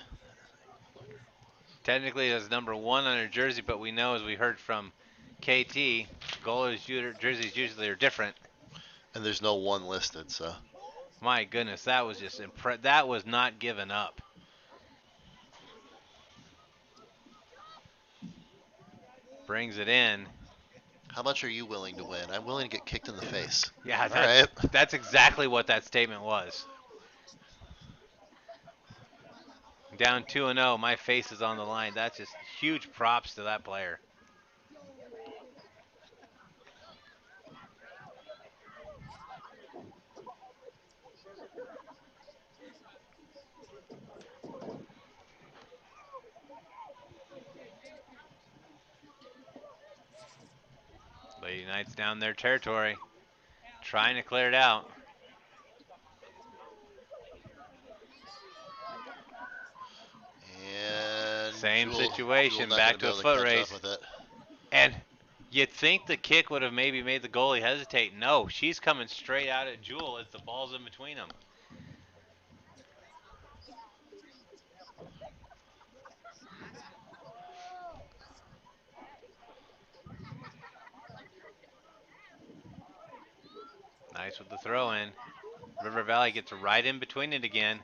Technically, that's number 1 on her jersey, but we know, as we heard from KT, goalies' jerseys usually are different. And there's no 1 listed, so. My goodness, that was just that was not given up. Brings it in. How much are you willing to win? I'm willing to get kicked in the face. Yeah, that's exactly what that statement was. Down 2-0, my face is on the line. That's just huge props to that player. Lady Knights down their territory, trying to clear it out. And Same Jewel, situation, Jewel back to a foot race. with it. And you'd think the kick would have maybe made the goalie hesitate. No, she's coming straight out at Jewel as the ball's in between them. Nice with the throw in. River Valley gets right in between it again.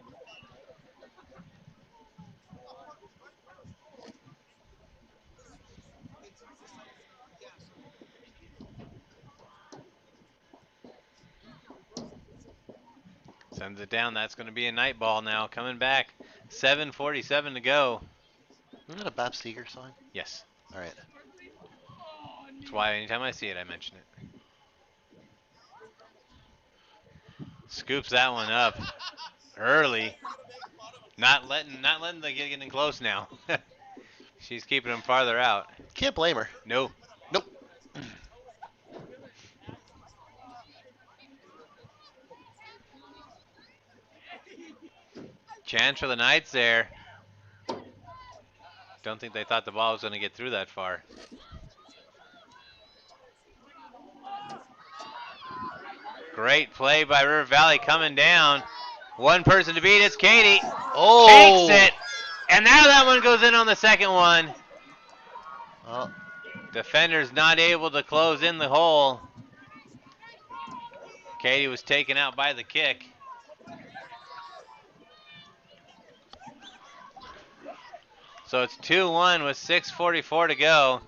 Sends it down. That's going to be a night ball now. Coming back. 7:47 to go. Isn't that a Bob Seger song? Yes. All right. That's why anytime I see it, I mention it. Scoops that one up early. Not letting the getting close now. She's keeping him farther out. Can't blame her. No. Nope. Chance for the Knights there. Don't think they thought the ball was going to get through that far. Great play by River Valley coming down. One person to beat. It's Katie. Oh! Takes it. And now that one goes in on the second one. Oh. Defender's not able to close in the hole. Katie was taken out by the kick. So it's 2-1 with 6:44 to go.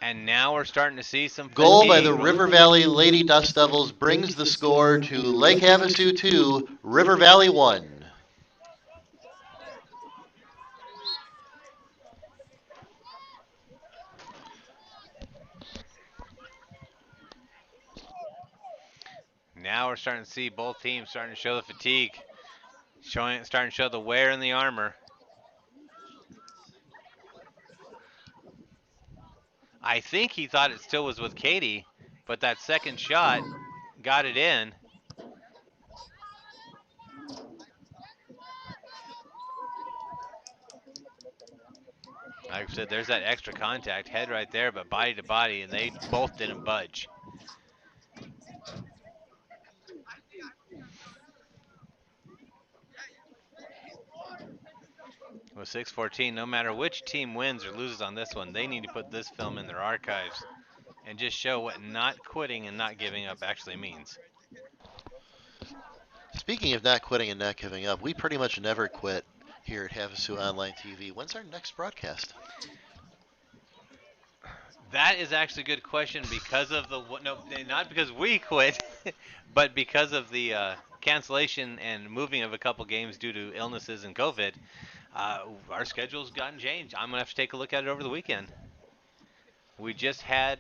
And now we're starting to see some Goal by fatigue. the River Valley Lady Dust Devils brings the score to Lake Havasu 2, River Valley 1. Now we're starting to see both teams starting to show the fatigue, starting to show the wear in the armor. I think he thought it still was with Katie, but that second shot got it in. Like I said, there's that extra contact, head right there, but body to body, and they both didn't budge. With 6:14, no matter which team wins or loses on this one, they need to put this film in their archives and just show what not quitting and not giving up actually means. Speaking of not quitting and not giving up, we pretty much never quit here at Havasu Online TV. When's our next broadcast? That is actually a good question because of the no, not because we quit, but because of the cancellation and moving of a couple games due to illnesses and COVID. Our schedule's gotten changed. I'm gonna have to take a look at it over the weekend. We just had,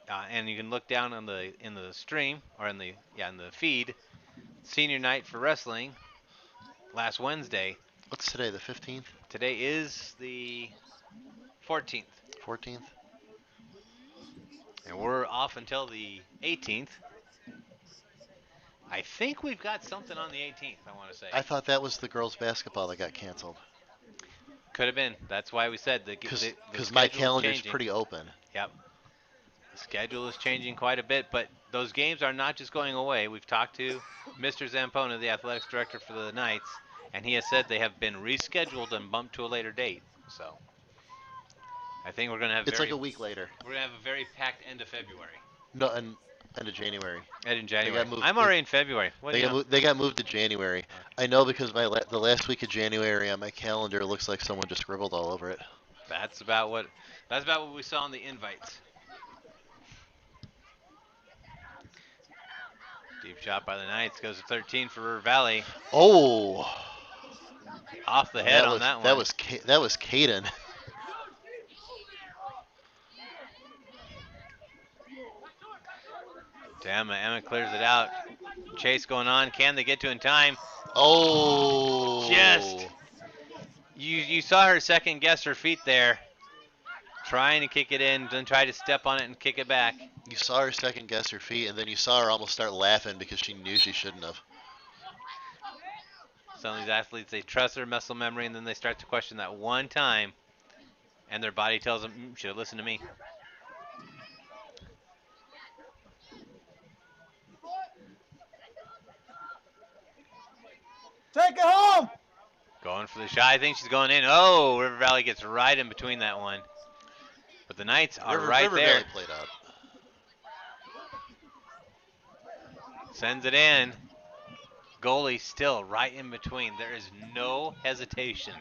and you can look down on in the stream or in the feed, senior night for wrestling last Wednesday. What's today, the 15th? Today is the 14th. 14th? And we're off until the 18th. I think we've got something on the 18th, I want to say. I thought that was the girls' basketball that got canceled. Could have been. That's why we said because my calendar's pretty open. Yep. The schedule is changing quite a bit, but those games are not just going away. We've talked to Mr. Zampona, the athletics director for the Knights, and he has said they have been rescheduled and bumped to a later date. So I think we're going to have It's like a week later. We're going to have a very packed end of February. No, end of January. End in January. I'm already in February. They got moved to January. I know because the last week of January on my calendar looks like someone just scribbled all over it. That's about what we saw on the invites. Deep shot by the Knights goes to 13 for River Valley. Oh, off the head on that one. That was Caden. Damn, Emma clears it out. Chase going on. Can they get to in time? Oh, just you saw her second guess her feet there, trying to kick it in, then try to step on it and kick it back. You saw her second guess her feet, and then you saw her almost start laughing because she knew she shouldn't have. Some of these athletes, they trust their muscle memory, and then they start to question that one time, and their body tells them, should have listened to me. Take it home! Going for the shot. I think she's going in. Oh, River Valley gets right in between that one. But the Knights are right River there. Valley played out. Sends it in. Goalie still right in between. There is no hesitation.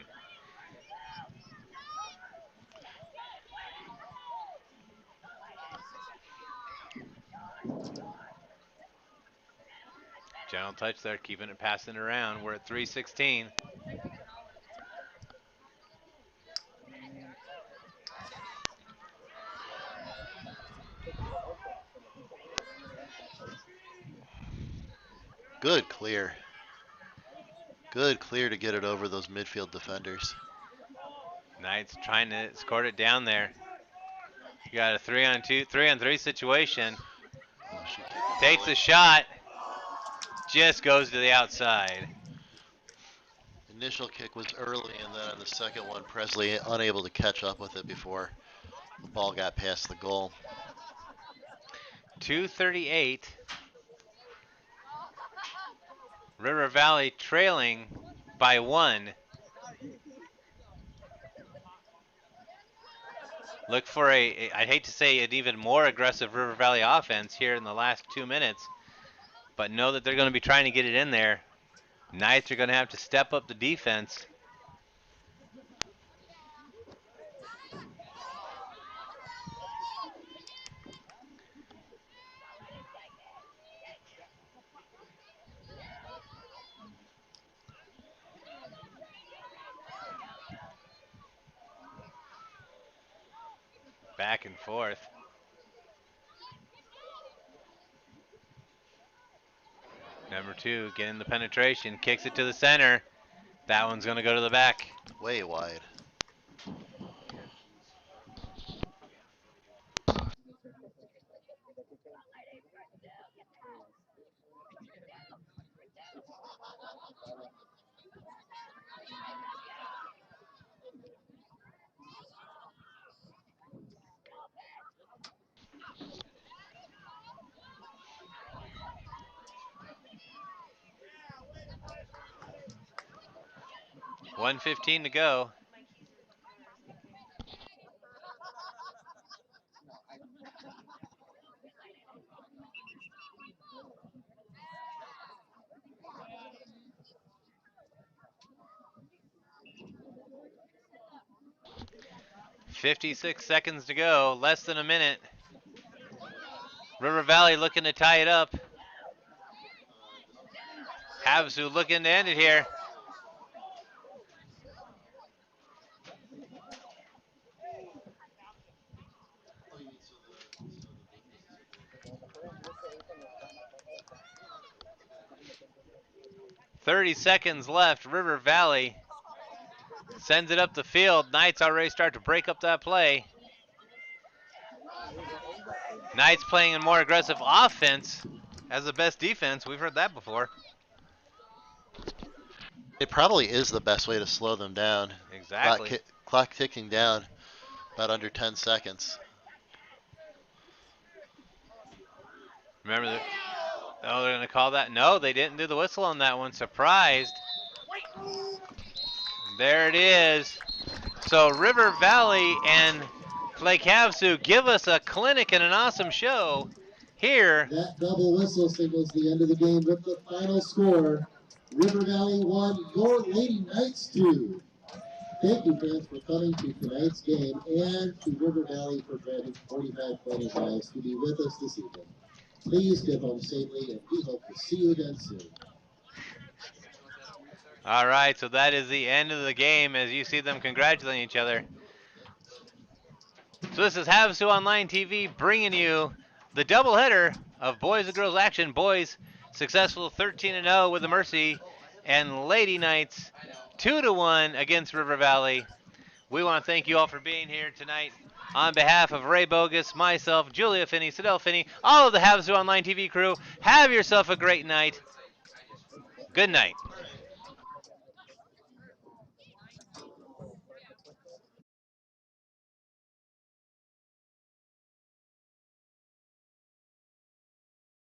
Gentle touch there, keeping it passing around. We're at 3:16. Good clear. Good clear to get it over those midfield defenders. Knights trying to escort it down there. You got a 3-on-2, 3-on-3 situation. Oh, Takes a shot. Just goes to the outside. Initial kick was early, and then on the second one, Presley unable to catch up with it before the ball got past the goal. 2:38. River Valley trailing by 1. Look for I'd hate to say an even more aggressive River Valley offense here in the last 2 minutes, but know that they're going to be trying to get it in there. Knights are going to have to step up the defense. Back and forth. Number 2 getting the penetration, kicks it to the center. That one's going to go to the back. Way wide. $1:15 to go. $56 seconds to go, less than a minute. River Valley looking to tie it up. Havasu looking to end it here. .30 seconds left. River Valley sends it up the field. Knights already start to break up that play. Knights playing a more aggressive offense as the best defense. We've heard that before. It probably is the best way to slow them down. Exactly. Clock ticking down about under 10 seconds. Remember that? Oh, they're going to call that? No, they didn't do the whistle on that one. Surprised. There it is. So River Valley and Lake Havasu give us a clinic and an awesome show here. That double whistle signals the end of the game with the final score. River Valley 1, your Lady Knights 2. Thank you, fans, for coming to tonight's game, and to River Valley for driving 45 plenty miles to be with us this evening. Please get home safely, and we hope to see you again soon. All right, so that is the end of the game as you see them congratulating each other. So this is Havasu Online TV bringing you the doubleheader of boys and girls action. Boys successful 13-0 with the Mercy, and Lady Knights 2-1 against River Valley. We want to thank you all for being here tonight. On behalf of Ray Bogus, myself, Julia Finney, Sadell Finney, all of the Havasu Online TV crew, have yourself a great night. Good night.